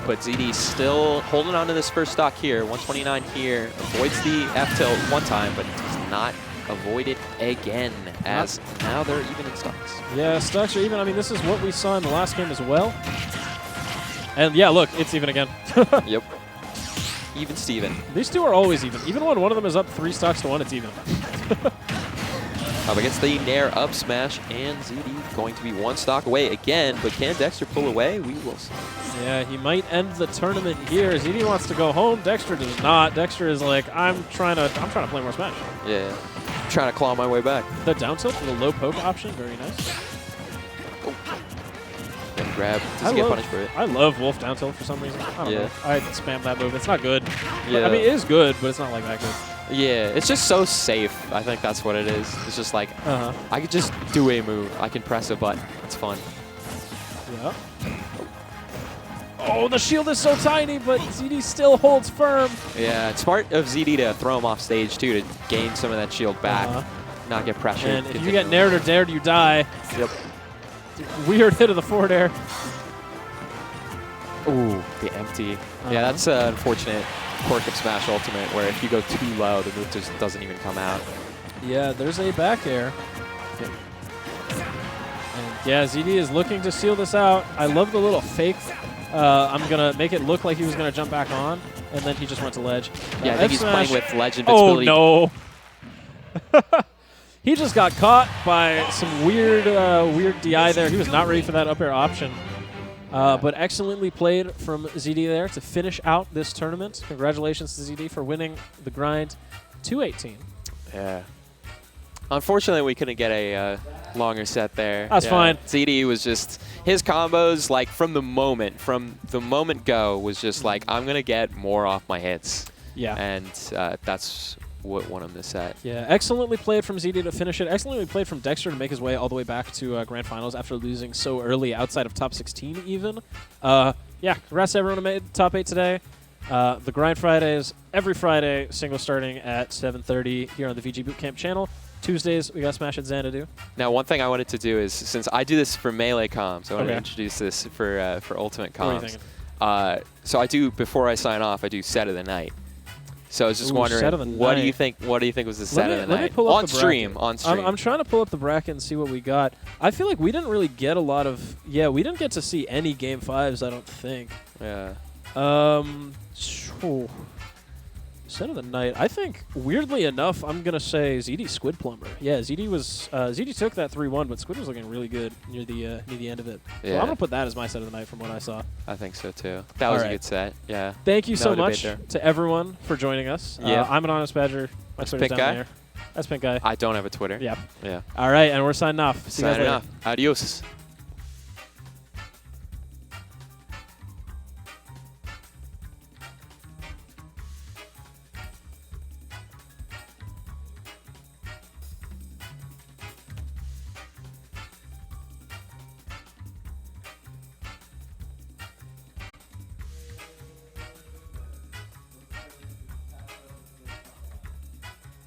But ZD still holding on to this first stock here. 129 here. Avoids the F tilt one time, but does not avoid it again, as now they're even in stocks. Yeah, stocks are even. I mean, this is what we saw in the last game as well. And yeah, look, it's even again. Yep. Even Steven. These two are always even. Even when one of them is up 3 stocks to 1, it's even. Up against the Nair up smash, and ZD going to be 1 stock away again, but can Dexter pull away? We will see. Yeah, he might end the tournament here. ZD wants to go home. Dexter does not. Dexter is like, I'm trying to play more Smash. Yeah. I'm trying to claw my way back. The down tilt for the low poke option, very nice. And grab. Doesn't get punished for it. I love Wolf down tilt for some reason. I don't know. I spam that move. It's not good. Yeah. I mean, it is good, but it's not like that good. Yeah, it's just so safe. I think that's what it is. It's just like, I could just do a move. I can press a button. It's fun. Yeah. Oh, the shield is so tiny, but ZD still holds firm. Yeah, it's smart of ZD to throw him off stage, too, to gain some of that shield back. Not get pressured. And if you get nared or dared, you die. Yep. Weird hit of the forward air. Ooh, the empty. Yeah, that's an unfortunate quirk of Smash Ultimate, where if you go too low, the move just doesn't even come out. Yeah, there's a back air. And yeah, ZD is looking to seal this out. I love the little fake. I'm going to make it look like he was going to jump back on, and then he just went to ledge. Yeah, I think he's playing with ledge invincibility. Oh, no. He just got caught by some weird DI there. He was not ready for that up air option. But excellently played from ZD there to finish out this tournament. Congratulations to ZD for winning the grind 218. Yeah. Unfortunately, we couldn't get a longer set there. That's fine. ZD was just, his combos, like from the moment go, was just like, I'm going to get more off my hits. Yeah. And that's what won him this set. Yeah, excellently played from ZD to finish it. Excellently played from Dexter to make his way all the way back to Grand Finals after losing so early outside of top 16 even. Yeah, congrats to everyone who made top 8 today. The Grind Fridays, every Friday, single starting at 7:30 here on the VGBootCamp channel. Tuesdays, we got Smash at Xanadu. Now, one thing I wanted to do is, since I do this for Melee comms, I want to introduce this for Ultimate comms. What are you thinking? So I do, before I sign off, I do set of the night. So I was just wondering, what do you think was the set of the night? On stream. I'm trying to pull up the bracket and see what we got. I feel like we didn't really get a lot of, we didn't get to see any Game 5s, I don't think. Yeah. Set of the night. I think, weirdly enough, I'm going to say ZD Squidplumber. Yeah, ZD took that 3-1, but Squid was looking really good near the end of it. Yeah. So I'm going to put that as my set of the night from what I saw. I think so, too. That was a good set, yeah. Thank you so much to everyone for joining us. Yeah. I'm AnonymousBadger. My Twitter's down there. That's Pink Guy. I don't have a Twitter. Yeah. Yeah. All right, and we're signing off. See you guys later. Signing off. Adios.